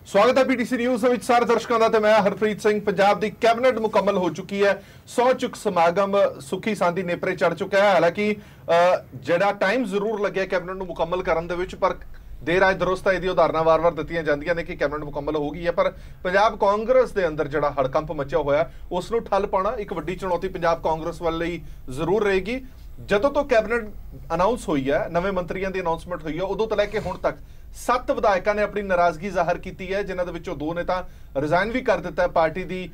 स्वागत है PTC news ਦੇ ਵਿੱਚ ਸਾਰੇ ਦਰਸ਼ਕਾਂ ਦਾ ਤੇ ਮੈਂ ਹਰਪ੍ਰੀਤ ਸਿੰਘ। ਪੰਜਾਬ ਦੀ ਕੈਬਨਿਟ ਮੁਕੰਮਲ ਹੋ ਚੁੱਕੀ ਹੈ। ਸਹੁੰ ਚੁੱਕ ਸਮਾਗਮ ਸੁਖੀ ਸਾਂਦੀ ਨੇਪਰੇ ਚੜ ਚੁੱਕਾ ਹੈ। ਹਾਲਾਂਕਿ ਜਿਹੜਾ ਟਾਈਮ ਜ਼ਰੂਰ ਲੱਗਿਆ ਕੈਬਨਿਟ ਨੂੰ ਮੁਕੰਮਲ ਕਰਨ ਦੇ ਵਿੱਚ, ਪਰ ਦੇਰ ਆਏ ਦਰੁਸਤ ਇਹਦੀ ਉਦਾਹਰਨਾਂ ਵਾਰ-ਵਾਰ ਦਿੱਤੀਆਂ ਜਾਂਦੀਆਂ ਨੇ ਕਿ ਕੈਬਨਿਟ ਮੁਕੰਮਲ ਹੋ ਗਈ ਹੈ, ਪਰ ਪੰਜਾਬ ਕਾਂਗਰਸ ਦੇ ਅੰਦਰ ਜਿਹੜਾ ਹੜਕੰਪ ਮਚਿਆ ਹੋਇਆ ਉਸ ਨੂੰ ਠੱਲ ਪਾਉਣਾ ਇੱਕ ਵੱਡੀ ਚੁਣੌਤੀ ਪੰਜਾਬ ਕਾਂਗਰਸ ਵੱਲ ਲਈ ਜ਼ਰੂਰ ਰਹੇਗੀ। ਜਦੋਂ ਤੋਂ ਕੈਬਨਿਟ ਅਨਾਉਂਸ ਹੋਈ ਹੈ, ਨਵੇਂ ਮੰਤਰੀਆਂ ਦੀ ਅਨਾਉਂਸਮੈਂਟ ਹੋਈ ਹੈ, ਉਦੋਂ ਤੋਂ ਲੈ ਕੇ ਹੁਣ ਤੱਕ 7 ਵਿਧਾਇਕਾਂ ਨੇ ਆਪਣੀ ਨਾਰਾਜ਼ਗੀ ਜ਼ਾਹਰ ਕੀਤੀ ਹੈ, ਜਿਨ੍ਹਾਂ ਦੇ ਵਿੱਚੋਂ 2 ਨੇ ਤਾਂ ਰਿਜ਼ਾਈਨ ਵੀ ਕਰ ਦਿੱਤਾ ਹੈ ਪਾਰਟੀ ਦੀ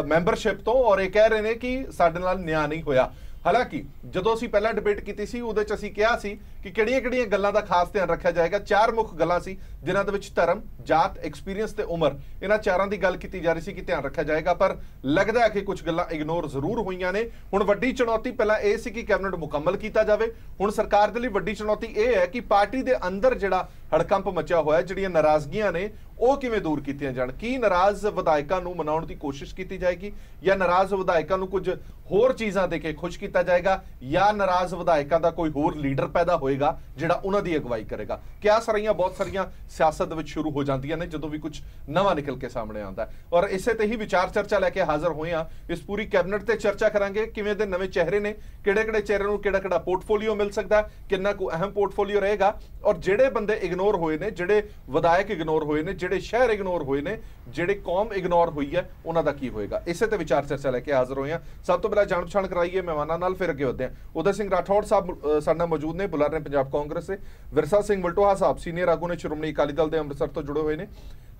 ਮੈਂਬਰਸ਼ਿਪ ਤੋਂ, ਔਰ ਇਹ ਕਹਿ ਰਹੇ ਨੇ ਕਿ ਸਾਡੇ ਨਾਲ ਨਿਆਂ ਨਹੀਂ ਹੋਇਆ। ਹਾਲਾਂਕਿ ਜਦੋਂ ਅਸੀਂ ਪਹਿਲਾਂ ਡਿਬੇਟ ਕੀਤੀ ਸੀ ਉਹਦੇ 'ਚ ਅਸੀਂ ਕਿਹਾ ਸੀ ਕਿ ਕਿਹੜੀਆਂ-ਕਿਹੜੀਆਂ ਗੱਲਾਂ ਦਾ ਖਾਸ ਧਿਆਨ ਰੱਖਿਆ ਜਾਏਗਾ। 4 ਮੁੱਖ ਗੱਲਾਂ ਸੀ ਜਿਨ੍ਹਾਂ ਦੇ ਵਿੱਚ ਧਰਮ, ਜਾਤ, ਐਕਸਪੀਰੀਅੰਸ ਤੇ ਉਮਰ, ਇਹਨਾਂ 4ਾਂ ਦੀ ਗੱਲ ਕੀਤੀ ਜਾ ਰਹੀ ਸੀ ਕਿ ਧਿਆਨ ਰੱਖਿਆ ਜਾਏਗਾ, ਪਰ ਲੱਗਦਾ ਹੈ ਕਿ ਕੁਝ ਗੱਲਾਂ ਇਗਨੋਰ ਜ਼ਰੂਰ ਹੋਈਆਂ ਨੇ। ਹੁਣ ਵੱਡੀ ਚੁਣੌਤੀ ਪਹਿਲਾਂ ਇਹ ਸੀ ਕਿ ਕੈਬਨਿਟ ਮੁਕੰਮਲ ਕੀਤਾ ਜਾਵੇ। ਹੁਣ ਸਰਕਾਰ ਦੇ ਲਈ ਵੱਡੀ ਚੁਣੌਤੀ ਇਹ ਹੈ ਕਿ ਪਾਰਟੀ ਦੇ ਅੰਦਰ ਜਿਹੜਾ ਹੜਕੰਪ ਮਚਿਆ ਹੋਇਆ, ਜਿਹੜੀਆਂ ਨਾਰਾਜ਼ਗੀਆਂ ਨੇ ਉਹ ਕਿਵੇਂ ਦੂਰ ਕੀਤੀਆਂ ਜਾਣ। ਕੀ ਨਾਰਾਜ਼ ਵਿਧਾਇਕਾਂ ਨੂੰ ਮਨਾਉਣ ਦੀ ਕੋਸ਼ਿਸ਼ ਕੀਤੀ ਜਾਏਗੀ, ਜਾਂ ਨਾਰਾਜ਼ ਵਿਧਾਇਕਾਂ ਨੂੰ ਕੁਝ ਹੋਰ ਚੀਜ਼ਾਂ ਦੇ ਕੇ ਖੁਸ਼ ਕੀਤਾ ਜਾਏਗਾ, ਜਾਂ ਨਾਰਾਜ਼ ਵਿਧਾਇਕਾਂ ਦਾ ਕੋਈ ਹੋਰ ਲੀਡਰ ਪੈਦਾ ਹੋਏਗਾ ਜਿਹੜਾ ਉਹਨਾਂ ਦੀ ਅਗਵਾਈ ਕਰੇਗਾ। ਕਿਆ ਸਾਰੀਆਂ ਬਹੁਤ ਸਾਰੀਆਂ ਸਿਆਸਤ ਦੇ ਵਿੱਚ ਸ਼ੁਰੂ ਹੋ ਜਾਂਦੀਆਂ ਨੇ ਜਦੋਂ ਵੀ ਕੁਝ ਨਵਾਂ ਨਿਕਲ ਕੇ ਸਾਹਮਣੇ ਆਉਂਦਾ ਹੈ, ਔਰ ਇਸੇ ਤੇ ਹੀ ਵਿਚਾਰ ਚਰਚਾ ਲੈ ਕੇ ਹਾਜ਼ਰ ਹੋਏ ਹਾਂ। ਇਸ ਪੂਰੀ ਕੈਬਨਿਟ ਤੇ ਚਰਚਾ ਕਰਾਂਗੇ, ਕਿਵੇਂ ਦੇ ਨਵੇਂ ਚਿਹਰੇ ਨੇ, ਕਿਹੜੇ-ਕਿਹੜੇ ਚਿਹਰੇ ਨੂੰ ਕਿਹੜਾ-ਕਿਹੜਾ ਪੋਰਟਫੋਲੀਓ ਮਿਲ ਸਕਦਾ, ਕਿੰਨਾ ਕੁ ਅਹਿਮ ਪੋਰਟਫੋਲੀਓ ਰਹੇਗਾ, ਔਰ ਜਿਹੜੇ ਬੰਦੇ ਇਗਨੋਰ ਹੋਏ ਨੇ, ਜਿਹੜੇ ਵਿਧਾਇਕ ਇਗਨੋਰ ਹੋਏ ਨੇ, ਜਿਹੜੇ ਸ਼ਹਿਰ ਇਗਨੋਰ ਹੋਏ ਨੇ, ਜਿਹੜੇ ਕੌਮ ਇਗਨੋਰ ਹੋਈ ਹੈ, ਉਹਨਾਂ ਦਾ ਕੀ ਹੋਏਗਾ। ਇਸੇ ਤੇ ਵਿਚਾਰ ਚਰਚਾ ਲੈ ਕੇ ਹਾਜ਼ਰ ਹੋਏ ਹਾਂ। ਸਭ ਤੋਂ ਪਹਿਲਾਂ ਜਾਣ ਪਛਾਣ ਕਰਾਈਏ ਮਹਿਮਾਨਾਂ ਨਾਲ, ਫਿਰ ਅੱਗੇ ਵਧਦੇ ਹਾਂ। ਉਦੈ ਸਿੰਘ ਰਾਠੌੜ ਸਾਹਿਬ ਸਾਡੇ ਨਾਲ ਮੌਜੂਦ ਨੇ, ਬੁਲਾਰੇ ਨੇ ਪੰਜਾਬ ਕਾਂਗਰਸ ਦੇ। ਵਿਰਸਾ ਸਿੰਘ ਵਲਟੋਹਾ ਸਾਹਿਬ ਸੀਨੀਅਰ ਆਗੂ ਨੇ, ਸ਼੍ਰੋਮਣੀ ਅਕਾਲੀ ਦਲ ਦੇ ਅੰਮ੍ਰਿਤਸਰ ਤੋਂ ਜੁੜੇ ਹੋਏ ਨੇ।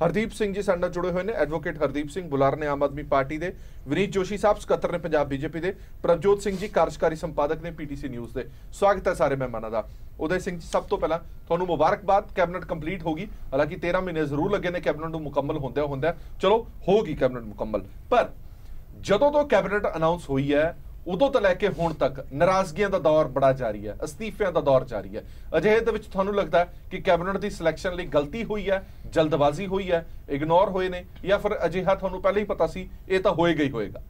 ਹਰਦੀਪ ਸਿੰਘ ਜੀ ਸਾਡੇ ਨਾਲ ਜੁੜੇ ਹੋਏ ਨੇ, ਐਡਵੋਕੇਟ ਹਰਦੀਪ ਸਿੰਘ, ਬੁਲਾਰੇ ਨੇ ਆਮ ਆਦਮੀ ਪਾਰਟੀ ਦੇ। ਵਿਨੀਤ ਜੋਸ਼ੀ ਸਾਹਿਬ ਸਕੱਤਰ ਨੇ ਪੰਜਾਬ ਬੀਜੇਪੀ ਦੇ। ਪ੍ਰਭਜੋਤ ਸਿੰਘ ਜੀ ਕਾਰਜਕਾਰੀ ਸੰਪਾਦਕ ਨੇ ਪੀਟੀਸੀ ਨਿਊਜ਼ ਦੇ। ਸਵਾਗਤ ਹੈ ਸਾਰੇ ਮਹਿਮਾਨਾਂ ਦਾ। ਉਦੈ ਸਿੰਘ ਜੀ, ਸਭ ਤੋਂ ਪਹਿਲਾਂ ਤੁਹਾਨੂੰ ਮੁਬਾਰਕਬਾਦ, ਕੈਬਨਿਟ ਕੰਪਲੀਟ ਹੋ ਗਈ। ਹਾਲਾਂਕਿ 13 ਮਹੀਨੇ ਜ਼ਰੂਰ ਲੱਗੇ ਨੇ ਕੈਬਨਿਟ ਨੂੰ ਮੁਕੰਮਲ ਹੁੰਦਿਆਂ, ਚਲੋ ਹੋ ਗਈ ਕੈਬਨਿਟ ਮੁਕੰਮਲ, ਪਰ ਜਦੋਂ ਤੋਂ ਕੈਬਨਿਟ ਅਨਾਉਂਸ ਹੋਈ ਹੈ ਉਦੋਂ ਤੋਂ ਲੈ ਕੇ ਹੁਣ ਤੱਕ ਨਾਰਾਜ਼ਗੀਆਂ ਦਾ ਦੌਰ ਬੜਾ ਜਾਰੀ ਹੈ, ਅਸਤੀਫਿਆਂ ਦਾ ਦੌਰ ਜਾਰੀ ਹੈ। ਅਜਿਹੇ ਦੇ ਵਿੱਚ ਤੁਹਾਨੂੰ ਲੱਗਦਾ ਕਿ ਕੈਬਨਿਟ ਦੀ ਸਿਲੈਕਸ਼ਨ ਲਈ ਗਲਤੀ ਹੋਈ ਹੈ, ਜਲਦਬਾਜ਼ੀ ਹੋਈ ਹੈ, ਇਗਨੋਰ ਹੋਏ ਨੇ, ਜਾਂ ਫਿਰ ਅਜਿਹਾ ਤੁਹਾਨੂੰ ਪਹਿਲਾਂ ਹੀ ਪਤਾ ਸੀ ਇਹ ਤਾਂ ਹੋਏਗਾ ਹੀ ਹੋਏਗਾ?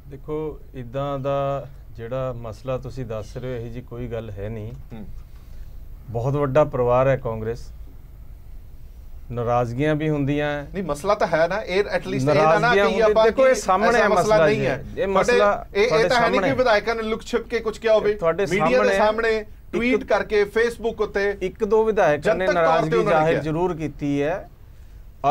ਦੇਖੋ, ਇਦਾਂ ਦਾ ਜਿਹੜਾ ਮਸਲਾ ਤੁਸੀਂ ਦੱਸ ਰਹੇ ਹੋ, ਇਹ ਜੀ ਕੋਈ ਗੱਲ ਹੈ ਨਹੀਂ। ਬਹੁਤ ਵੱਡਾ ਪਰਿਵਾਰ ਹੈ ਕਾਂਗਰਸ, ਨਾਰਾਜ਼ਗੀਆਂ ਵੀ ਹੁੰਦੀਆਂ ਨਹੀਂ, ਮਸਲਾ ਤਾਂ ਹੈ ਨਾ, ਇਹ ਐਟਲੀਸਟ ਇਹ ਨਾ ਕਿ ਆਪਾਂ ਦੇਖੋ ਇਹ ਸਾਹਮਣੇ ਹੈ ਮਸਲਾ ਨਹੀਂ ਹੈ, ਇਹ ਮਸਲਾ ਇਹ ਤਾਂ ਹੈ ਨਹੀਂ ਕਿ ਵਿਧਾਇਕਾਂ ਨੇ ਲੁਕ ਛਿਪ ਕੇ ਕੁਝ ਕਿਹਾ ਹੋਵੇ, ਮੀਡੀਆ ਦੇ ਸਾਹਮਣੇ ਟਵੀਟ ਕਰਕੇ ਫੇਸਬੁੱਕ ਉੱਤੇ 1-2 ਵਿਧਾਇਕਾਂ ਨੇ ਨਾਰਾਜ਼ਗੀ ਜ਼ਾਹਿਰ ਜ਼ਰੂਰ ਕੀਤੀ ਹੈ,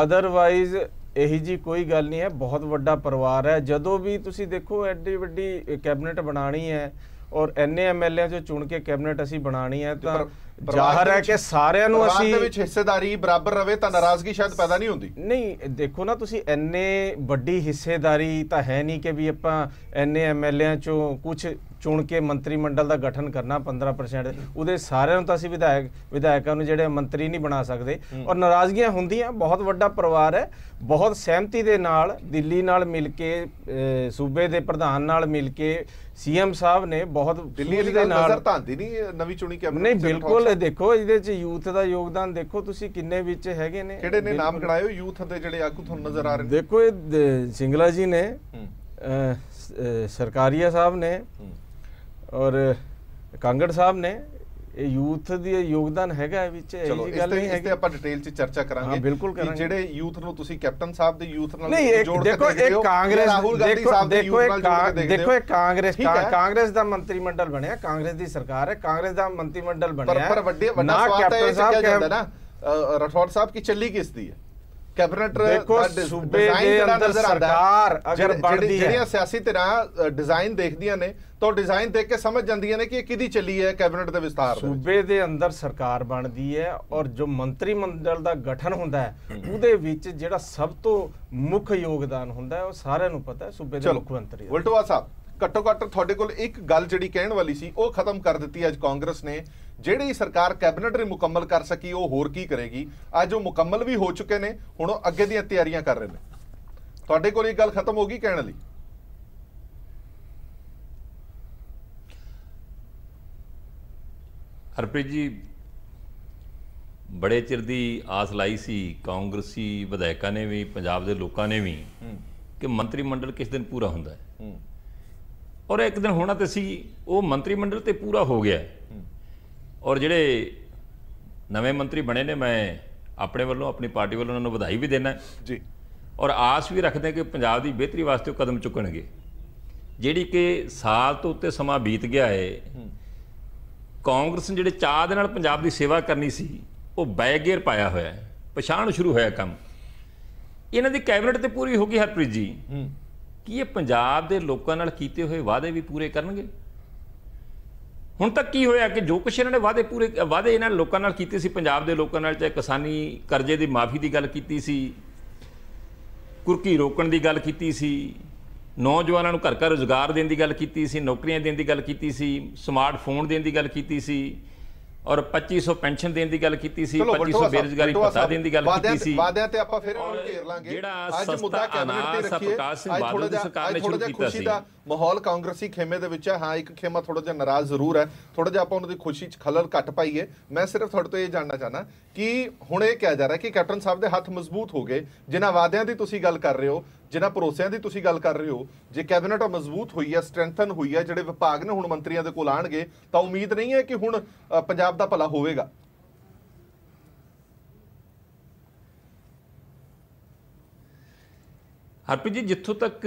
ਅਦਰਵਾਈਜ਼ ਇਹੀ ਜੀ ਕੋਈ ਗੱਲ ਨਹੀਂ ਹੈ। ਬਹੁਤ ਵੱਡਾ ਪਰਿਵਾਰ ਹੈ। ਜਦੋਂ ਵੀ ਤੁਸੀਂ ਦੇਖੋ ਐਡੀ ਵੱਡੀ ਕੈਬਨਿਟ ਬਣਾਣੀ ਹੈ ਔਰ ਐਨੇ ਐਮਐਲਏ ਚੋਂ ਚੁਣ ਕੇ ਕੈਬਨਿਟ ਅਸੀਂ ਬਣਾਣੀ ਹੈ, ਤਾਂ ਜ਼ਾਹਰ ਹੈ ਕਿ ਸਾਰਿਆਂ ਨੂੰ ਅਸੀਂ ਦੇ ਵਿੱਚ ਹਿੱਸੇਦਾਰੀ ਬਰਾਬਰ ਰਵੇ ਤਾਂ ਨਾਰਾਜ਼ਗੀ ਸ਼ਾਇਦ ਪੈਦਾ ਨਹੀਂ ਹੁੰਦੀ। ਨਹੀਂ, ਦੇਖੋ ਨਾ, ਤੁਸੀਂ ਐਨੇ ਵੱਡੀ ਹਿੱਸੇਦਾਰੀ ਤਾਂ ਹੈ ਨਹੀਂ ਕਿ ਵੀ ਆਪਾਂ ਐਨੇ ਐਮਐਲਏ ਚੋਂ ਕੁਝ ਚੁਣ ਕੇ ਮੰਤਰੀ ਮੰਡਲ ਦਾ ਗਠਨ ਕਰਨਾ 15%, ਉਹਦੇ ਸਾਰਿਆਂ ਨੂੰ ਤਾਂ ਅਸੀਂ ਵਿਧਾਇਕਾਂ ਨੂੰ ਜਿਹੜੇ ਮੰਤਰੀ ਨਹੀਂ ਬਣਾ ਸਕਦੇ, ਔਰ ਨਾਰਾਜ਼ਗੀਆਂ ਹੁੰਦੀਆਂ। ਬਹੁਤ ਵੱਡਾ ਪਰਿਵਾਰ ਹੈ, ਬਹੁਤ ਸਹਿਮਤੀ ਦੇ ਨਾਲ ਦਿੱਲੀ ਨਾਲ ਮਿਲ ਕੇ, ਸੂਬੇ ਦੇ ਪ੍ਰਧਾਨ ਨਾਲ ਮਿਲ ਕੇ, ਸੀਐਮ ਸਾਹਿਬ ਨੇ ਬਹੁਤ ਦਿੱਲੀ ਦੇ ਨਾਲ ਧਾਂਦੀ ਨਹੀਂ ਨਵੀਂ ਚੁਣੀ ਕੈਬਨਿਟ। ਨਹੀਂ, ਬਿਲਕੁਲ ਦੇਖੋ ਇਹਦੇ ਚ ਯੂਥ ਦਾ ਯੋਗਦਾਨ ਦੇਖੋ ਤੁਸੀਂ ਕਿੰਨੇ ਵਿੱਚ ਹੈਗੇ ਨੇ। ਕਿਹੜੇ ਨੇ ਨਾਮ ਗਿਣਾਇਓ ਯੂਥ ਦੇ ਜਿਹੜੇ ਆਗੂ ਤੁਹਾਨੂੰ ਨਜ਼ਰ ਆ ਰਹੇ ਨੇ? ਦੇਖੋ, ਇਹ ਸਿੰਗਲਾ ਜੀ ਨੇ, ਸਰਕਾਰੀਆ ਸਾਹਿਬ ਨੇ, ਔਰ ਕਾਂਗੜ ਸਾਹਿਬ ਨੇ। ਇਹ ਯੂਥ ਦੀ ਯੋਗਦਾਨ ਹੈਗਾ ਵਿੱਚ, ਇਹ ਜੀ ਗੱਲ ਨਹੀਂ ਹੈ ਕਿ ਆਪਾਂ ਡਿਟੇਲ 'ਚ ਚਰਚਾ ਕਰਾਂਗੇ। ਬਿਲਕੁਲ ਕਰਾਂਗੇ। ਜਿਹੜੇ ਯੂਥ ਨੂੰ ਤੁਸੀਂ ਕੈਪਟਨ ਸਾਹਿਬ ਦੇ ਯੂਥ ਨਾਲ ਜੋੜ ਕੇ ਦੇਖੋ, ਇਹ ਕਾਂਗਰਸ, ਦੇਖੋ ਇਹ ਕਾਂਗਰਸ ਦਾ ਮੰਤਰੀ ਮੰਡਲ ਬਣਿਆ, ਕਾਂਗਰਸ ਦੀ ਸਰਕਾਰ ਹੈ, ਕਾਂਗਰਸ ਦਾ ਮੰਤਰੀ ਮੰਡਲ ਬਣਿਆ, ਪਰ ਵੱਡਾ ਸਵਾਲ ਤਾਂ ਇਹ ਚੱਕਿਆ ਜਾਂਦਾ ਨਾ ਰਾਠੌੜ ਸਾਹਿਬ ਕੀ ਚੱਲੀ ਕਿਸ ਦੀ ਹੈ ਕੈਬਨਿਟ? ਦੇਖੋ, ਸੂਬੇ ਦੇ ਅੰਦਰ ਸਰਕਾਰ ਅਗਰ ਬਣਦੀ ਹੈ, ਜਿਹੜੀਆਂ ਸਿਆਸੀ ਧਿਰਾਂ ਡਿਜ਼ਾਈਨ ਦੇਖਦੀਆਂ ਨੇ ਤਾਂ ਡਿਜ਼ਾਈਨ ਦੇਖ ਕੇ ਸਮਝ ਜਾਂਦੀਆਂ ਨੇ ਕਿ ਇਹ ਕਿਹਦੀ ਚੱਲੀ ਹੈ ਕੈਬਨਿਟ ਦੇ ਵਿਸਤਾਰ। ਸੂਬੇ ਦੇ ਅੰਦਰ ਸਰਕਾਰ ਬਣਦੀ ਹੈ ਔਰ ਜੋ ਮੰਤਰੀ ਮੰਡਲ ਦਾ ਗਠਨ ਹੁੰਦਾ ਹੈ ਉਹਦੇ ਵਿੱਚ ਜਿਹੜਾ ਸਭ ਤੋਂ ਮੁੱਖ ਯੋਗਦਾਨ ਹੁੰਦਾ ਹੈ ਉਹ ਸਾਰਿਆਂ ਨੂੰ ਪਤਾ ਹੈ, ਸੂਬੇ ਦੇ ਮੁੱਖ ਮੰਤਰੀ। ਵਲਟੋਹਾ ਸਾਹਿਬ, ਘੱਟੋ ਘੱਟ ਤੁਹਾਡੇ ਕੋਲ ਇੱਕ ਗੱਲ ਜਿਹੜੀ ਕਹਿਣ ਵਾਲੀ ਸੀ ਉਹ ਖਤਮ ਕਰ ਦਿੱਤੀ ਅੱਜ ਕਾਂਗਰਸ ਨੇ। ਜਿਹੜੀ ਸਰਕਾਰ ਕੈਬਨਿਟ ਨਹੀਂ ਮੁਕੰਮਲ ਕਰ ਸਕੀ ਉਹ ਹੋਰ ਕੀ ਕਰੇਗੀ? ਅੱਜ ਉਹ ਮੁਕੰਮਲ ਵੀ ਹੋ ਚੁੱਕੇ ਨੇ, ਹੁਣ ਉਹ ਅੱਗੇ ਦੀਆਂ ਤਿਆਰੀਆਂ ਕਰ ਰਹੇ ਨੇ। ਤੁਹਾਡੇ ਕੋਲ ਇਹ ਗੱਲ ਖਤਮ ਹੋ ਗਈ ਕਹਿਣ ਲਈ? ਹਰਪ੍ਰੀਤ ਜੀ, ਬੜੇ ਚਿਰ ਦੀ ਆਸ ਲਾਈ ਸੀ ਕਾਂਗਰਸੀ ਵਿਧਾਇਕਾਂ ਨੇ ਵੀ, ਪੰਜਾਬ ਦੇ ਲੋਕਾਂ ਨੇ ਵੀ, ਕਿ ਮੰਤਰੀ ਮੰਡਲ ਕਿਸ ਦਿਨ ਪੂਰਾ ਹੁੰਦਾ ਹੈ, ਔਰ ਇੱਕ ਦਿਨ ਹੋਣਾ ਤੇ ਸੀ। ਉਹ ਮੰਤਰੀ ਮੰਡਲ ਤੇ ਪੂਰਾ ਹੋ ਗਿਆ, ਔਰ ਜਿਹੜੇ ਨਵੇਂ ਮੰਤਰੀ ਬਣੇ ਨੇ, ਮੈਂ ਆਪਣੇ ਵੱਲੋਂ ਆਪਣੀ ਪਾਰਟੀ ਵੱਲੋਂ ਉਹਨਾਂ ਨੂੰ ਵਧਾਈ ਵੀ ਦੇਣਾ ਜੀ ਔਰ ਆਸ ਵੀ ਰੱਖਦੇ ਕਿ ਪੰਜਾਬ ਦੀ ਬਿਹਤਰੀ ਵਾਸਤੇ ਉਹ ਕਦਮ ਚੁੱਕਣਗੇ। ਜਿਹੜੀ ਕਿ ਸਾਲ ਤੋਂ ਉੱਤੇ ਸਮਾਂ ਬੀਤ ਗਿਆ ਹੈ, ਕਾਂਗਰਸ ਨੇ ਜਿਹੜੇ ਚਾਅ ਦੇ ਨਾਲ ਪੰਜਾਬ ਦੀ ਸੇਵਾ ਕਰਨੀ ਸੀ ਉਹ ਬੈਗੇਰ ਪਾਇਆ ਹੋਇਆ ਹੈ, ਪਛਾਣ ਸ਼ੁਰੂ ਹੋਇਆ ਕੰਮ। ਇਹਨਾਂ ਦੀ ਕੈਬਨਿਟ ਤੇ ਪੂਰੀ ਹੋ ਗਈ ਹਰਪ੍ਰੀਤ ਜੀ, ਕੀ ਇਹ ਪੰਜਾਬ ਦੇ ਲੋਕਾਂ ਨਾਲ ਕੀਤੇ ਹੋਏ ਵਾਅਦੇ ਵੀ ਪੂਰੇ ਕਰਨਗੇ? ਹੁਣ ਤੱਕ ਕੀ ਹੋਇਆ ਕਿ ਜੋ ਕੁਛ ਇਹਨਾਂ ਨੇ ਵਾਅਦੇ ਇਹਨਾਂ ਲੋਕਾਂ ਨਾਲ ਕੀਤੇ ਸੀ, ਪੰਜਾਬ ਦੇ ਲੋਕਾਂ ਨਾਲ, ਚਾਹੇ ਕਿਸਾਨੀ ਕਰਜ਼ੇ ਦੀ ਮਾਫੀ ਦੀ ਗੱਲ ਕੀਤੀ ਸੀ, ਕੁਰਕੀ ਰੋਕਣ ਦੀ ਗੱਲ ਕੀਤੀ ਸੀ, ਨੌਜਵਾਨਾਂ ਨੂੰ ਘਰ ਘਰ ਰੁਜ਼ਗਾਰ ਦੇਣ ਦੀ ਗੱਲ ਕੀਤੀ ਸੀ, ਨੌਕਰੀਆਂ ਦੇਣ ਦੀ ਗੱਲ ਕੀਤੀ ਸੀ, ਸਮਾਰਟਫੋਨ ਦੇਣ ਦੀ ਗੱਲ ਕੀਤੀ ਸੀ ਔਰ 2500 ਪੈਨਸ਼ਨ ਦੇਣ ਦੀ ਗੱਲ ਕੀਤੀ ਸੀ, 2500 ਬੇਰੁਜ਼ਗਾਰੀ ਭੱਤਾ ਦੇਣ ਦੀ ਗੱਲ ਕੀਤੀ ਸੀ। ਵਾਅਦਿਆਂ ਤੇ ਆਪਾਂ ਫਿਰ ਘੇਰ ਲਾਂਗੇ। ਜਿਹੜਾ ਅੱਜ ਮੁੱਦਾ ਕੈਬਨਿਟ ਤੇ ਰੱਖੀਏ। ਪ੍ਰਕਾਸ਼ ਸਿੰਘ ਬਾਦਲ ਦੀ ਸਰਕਾਰ ਨੇ ਸ਼ੁਰੂ ਕੀਤਾ ਸੀ। ਮਾਹੌਲ ਕਾਂਗਰਸੀ ਖੇਮੇ ਦੇ ਵਿੱਚ ਹੈ। ਹਾਂ, ਇੱਕ ਖੇਮਾ ਥੋੜਾ ਜਿਹਾ ਨਾਰਾਜ਼ ਜ਼ਰੂਰ ਹੈ, ਥੋੜਾ ਜਿਹਾ ਆਪਾਂ ਉਹਨਾਂ ਦੀ ਖੁਸ਼ੀ 'ਚ ਖਲਲ ਘੱਟ ਪਾਈਏ। ਮੈਂ ਸਿਰਫ ਤੁਹਾਡੇ ਤੋਂ ਇਹ ਜਾਣਨਾ ਚਾਹਨਾ ਕਿ ਹੁਣ ਇਹ ਕਿਹਾ ਜਾ ਰਿਹਾ ਕਿ ਕੈਪਟਨ ਸਾਹਿਬ ਦੇ ਹੱਥ ਮਜ਼ਬੂਤ ਹੋ ਗਏ। ਜਿਨ੍ਹਾਂ ਵਾਅਦਿਆਂ ਦੀ ਤੁਸੀਂ ਗੱਲ ਕਰ ਰਹੇ ਹੋ, ਜਿਨ੍ਹਾਂ ਭਰੋਸਿਆਂ ਦੀ ਤੁਸੀਂ ਗੱਲ ਕਰ ਰਹੇ ਹੋ, ਜੇ ਕੈਬਨਿਟ ਮਜ਼ਬੂਤ ਹੋਈ ਹੈ, ਸਟਰੈਂਥਨ ਹੋਈ ਹੈ, ਜਿਹੜੇ ਵਿਭਾਗ ਨੇ ਹੁਣ ਮੰਤਰੀਆਂ ਦੇ ਕੋਲ ਆਣਗੇ, ਤਾਂ ਉਮੀਦ ਨਹੀਂ ਹੈ ਕਿ ਹੁਣ ਪੰਜਾਬ ਦਾ ਭਲਾ ਹੋਵੇਗਾ। ਹਰਪ੍ਰੀਤ ਜੀ, ਜਿੱਥੋਂ ਤੱਕ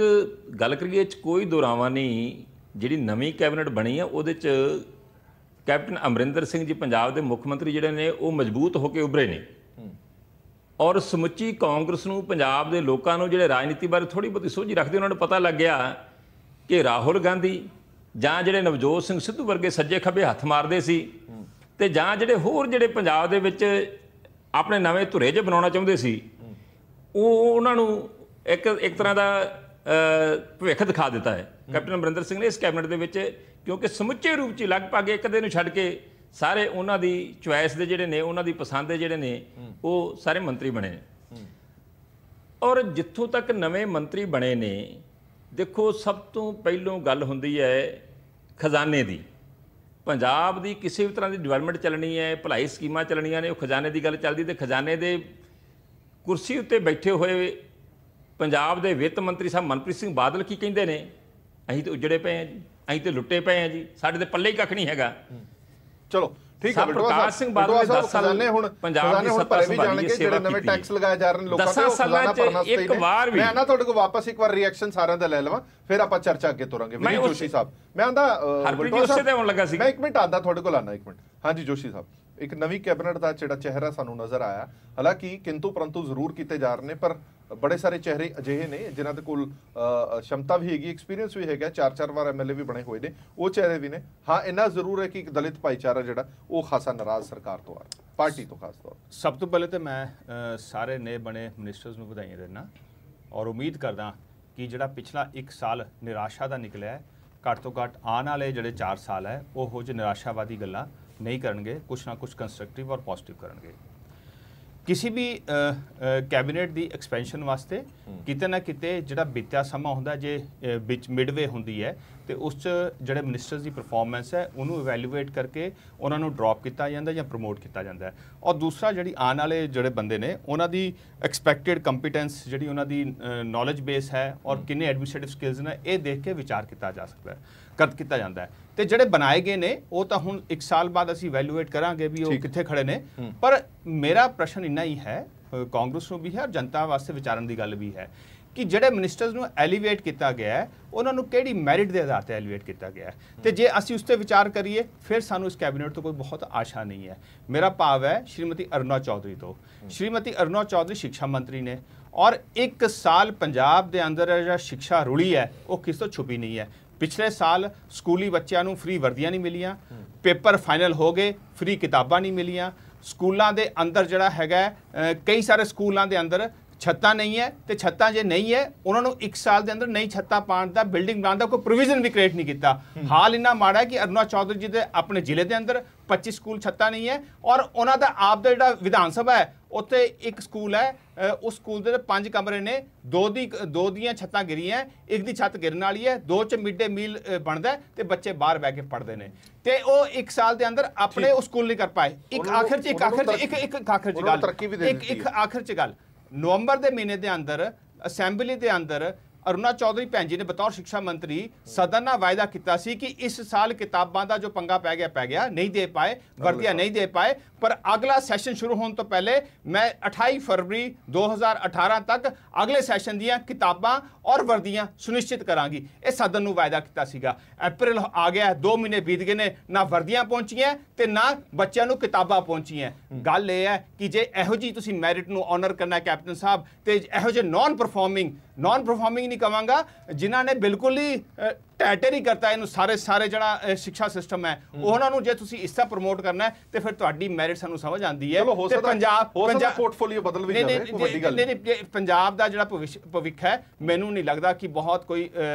ਗੱਲ ਕਰੀਏ ਚ ਕੋਈ ਦੁਰਾਵਾ ਨਹੀਂ, ਜਿਹੜੀ ਨਵੀਂ ਕੈਬਨਿਟ ਬਣੀ ਆ ਉਹਦੇ 'ਚ ਕੈਪਟਨ ਅਮਰਿੰਦਰ ਸਿੰਘ ਜੀ ਪੰਜਾਬ ਦੇ ਮੁੱਖ ਮੰਤਰੀ ਜਿਹੜੇ ਨੇ ਉਹ ਮਜ਼ਬੂਤ ਹੋ ਕੇ ਉੱਭਰੇ ਨੇ ਔਰ ਸਮੁੱਚੀ ਕਾਂਗਰਸ ਨੂੰ, ਪੰਜਾਬ ਦੇ ਲੋਕਾਂ ਨੂੰ ਜਿਹੜੇ ਰਾਜਨੀਤੀ ਬਾਰੇ ਥੋੜੀ ਬਹੁਤੀ ਸੋਝੀ ਰੱਖਦੇ, ਉਹਨਾਂ ਨੂੰ ਪਤਾ ਲੱਗ ਗਿਆ ਕਿ ਰਾਹੁਲ ਗਾਂਧੀ ਜਾਂ ਜਿਹੜੇ ਨਵਜੋਤ ਸਿੰਘ ਸਿੱਧੂ ਵਰਗੇ ਸੱਜੇ ਖੱਬੇ ਹੱਥ ਮਾਰਦੇ ਸੀ ਤੇ ਜਾਂ ਜਿਹੜੇ ਹੋਰ ਜਿਹੜੇ ਪੰਜਾਬ ਦੇ ਵਿੱਚ ਆਪਣੇ ਨਵੇਂ ਧੁਰੇ ਜਿਹੇ ਬਣਾਉਣਾ ਚਾਹੁੰਦੇ ਸੀ, ਉਹ ਉਹਨਾਂ ਨੂੰ ਇੱਕ ਤਰ੍ਹਾਂ ਦਾ ਭਵਿੱਖ ਦਿਖਾ ਦਿੱਤਾ ਹੈ ਕੈਪਟਨ ਅਮਰਿੰਦਰ ਸਿੰਘ ਨੇ ਇਸ ਕੈਬਨਿਟ ਦੇ ਵਿੱਚ, ਕਿਉਂਕਿ ਸਮੁੱਚੇ ਰੂਪ 'ਚ ਲਗਭਗ ਇੱਕ ਅੱਧੇ ਨੂੰ ਛੱਡ ਕੇ ਸਾਰੇ ਉਹਨਾਂ ਦੀ ਚੁਆਇਸ ਦੇ ਜਿਹੜੇ ਨੇ, ਉਹਨਾਂ ਦੀ ਪਸੰਦ ਦੇ ਜਿਹੜੇ ਨੇ, ਉਹ ਸਾਰੇ ਮੰਤਰੀ ਬਣੇ ਨੇ। ਔਰ ਜਿੱਥੋਂ ਤੱਕ ਨਵੇਂ ਮੰਤਰੀ ਬਣੇ ਨੇ, ਦੇਖੋ ਸਭ ਤੋਂ ਪਹਿਲੋਂ ਗੱਲ ਹੁੰਦੀ ਹੈ ਖਜ਼ਾਨੇ ਦੀ। ਪੰਜਾਬ ਦੀ ਕਿਸੇ ਵੀ ਤਰ੍ਹਾਂ ਦੀ ਡਿਵੈਲਪਮੈਂਟ ਚੱਲਣੀ ਹੈ, ਭਲਾਈ ਸਕੀਮਾਂ ਚੱਲਣੀਆਂ ਨੇ, ਉਹ ਖਜ਼ਾਨੇ ਦੀ ਗੱਲ ਚੱਲਦੀ। ਤੇ ਖਜ਼ਾਨੇ ਦੇ ਕੁਰਸੀ ਉੱਤੇ ਬੈਠੇ ਹੋਏ ਪੰਜਾਬ ਦੇ ਵਿੱਤ ਮੰਤਰੀ ਸਾਹਿਬ ਮਨਪ੍ਰੀਤ ਸਿੰਘ ਬਾਦਲ ਕੀ ਕਹਿੰਦੇ ਨੇ? ਅਸੀਂ ਤੇ ਉਜੜੇ ਪਏ ਹਾਂ ਜੀ, ਅਸੀਂ ਤੇ ਲੁੱਟੇ ਪਏ ਹਾਂ ਜੀ, ਸਾਡੇ ਤੇ ਪੱਲੇ ਹੀ ਕੱਖ ਨਹੀਂ ਹੈਗਾ। ਚਲੋ ਠੀਕ ਹੈ, ਪ੍ਰਕਾਸ਼ ਸਿੰਘ ਬਾਦਲ ਨੇ 10 ਸਾਲ ਹੁਣ ਪੰਜਾਬ ਦੀ ਸੱਤਾ ਸੰਭਾਲੀ ਹੈ, ਜਿਹੜੇ ਨਵੇਂ ਟੈਕਸ ਲਗਾਏ ਜਾ ਰਹੇ ਨੇ ਲੋਕਾਂ ਤੇ, 10 ਸਾਲਾਂ 'ਚ ਇੱਕ ਵਾਰ ਵੀ ਮੈਂ ਨਾ ਤੁਹਾਡੇ ਕੋਲ ਵਾਪਸ ਇੱਕ ਵਾਰ ਰਿਐਕਸ਼ਨ ਸਾਰਿਆਂ ਦਾ ਲੈ ਲਵਾਂ, ਫਿਰ ਆਪਾਂ ਚਰਚਾ ਅੱਗੇ ਤੋਰਾਂਗੇ। ਵਿਨੀ ਜੋਸ਼ੀ ਸਾਹਿਬ, ਮੈਂ ਆਂਦਾ ਹਰਪ੍ਰੀਤ ਜੀ ਉਸੇ ਤੇ ਆਉਣ ਲੱਗਾ ਸੀ। ਮੈਂ ਇੱਕ ਮਿੰਟ ਆਂਦਾ ਤੁਹਾਡੇ ਕੋਲ ਆਣਾ, ਇੱਕ ਮਿੰਟ। ਹਾਂਜੀ ਜੋਸ਼ੀ ਸਾਹਿਬ, ਇੱਕ ਨਵੀਂ ਕੈਬਨਿਟ ਦਾ ਜਿਹੜਾ ਚਿਹਰਾ ਸਾਨੂੰ ਨਜ਼ਰ ਆਇਆ, ਹਾਲਾਂਕਿ ਕਿੰਤੂ ਪਰੰਤੂ ਜ਼ਰੂਰ ਕੀਤੇ ਜਾ ਰਹੇ ਨੇ, ਪਰ ਬੜੇ ਸਾਰੇ ਚਿਹਰੇ ਅਜਿਹੇ ਨੇ ਜਿਨ੍ਹਾਂ ਦੇ ਕੋਲ ਸ਼ਮਤਾ ਵੀ ਹੈਗੀ, ਐਕਸਪੀਰੀਅੰਸ ਵੀ ਹੈਗਾ, 4-4 ਵਾਰ ਐਮਐਲਏ ਵੀ ਬਣੇ ਹੋਏ ਨੇ, ਉਹ ਚਿਹਰੇ ਵੀ ਨੇ। ਹਾਂ, ਇੰਨਾ ਜ਼ਰੂਰ ਹੈ ਕਿ ਇੱਕ ਦਲਿਤ ਭਾਈਚਾਰਾ ਜਿਹੜਾ ਉਹ ਖਾਸਾ ਨਾਰਾਜ਼ ਸਰਕਾਰ ਤੋਂ ਆ ਰਿਹਾ, ਪਾਰਟੀ ਤੋਂ ਖਾਸ ਤੌਰ। ਸਭ ਤੋਂ ਪਹਿਲੇ ਤਾਂ ਮੈਂ ਸਾਰੇ ਨਵੇਂ ਬਣੇ ਮਿਨਿਸਟਰਸ ਨੂੰ ਵਧਾਈਆਂ ਦਿੰਦਾ ਔਰ ਉਮੀਦ ਕਰਦਾ ਕਿ ਜਿਹੜਾ ਪਿਛਲਾ 1 ਸਾਲ ਨਿਰਾਸ਼ਾ ਦਾ ਨਿਕਲਿਆ ਹੈ, ਘੱਟ ਤੋਂ ਘੱਟ ਆਉਣ ਵਾਲੇ ਜਿਹੜੇ 4 ਸਾਲ ਹੈ ਉਹ ਜਿਹੇ ਨਿਰਾਸ਼ਾਵਾਦੀ ਗੱਲਾਂ ਨਹੀਂ ਕਰਨਗੇ, ਕੁਛ ਨਾ ਕੁਛ ਕੰਸਟਰਕਟਿਵ ਔਰ ਪੋਜ਼ਿਟਿਵ ਕਰਨਗੇ। ਕਿਸੇ ਵੀ ਕੈਬਨਿਟ ਦੀ ਐਕਸਪੈਂਸ਼ਨ ਵਾਸਤੇ ਕਿਤੇ ਨਾ ਕਿਤੇ ਜਿਹੜਾ ਬੀਤਿਆ ਸਮਾਂ ਹੁੰਦਾ, ਜੇ ਵਿੱਚ ਮਿਡਵੇ ਹੁੰਦੀ ਹੈ ਤੇ ਉਸ 'ਚ ਜਿਹੜੇ ਮਿਨਿਸਟਰਸ ਦੀ ਪਰਫਾਰਮੈਂਸ ਹੈ ਉਹਨੂੰ ਇਵੈਲੂਏਟ ਕਰਕੇ ਉਹਨਾਂ ਨੂੰ ਡ੍ਰੌਪ ਕੀਤਾ ਜਾਂਦਾ ਜਾਂ ਪ੍ਰਮੋਟ ਕੀਤਾ ਜਾਂਦਾ। ਔਰ ਦੂਸਰਾ, ਜਿਹੜੀ ਆਉਣ ਵਾਲੇ ਜਿਹੜੇ ਬੰਦੇ ਨੇ ਉਹਨਾਂ ਦੀ ਐਕਸਪੈਕਟਿਡ ਕੰਪੀਟੈਂਸ, ਜਿਹੜੀ ਉਹਨਾਂ ਦੀ ਨੌਲੇਜ ਬੇਸ ਹੈ ਔਰ ਕਿੰਨੇ ਐਡਮਿਨਿਸਟ੍ਰੇਟਿਵ ਸਕਿੱਲਸ ਨੇ, ਇਹ ਦੇਖ ਕੇ ਵਿਚਾਰ ਕੀਤਾ ਜਾ ਸਕਦਾ ਹੈ, ਕੀਤਾ ਜਾਂਦਾ ਹੈ। ਤੇ ਜਿਹੜੇ ਬਣਾਏ ਗਏ ਨੇ ਉਹ ਤਾਂ ਹੁਣ 1 ਸਾਲ ਬਾਅਦ ਅਸੀਂ ਇਵੈਲੂਏਟ ਕਰਾਂਗੇ ਵੀ ਉਹ ਕਿੱਥੇ ਖੜੇ ਨੇ। ਪਰ ਮੇਰਾ ਪ੍ਰਸ਼ਨ ਇੰਨਾ ਹੀ ਹੈ, ਕਾਂਗਰਸ ਨੂੰ ਵੀ ਹੈ ਔਰ ਜਨਤਾ ਵਾਸਤੇ ਵਿਚਾਰਨ ਦੀ ਗੱਲ ਵੀ ਹੈ, ਕਿ ਜਿਹੜੇ ਮਿਨਿਸਟਰਸ ਨੂੰ ਐਲੀਵੇਟ ਕੀਤਾ ਗਿਆ ਹੈ ਉਹਨਾਂ ਨੂੰ ਕਿਹੜੀ ਮੈਰਿਟ ਦੇ ਆਧਾਰ ਤੇ ਐਲੀਵੇਟ ਕੀਤਾ ਗਿਆ ਹੈ। ਤੇ ਜੇ ਅਸੀਂ ਉਸ ਤੇ ਵਿਚਾਰ ਕਰੀਏ ਫਿਰ ਸਾਨੂੰ ਇਸ ਕੈਬਨਿਟ ਤੋਂ ਕੋਈ ਬਹੁਤ ਆਸ਼ਾ ਨਹੀਂ ਹੈ। ਮੇਰਾ ਭਾਵ ਹੈ ਸ਼੍ਰੀਮਤੀ ਅਰੁਣਾ ਚੌਧਰੀ ਤੋਂ। ਸ਼੍ਰੀਮਤੀ ਅਰੁਣਾ ਚੌਧਰੀ ਸਿੱਖਿਆ ਮੰਤਰੀ ਨੇ ਔਰ 1 ਸਾਲ ਪੰਜਾਬ ਦੇ ਅੰਦਰ ਜਿਹੜਾ ਸਿੱਖਿਆ ਰੁਲੀ ਹੈ ਉਹ ਕਿਸ ਤੋਂ ਛੁਪੀ ਨਹੀਂ ਹੈ। ਪਿਛਲੇ ਸਾਲ ਸਕੂਲੀ ਬੱਚਿਆਂ ਨੂੰ ਫ੍ਰੀ ਵਰਦੀਆਂ ਨਹੀਂ ਮਿਲੀਆਂ, ਪੇਪਰ ਫਾਈਨਲ ਹੋ ਗਏ, ਫ੍ਰੀ ਕਿਤਾਬਾਂ ਨਹੀਂ ਮਿਲੀਆਂ, ਸਕੂਲਾਂ ਦੇ ਅੰਦਰ ਜਿਹੜਾ ਹੈਗਾ ਕਈ ਸਾਰੇ ਸਕੂਲਾਂ ਦੇ ਅੰਦਰ ਛੱਤਾਂ ਨਹੀਂ ਹੈ, ਤੇ ਛੱਤਾਂ ਜੇ ਨਹੀਂ ਹੈ ਉਹਨਾਂ ਨੂੰ 1 ਸਾਲ ਦੇ ਅੰਦਰ ਨਈ ਛੱਤਾਂ ਪਾਉਣ ਦਾ, ਬਿਲਡਿੰਗ ਬਣਾਉਣ ਦਾ ਕੋਈ ਪ੍ਰੋਵੀਜ਼ਨ ਵੀ ਕ੍ਰੀਏਟ ਨਹੀਂ ਕੀਤਾ। ਹਾਲ ਇੰਨਾ ਮਾੜਾ ਹੈ ਕਿ ਅਰੁਣਾ ਚੌਧਰੀ ਜੀ ਦੇ ਆਪਣੇ ਜ਼ਿਲ੍ਹੇ ਦੇ ਅੰਦਰ 25 ਸਕੂਲ ਛੱਤਾਂ ਨਹੀਂ ਹੈ ਔਰ ਉਹਨਾਂ ਦਾ ਆਪ ਦਾ ਜਿਹੜਾ ਵਿਧਾਨ ਸਭਾ ਹੈ ਉੱਥੇ ਇੱਕ ਸਕੂਲ ਹੈ, ਉਸ ਸਕੂਲ ਦੇ 5 ਕਮਰੇ ਨੇ, 2 ਦੀਆਂ ਛੱਤਾਂ ਗਿਰੀਆਂ, 1 ਦੀ ਛੱਤ ਗਿਰਨ ਵਾਲੀ ਹੈ, 2 ਚ ਮਿਡ ਡੇ ਮੀਲ ਬਣਦਾ ਤੇ ਬੱਚੇ ਬਾਹਰ ਬਹਿ ਕੇ ਪੜ੍ਹਦੇ ਨੇ, ਤੇ ਉਹ 1 ਸਾਲ ਦੇ ਅੰਦਰ ਆਪਣੇ ਉਹ ਸਕੂਲ ਨਹੀਂ ਕਰ ਪਾਏ। ਇੱਕ ਆਖਿਰ ਚ ਗੱਲ ਨਵੰਬਰ ਦੇ ਮਹੀਨੇ ਦੇ ਅੰਦਰ ਅਸੈਂਬਲੀ ਦੇ ਅੰਦਰ ਅਰੁਣਾ ਚੌਧਰੀ ਭੈਣ ਜੀ ਨੇ ਬਤੌਰ ਸਿੱਖਿਆ ਮੰਤਰੀ ਸਦਨ ਨਾਲ ਵਾਅਦਾ ਕੀਤਾ ਸੀ ਕਿ ਇਸ ਸਾਲ ਕਿਤਾਬਾਂ ਦਾ ਜੋ ਪੰਗਾ ਪੈ ਗਿਆ, ਨਹੀਂ ਦੇ ਪਾਏ, ਵਰਦੀਆਂ ਨਹੀਂ ਦੇ ਪਾਏ, ਪਰ ਅਗਲਾ ਸੈਸ਼ਨ ਸ਼ੁਰੂ ਹੋਣ ਤੋਂ ਪਹਿਲੇ ਮੈਂ 28 ਫਰਵਰੀ 2018 ਤੱਕ ਅਗਲੇ ਸੈਸ਼ਨ ਦੀਆਂ ਕਿਤਾਬਾਂ ਔਰ ਵਰਦੀਆਂ ਸੁਨਿਸ਼ਚਿਤ ਕਰਾਂਗੀ। ਇਹ ਸਦਨ ਨੂੰ ਵਾਅਦਾ ਕੀਤਾ ਸੀਗਾ। ਅਪ੍ਰੈਲ ਆ ਗਿਆ, 2 ਮਹੀਨੇ ਬੀਤ ਗਏ ਨੇ, ਨਾ ਵਰਦੀਆਂ ਪਹੁੰਚੀਆਂ ਤੇ ਨਾ ਬੱਚਿਆਂ ਨੂੰ ਕਿਤਾਬਾਂ ਪਹੁੰਚੀਆਂ। ਗੱਲ ਇਹ ਹੈ ਕਿ ਜੇ ਇਹੋ ਜਿਹੀ ਤੁਸੀਂ ਮੈਰਿਟ ਨੂੰ ਆਨਰ ਕਰਨਾ ਕੈਪਟਨ ਸਾਹਿਬ, ਤੇ ਇਹੋ ਜਿਹੇ ਨਾਨ ਪਰਫਾਰਮਿੰਗ ਨਹੀਂ ਕਵਾਂਗਾ, ਜਿਨ੍ਹਾਂ ਨੇ ਬਿਲਕੁਲ ਹੀ ਟੈਟਰ ਹੀ ਕਰਤਾ ਇਹਨੂੰ ਸਾਰੇ ਜਿਹੜਾ ਸਿੱਖਿਆ ਸਿਸਟਮ ਹੈ, ਉਹਨਾਂ ਨੂੰ ਜੇ ਤੁਸੀਂ ਇਸ ਤਰ੍ਹਾਂ ਪ੍ਰਮੋਟ ਕਰਨਾ ਤੇ ਫਿਰ ਤੁਹਾਡੀ ਮੈਰਿਟ ਸਾਨੂੰ ਸਮਝ ਆਉਂਦੀ ਹੈ। ਤੇ ਪੰਜਾਬ ਪੋਰਟਫੋਲੀਓ ਬਦਲ ਵੀ ਜਾਵੇ, ਕੋਈ ਵੱਡੀ ਗੱਲ ਨਹੀਂ। ਪੰਜਾਬ ਦਾ ਜਿਹੜਾ ਭਵਿੱਖ ਹੈ, ਮੈਨੂੰ ਨਹੀਂ ਲੱਗਦਾ ਕਿ ਬਹੁਤ ਕੋਈ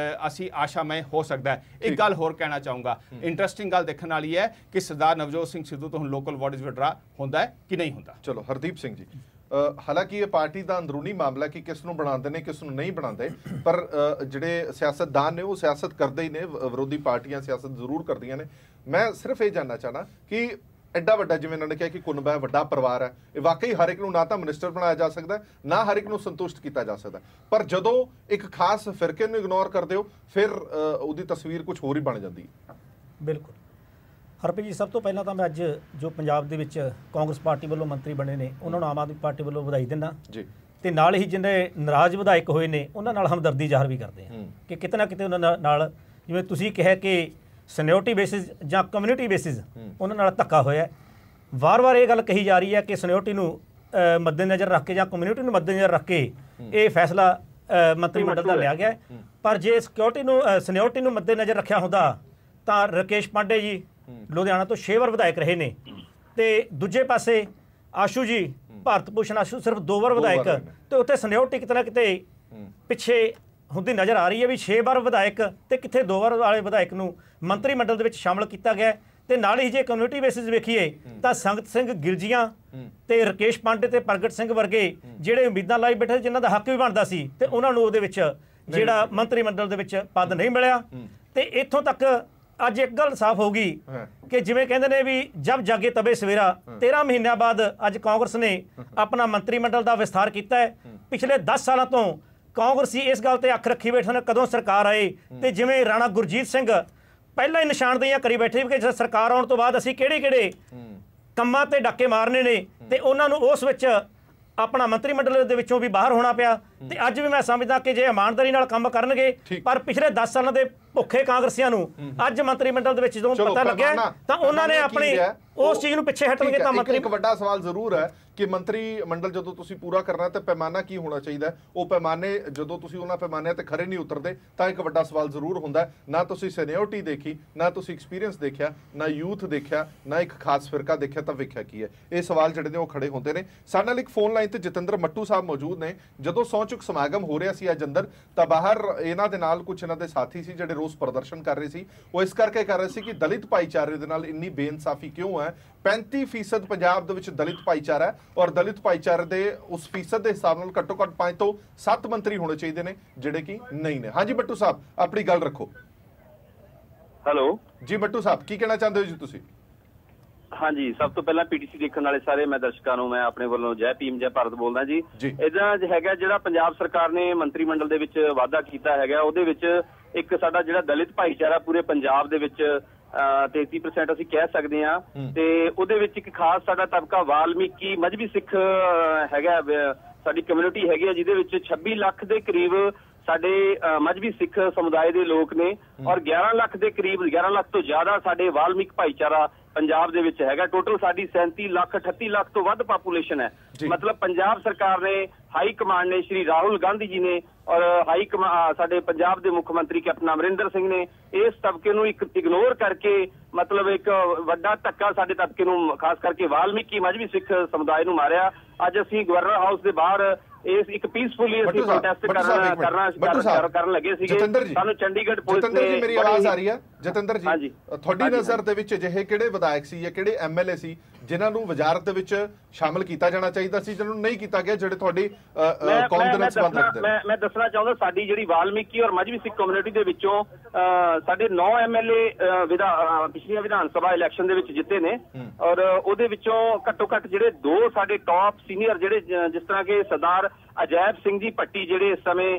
ਅਸੀਂ ਆਸ਼ਾਮਈ ਹੋ ਸਕਦਾ ਹੈ। ਇੱਕ ਗੱਲ ਹੋਰ ਕਹਿਣਾ ਚਾਹੂੰਗਾ, ਇੰਟਰਸਟਿੰਗ ਗੱਲ ਦੇਖਣ ਵਾਲੀ ਹੈ ਕਿ ਸਰਦਾਰ ਨਵਜੋਤ ਸਿੰਘ ਸਿੱਧੂ ਤੋਂ ਹੁਣ ਲੋਕਲ ਬਾਡੀਜ਼ ਵਿਡਰਾ ਹੁੰਦਾ ਹੈ ਕਿ ਨਹੀਂ ਹੁੰਦਾ। ਚਲੋ ਹਰਦੀਪ ਸਿੰਘ ਜੀ, ਹਾਲਾਂਕਿ ਇਹ ਪਾਰਟੀ ਦਾ ਅੰਦਰੂਨੀ ਮਾਮਲਾ ਕਿ ਕਿਸ ਨੂੰ ਬਣਾਉਂਦੇ ਨੇ ਕਿਸ ਨੂੰ ਨਹੀਂ ਬਣਾਉਂਦੇ, ਪਰ ਜਿਹੜੇ ਸਿਆਸਤਦਾਨ ਨੇ ਉਹ ਸਿਆਸਤ ਕਰਦੇ ਹੀ ਨੇ, ਵਿਰੋਧੀ ਪਾਰਟੀਆਂ ਸਿਆਸਤ ਜ਼ਰੂਰ ਕਰਦੀਆਂ ਨੇ। ਮੈਂ ਸਿਰਫ ਇਹ ਜਾਣਨਾ ਚਾਹਨਾ ਕਿ ਐਡਾ ਵੱਡਾ, ਜਿਵੇਂ ਇਹਨਾਂ ਨੇ ਕਿਹਾ ਕਿ ਕੁਨਬਾ ਹੈ, ਵੱਡਾ ਪਰਿਵਾਰ ਹੈ, ਇਹ ਵਾਕਈ ਹਰ ਇੱਕ ਨੂੰ ਨਾ ਤਾਂ ਮਿਨਿਸਟਰ ਬਣਾਇਆ ਜਾ ਸਕਦਾ, ਨਾ ਹਰ ਇੱਕ ਨੂੰ ਸੰਤੁਸ਼ਟ ਕੀਤਾ ਜਾ ਸਕਦਾ, ਪਰ ਜਦੋਂ ਇੱਕ ਖਾਸ ਫਿਰਕੇ ਨੂੰ ਇਗਨੋਰ ਕਰਦੇ ਹੋ ਫਿਰ ਉਹਦੀ ਤਸਵੀਰ ਕੁਝ ਹੋਰ ਹੀ ਬਣ ਜਾਂਦੀ ਹੈ। ਬਿਲਕੁਲ ਹਰਪ੍ਰੀਤ ਜੀ, ਸਭ ਤੋਂ ਪਹਿਲਾਂ ਤਾਂ ਮੈਂ ਅੱਜ ਜੋ ਪੰਜਾਬ ਦੇ ਵਿੱਚ ਕਾਂਗਰਸ ਪਾਰਟੀ ਵੱਲੋਂ ਮੰਤਰੀ ਬਣੇ ਨੇ ਉਹਨਾਂ ਨੂੰ ਆਮ ਆਦਮੀ ਪਾਰਟੀ ਵੱਲੋਂ ਵਧਾਈ ਦਿੰਦਾ ਜੀ, ਤੇ ਨਾਲ ਹੀ ਜਿਹੜੇ ਨਾਰਾਜ਼ ਵਿਧਾਇਕ ਹੋਏ ਨੇ ਉਹਨਾਂ ਨਾਲ ਹਮਦਰਦੀ ਜ਼ਾਹਰ ਵੀ ਕਰਦੇ ਹਾਂ ਕਿ ਕਿਤੇ ਨਾ ਕਿਤੇ ਉਹਨਾਂ ਨਾਲ, ਜਿਵੇਂ ਤੁਸੀਂ ਕਿਹਾ ਕਿ ਸੀਨੀਅਰਟੀ ਬੇਸਿਸ ਜਾਂ ਕਮਿਊਨਿਟੀ ਬੇਸਿਸ ਉਹਨਾਂ ਨਾਲ ਧੱਕਾ ਹੋਇਆ। ਵਾਰ-ਵਾਰ ਇਹ ਗੱਲ ਕਹੀ ਜਾ ਰਹੀ ਹੈ ਕਿ ਸੀਨੀਅਰਟੀ ਨੂੰ ਮੱਦੇਨਜ਼ਰ ਰੱਖ ਕੇ ਜਾਂ ਕਮਿਊਨਿਟੀ ਨੂੰ ਮੱਦੇਨਜ਼ਰ ਰੱਖ ਕੇ ਇਹ ਫੈਸਲਾ ਮੰਤਰੀ ਮੰਡਲ ਦਾ ਲਿਆ ਗਿਆ, ਪਰ ਜੇ ਸੀਨੀਅਰਟੀ ਨੂੰ ਮੱਦੇਨਜ਼ਰ ਰੱਖਿਆ ਹੁੰਦਾ ਤਾਂ ਰਾਕੇਸ਼ ਪਾਂਡੇ ਜੀ ਲੁਧਿਆਣਾ ਤੋਂ 6 ਵਾਰ ਵਿਧਾਇਕ ਰਹੇ ਨੇ, ਤੇ ਦੂਜੇ ਪਾਸੇ ਆਸ਼ੂ ਜੀ, ਭਾਰਤ ਭੂਸ਼ਣ ਆਸ਼ੂ ਸਿਰਫ 2 ਵਾਰ ਵਿਧਾਇਕ, ਤੇ ਉੱਥੇ ਸੀਨੀਅਰਟੀ ਕਿਤੇ ਨਾ ਕਿਤੇ ਪਿੱਛੇ ਹੁੰਦੀ ਨਜ਼ਰ ਆ ਰਹੀ ਹੈ ਵੀ 6 ਵਾਰ ਵਿਧਾਇਕ ਤੇ ਕਿੱਥੇ 2 ਵਾਰ ਵਾਲੇ ਵਿਧਾਇਕ ਨੂੰ ਮੰਤਰੀ ਮੰਡਲ ਦੇ ਵਿੱਚ ਸ਼ਾਮਲ ਕੀਤਾ ਗਿਆ। ਤੇ ਨਾਲ ਹੀ ਜੇ ਕਮਿਊਨਿਟੀ ਬੇਸਿਸ ਵੇਖੀਏ ਤਾਂ ਸੰਗਤ ਸਿੰਘ ਗਿਲਜੀਆਂ ਤੇ ਰਾਕੇਸ਼ ਪਾਂਡੇ ਤੇ ਪ੍ਰਗਟ ਸਿੰਘ ਵਰਗੇ ਜਿਹੜੇ ਉਮੀਦਾਂ ਲਾਈ ਬੈਠੇ, ਜਿਨ੍ਹਾਂ ਦਾ ਹੱਕ ਵੀ ਬਣਦਾ ਸੀ, ਤੇ ਉਹਨਾਂ ਨੂੰ ਉਹਦੇ ਵਿੱਚ ਜਿਹੜਾ ਮੰਤਰੀ ਮੰਡਲ ਦੇ ਵਿੱਚ ਪਦ ਨਹੀਂ ਮਿਲਿਆ। ਤੇ ਇੱਥੋਂ ਤੱਕ ਅੱਜ ਇੱਕ ਗੱਲ ਸਾਫ਼ ਹੋ ਗਈ ਕਿ ਜਿਵੇਂ ਕਹਿੰਦੇ ਨੇ ਵੀ ਜਬ ਜਾਗੇ ਤਬੇ ਸਵੇਰਾ, 13 ਮਹੀਨਿਆਂ ਬਾਅਦ ਅੱਜ ਕਾਂਗਰਸ ਨੇ ਆਪਣਾ ਮੰਤਰੀ ਮੰਡਲ ਦਾ ਵਿਸਥਾਰ ਕੀਤਾ ਹੈ। ਪਿਛਲੇ 10 ਸਾਲਾਂ ਤੋਂ ਕਾਂਗਰਸੀ ਇਸ ਗੱਲ ਤੇ ਅੱਖ ਰੱਖੀ ਬੈਠੇ ਨੇ ਕਦੋਂ ਸਰਕਾਰ ਆਏ, ਤੇ ਜਿਵੇਂ ਰਾਣਾ ਗੁਰਜੀਤ ਸਿੰਘ ਪਹਿਲਾਂ ਹੀ ਨਿਸ਼ਾਨਦੇਹੀਆਂ ਕਰੀ ਬੈਠੇ ਕਿ ਜੇ ਸਰਕਾਰ ਆਉਣ ਤੋਂ ਬਾਅਦ ਅਸੀਂ ਕਿਹੜੇ ਕੰਮਾਂ ਤੇ ਡਾਕੇ ਮਾਰਨੇ ਨੇ, ਤੇ ਉਹਨਾਂ ਨੂੰ ਉਸ ਵਿੱਚ ਆਪਣਾ ਮੰਤਰੀ ਮੰਡਲ ਦੇ ਵਿੱਚੋਂ ਵੀ ਬਾਹਰ ਹੋਣਾ ਪਿਆ। ਤੇ ਅੱਜ ਵੀ ਮੈਂ ਸਮਝਦਾ ਕਿ ਜੇ ਇਮਾਨਦਾਰੀ ਨਾਲ ਕੰਮ ਕਰਨਗੇ, ਪਰ ਪਿਛਲੇ 10 ਸਾਲਾਂ ਦੇ ਭੁੱਖੇ ਕਾਂਗਰਸੀਆਂ ਨੂੰ ਅੱਜ ਮੰਤਰੀ ਮੰਡਲ ਦੇ ਵਿੱਚ ਜਦੋਂ ਪਤਾ ਲੱਗਿਆ ਤਾਂ ਉਹਨਾਂ ਨੇ ਆਪਣੀ ਉਸ ਚੀਜ਼ ਨੂੰ ਪਿੱਛੇ ਹਟਣਗੇ। ਤਾਂ ਮੰਤਰੀ ਇੱਕ ਵੱਡਾ ਸਵਾਲ ਜ਼ਰੂਰ ਹੈ ਕਿ ਮੰਤਰੀ ਮੰਡਲ ਜਦੋਂ ਤੁਸੀਂ ਪੂਰਾ ਕਰਨਾ ਤੇ ਪੈਮਾਨਾ ਕੀ ਹੋਣਾ ਚਾਹੀਦਾ, ਉਹ ਪੈਮਾਨੇ ਜਦੋਂ ਤੁਸੀਂ ਉਹਨਾਂ ਪੈਮਾਨਿਆਂ ਤੇ ਖਰੇ ਨਹੀਂ ਉਤਰਦੇ ਤਾਂ ਇੱਕ ਵੱਡਾ ਸਵਾਲ ਜ਼ਰੂਰ ਹੁੰਦਾ। ਨਾ ਤੁਸੀਂ ਸੀਨੀਅਰਟੀ ਦੇਖੀ, ਨਾ ਤੁਸੀਂ ਐਕਸਪੀਰੀਅੰਸ ਦੇਖਿਆ, ਨਾ ਯੂਥ ਦੇਖਿਆ, ਨਾ ਇੱਕ ਖਾਸ ਫਿਰਕਾ ਦੇਖਿਆ, ਤਾਂ ਵੇਖਿਆ ਕੀ ਹੈ। ਇਹ ਸਵਾਲ ਜਿਹੜੇ ਨੇ ਉਹ ਖੜੇ ਹੁੰਦੇ ਨੇ। ਸਾਡੇ ਨਾਲ ਇੱਕ ਫੋਨ ਲਾਈਨ ਤੇ ਜਤਿੰਦਰ ਮੱਟੂ ਸਾਹਿਬ ਮੌਜੂਦ ਨੇ। ਜਦੋਂ ਸਹੁੰ ਚੁੱਕ ਸਮਾਗਮ ਹੋ ਰਿਹਾ ਸੀ ਅੱਜ ਅੰਦਰ, ਤਾਂ ਬਾਹਰ ਇਹਨਾਂ ਦੇ ਨਾਲ ਕੁਝ ਇਹਨਾਂ ਦੇ ਸਾਥੀ ਸੀ ਜਿਹੜੇ ਰੋਸ ਪ੍ਰਦਰਸ਼ਨ ਕਰ ਰਹੇ ਸੀ। ਉਹ ਇਸ ਕਰਕੇ ਕਰ ਰਹੇ ਸੀ ਕਿ ਦਲਿਤ ਭਾਈਚਾਰੇ ਦੇ ਨਾਲ ਇੰਨੀ ਬੇਇਨਸਾਫੀ ਕਿਉਂ ਹੈ। 35% ਪੰਜਾਬ ਦੇ ਵਿੱਚ ਦਲਿਤ ਭਾਈਚਾਰਾ ਹੈ, ਔਰ ਦਲਿਤ ਭਾਈਚਾਰੇ ਦੇ ਉਸ ਫੀਸਦ ਦੇ ਹਿਸਾਬ ਨਾਲ ਘੱਟੋ ਘੱਟ 5 ਤੋਂ 7 ਮੰਤਰੀ ਹੋਣੇ ਚਾਹੀਦੇ ਨੇ ਜਿਹੜੇ ਕਿ ਨਹੀਂ ਨੇ। ਹਾਂਜੀ ਮੱਟੂ ਸਾਹਿਬ, ਆਪਣੀ ਗੱਲ ਰੱਖੋ। ਹੈਲੋ ਜੀ ਮੱਟੂ ਸਾਹਿਬ, ਕੀ ਕਹਿਣਾ ਚਾਹੁੰਦੇ ਹੋ ਜੀ ਤੁਸੀਂ? ਹਾਂਜੀ, ਸਭ ਤੋਂ ਪਹਿਲਾਂ ਪੀਟੀਸੀ ਦੇਖਣ ਵਾਲੇ ਸਾਰੇ ਮੈਂ ਦਰਸ਼ਕਾਂ ਨੂੰ ਮੈਂ ਆਪਣੇ ਵੱਲੋਂ ਜੈ ਭੀਮ ਜੈ ਭਾਰਤ ਬੋਲਦਾ ਜੀ। ਇਦਾਂ ਹੈਗਾ ਜਿਹੜਾ ਪੰਜਾਬ ਸਰਕਾਰ ਨੇ ਮੰਤਰੀ ਮੰਡਲ ਦੇ ਵਿੱਚ ਵਾਅਦਾ ਕੀਤਾ ਹੈਗਾ, ਉਹਦੇ ਵਿੱਚ ਇੱਕ ਸਾਡਾ ਜਿਹੜਾ ਦਲਿਤ ਭਾਈਚਾਰਾ ਪੂਰੇ ਪੰਜਾਬ ਦੇ ਵਿੱਚ 33% ਅਸੀਂ ਕਹਿ ਸਕਦੇ ਹਾਂ, ਤੇ ਉਹਦੇ ਵਿੱਚ ਇੱਕ ਖਾਸ ਸਾਡਾ ਤਬਕਾ ਵਾਲਮੀਕੀ ਮਜ਼੍ਹਬੀ ਸਿੱਖ ਹੈਗਾ, ਸਾਡੀ ਕਮਿਊਨਿਟੀ ਹੈਗੀ ਆ, ਜਿਹਦੇ ਵਿੱਚ 26 ਲੱਖ ਦੇ ਕਰੀਬ ਸਾਡੇ ਮਜ਼੍ਹਬੀ ਸਿੱਖ ਸਮੁਦਾਇ ਦੇ ਲੋਕ ਨੇ, ਔਰ 11 ਲੱਖ ਦੇ ਕਰੀਬ 11 ਲੱਖ ਤੋਂ ਜ਼ਿਆਦਾ ਸਾਡੇ ਵਾਲਮੀਕ ਭਾਈਚਾਰਾ ਪੰਜਾਬ ਦੇ ਵਿੱਚ ਹੈਗਾ। ਟੋਟਲ ਸਾਡੀ 37 ਲੱਖ 38 ਲੱਖ ਤੋਂ ਵੱਧ ਪਾਪੂਲੇਸ਼ਨ ਹੈ। ਮਤਲਬ ਪੰਜਾਬ ਸਰਕਾਰ ਨੇ, ਹਾਈ ਕਮਾਂਡ ਨੇ, ਸ਼੍ਰੀ ਰਾਹੁਲ ਗਾਂਧੀ ਜੀ ਨੇ, ਔਰ ਸਾਡੇ ਪੰਜਾਬ ਦੇ ਮੁੱਖ ਮੰਤਰੀ ਕੈਪਟਨ ਅਮਰਿੰਦਰ ਸਿੰਘ ਨੇ ਇਸ ਤਬਕੇ ਨੂੰ ਇੱਕ ਇਗਨੋਰ ਕਰਕੇ ਮਤਲਬ ਇੱਕ ਵੱਡਾ ਧੱਕਾ ਸਾਡੇ ਤਬਕੇ ਨੂੰ, ਖਾਸ ਕਰਕੇ ਵਾਲਮੀਕੀ ਮਜ਼੍ਹਬੀ ਸਿੱਖ ਸਮੁਦਾਇ ਨੂੰ ਮਾਰਿਆ। ਅੱਜ ਅਸੀਂ ਗਵਰਨਰ ਹਾਊਸ ਦੇ ਬਾਹਰ ਇਸ ਇੱਕ ਪੀਸਫੁਲੀ ਅਸੀਂ ਪ੍ਰੋਟੈਸਟ ਕਰਨ ਲੱਗੇ ਸੀਗੇ। ਸਾਨੂੰ ਚੰਡੀਗੜ੍ਹ ਪੁਲਿਸ ਨੇ, ਮੇਰੀ ਆਵਾਜ਼ ਆ ਰਹੀ ਹੈ ਜਤਿੰਦਰ ਜੀ, ਤੁਹਾਡੀ ਨਜ਼ਰ ਦੇ ਵਿੱਚ ਅਜਿਹੇ ਕਿਹੜੇ ਵਿਧਾਇਕ ਸੀ ਜਾਂ ਕਿਹੜੇ ਐਮਐਲਏ ਸੀ ਜਿਨ੍ਹਾਂ ਨੂੰ ਵਜ਼ਾਰਤ ਦੇ ਵਿੱਚ ਸ਼ਾਮਲ ਕੀਤਾ ਜਾਣਾ ਚਾਹੀਦਾ ਸੀ, ਜਿਹਨਾਂ ਨੂੰ ਨਹੀਂ ਕੀਤਾ ਗਿਆ, ਜਿਹੜੇ ਤੁਹਾਡੀ ਕੌਮ ਦੇ ਨਾਲ ਸੰਬੰਧ ਰੱਖਦੇ ਨੇ? ਮੈਂ ਦੱਸਣਾ ਚਾਹੁੰਦਾ, ਸਾਡੀ ਜਿਹੜੀ ਵਾਲਮੀਕੀ ਔਰ ਮਜਬੀ ਸਿੱਖ ਕਮਿਊਨਿਟੀ ਦੇ ਵਿੱਚੋਂ ਸਾਡੇ 9 MLA ਪਿਛਲੀਆਂ ਵਿਧਾਨ ਸਭਾ ਇਲੈਕਸ਼ਨ ਦੇ ਵਿੱਚ ਜਿੱਤੇ ਨੇ, ਔਰ ਉਹਦੇ ਵਿੱਚੋਂ ਘੱਟੋ ਘੱਟ ਜਿਹੜੇ 2 ਸਾਡੇ ਟੌਪ ਸੀਨੀਅਰ ਜਿਹੜੇ ਜਿਸ ਤਰ੍ਹਾਂ ਕਿ ਸਰਦਾਰ ਅਜੈਬ ਸਿੰਘ ਜੀ ਭੱਟੀ ਜਿਹੜੇ ਇਸ ਸਮੇਂ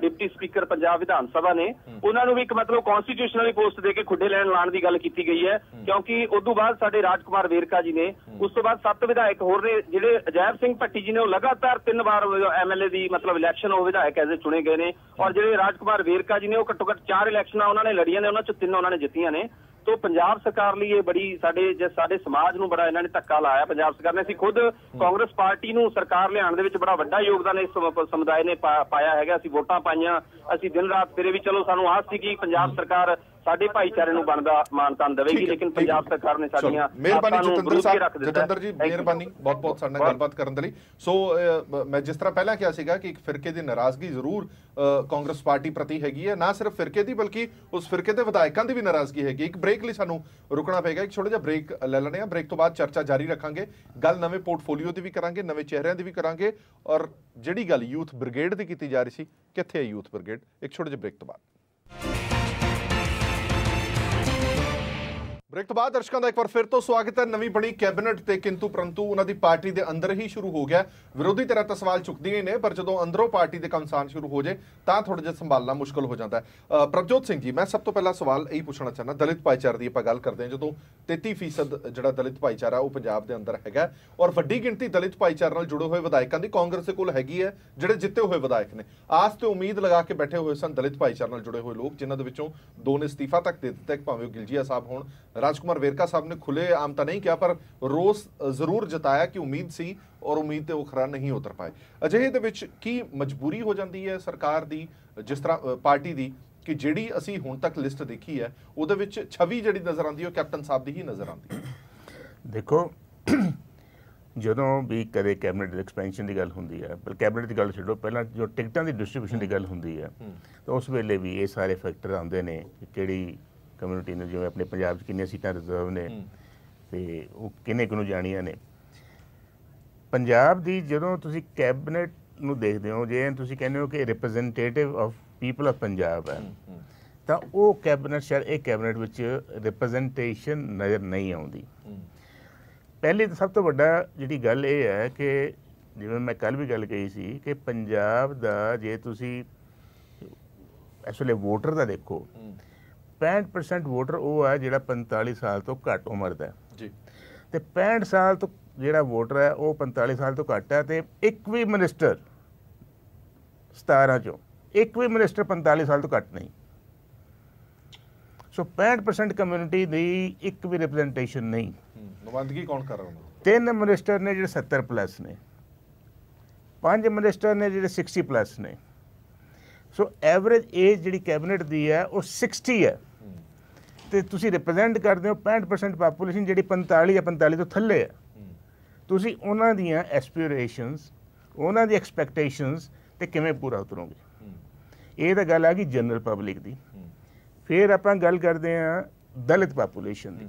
ਡਿਪਟੀ ਸਪੀਕਰ ਪੰਜਾਬ ਵਿਧਾਨ ਸਭਾ ਨੇ, ਉਹਨਾਂ ਨੂੰ ਵੀ ਇੱਕ ਮਤਲਬ ਕਨਸਟੀਟਿਊਸ਼ਨਲੀ ਪੋਸਟ ਦੇ ਕੇ ਖੁੱਡੇ ਲੈਣ ਲਾਣ ਦੀ ਗੱਲ ਕੀਤੀ ਗਈ ਹੈ, ਕਿਉਂਕਿ ਉਸ ਤੋਂ ਬਾਅਦ ਸਾਡੇ ਰਾਜਕੁਮਾਰ ਵੇਰਕਾ ਜੀ ਨੇ, ਉਸ ਤੋਂ ਬਾਅਦ 7 ਵਿਧਾਇਕ ਹੋਰ ਨੇ, ਜਿਹੜੇ ਅਜੈਬ ਸਿੰਘ ਭੱਟੀ ਜੀ ਨੇ ਉਹ ਲਗਾਤਾਰ 3 ਵਾਰ MLA ਦੀ ਮਤਲਬ ਇਲੈਕਸ਼ਨ ਉਹ ਵਿਧਾਇਕ ਐਸੇ ਚੁਣੇ ਗਏ ਨੇ, ਔਰ ਜਿਹੜੇ ਰਾਜਕੁਮਾਰ ਵੇਰਕਾ ਜੀ ਨੇ ਉਹ ਘੱਟੋ ਘੱਟ 4 ਇਲੈਕਸ਼ਨਾਂ ਉਹਨਾਂ ਨੇ ਲੜੀਆਂ ਨੇ, ਉਹਨਾਂ ਚੋਂ 3 ਉਹਨਾਂ ਨੇ ਜਿੱਤੀਆਂ ਨੇ। तो पंजाब सरकार लिए ये बड़ी साडे समाज नूं बड़ा इन्हां ने धक्का लाया पंजाब सरकार ने। असीं खुद कांग्रेस पार्टी नूं सरकार लिआउण दे विच बड़ा वड्डा योगदान इस समुदाय ने पाया है। असीं वोटां पाईआं, असीं दिन रात फिरे भी चलो सानूं आस सी कि पंजाब सरकार साडे भाईचारे नूं बनदा मानतान देवेगी, लेकिन पंजाब सरकार ने साडीआं मेहरबानी जतिंदर जी, मेहरबानी बहुत बहुत साडे नाल गलबात करन दे लई। सो मैं जिस तरह पहला किहा सीगा कि एक फिरके दी नाराजगी जरूर कांग्रेस पार्टी प्रति हैगी है, ना सिर्फ फिरके दी बल्कि उस फिरके दे विधायकां दी भी नाराजगी हैगी। एक ब्रेक लई सानूं रुकना पेगा, एक छोटा जिहा ब्रेक ले लैणे आ, ब्रेक तो बाद चर्चा जारी रखांगे, गल नवें पोर्टफोलियो दी भी करांगे, नवें चेहरिਆਂ ਦੀ ਵੀ ਕਰਾਂਗੇ, और ਜਿਹੜੀ ਗੱਲ यूथ ब्रिगेड ਦੀ ਕੀਤੀ ਜਾ ਰਹੀ ਸੀ, ਕਿੱਥੇ ਹੈ यूथ ब्रिगेड? एक छोटे ਜਿਹੇ ब्रेक तो बाद। ब्रेक तो बाद दर्शकों का एक बार फिर तो स्वागत है। नवी बनी कैबिनेट ते किंतु परंतु उन्होंने पार्टी के अंदर ही शुरू हो गया। विरोधी तरह तो सवाल चुकते ही ने, पर जो अंदरों पार्टी के कमसान शुरू हो जाए तो थोड़ा जिहा संभालना मुश्किल हो जाता है। प्रभजोत सिंह जी, मैं सब तो पहला सवाल यही पूछना चाहना, दलित भाईचारे की गल करते हैं, जो 33% जो दलित भाईचारा वो पंजाब के अंदर है, और वड्डी गिणती दलित भाईचारे नाल जुड़े हुए विधायकों की कांग्रेस के कोल हैगी है, जिहड़े जिते हुए विधायक ने आस तो उम्मीद लगा के बैठे हुए सन दलित भाईचारे नाल जुड़े हुए लोग, जिन्होंने विचों 2 ने इस्तीफा तक दे दिता, भावें गिलजिया साहब होण, राजकुमार वेरका साहब ने खुले आम तो नहीं किया, पर रोस जरूर जताया कि उम्मीद सी और उम्मीद ते वो खरा नहीं उतर पाए। अजिहे दे विच की मजबूरी हो जाती है सरकार दी, जिस तरह पार्टी दी, कि जिहड़ी असी हुण तक लिस्ट देखी है उहदे विच छवि जिहड़ी नज़र आती है कैप्टन साहब दी ही नज़र आती है। देखो ਜਦੋਂ भी कदे कैबिनेट एक्सपेंशन की गल होंदी है, पर कैबिनेट की गल छड्डो, पहला जो टिकटां की डिस्ट्रीब्यूशन की गल होंदी है, तो उस वेले भी ये सारे फैक्टर आते हैं कि किहड़ी कम्यूनिटी ने जिवें अपने पंजाब कितनी सीटां रिजर्व ने ते वो किन्ने किनू जाणियां ने। पंजाब दी जदों तुसीं कैबिनेट नूं देखदे हो, जे तुसीं कहंदे हो कि representative of people of Punjab है, तो वो कैबिनेट शायद एक कैबिनेट विच रिप्रजेंटेशन नज़र नहीं आउंदी। पहली तो सब तो वड्डा जिहड़ी गल ये है कि जिवें मैं कल भी गल कही सी कि पंजाब दा जे तुसीं इस वेले वोटर दा देखो, 65% वोटर वो है जिहड़ा 45 साल तो घट उम्र दा जी, ते 65 साल तो जिहड़ा वोटर है वो 45 साल तो घट है, ते एक भी मिनिस्टर 17 चों एक भी मिनिस्टर 45 साल तो घट नहीं। सो 65% कम्यूनिटी दी एक भी रिप्रजेंटेशन नहीं। नुमाइंदगी कौन कर रहा है? 3 मिनिस्टर ने जिहड़े 70 प्लस ने, 5 मिनिस्टर ने जिहड़े 60 प्लस ने। सो एवरेज एज जिहड़ी कैबिनेट दी है वो 60 है, तो तुसीं रिप्रजेंट करते हो 65% पापूलेशन जिहड़ी 45 या 45 तो थल्ले है। तुसीं उन्हां दियां एस्पिरेशनस, उन्हां दी एक्सपैक्टेशनस ते किवें पूरा उतरोगे? ये तो गल आ गई जनरल पब्लिक दी। फिर आपां गल करते हैं दलित पापूलेशन दी,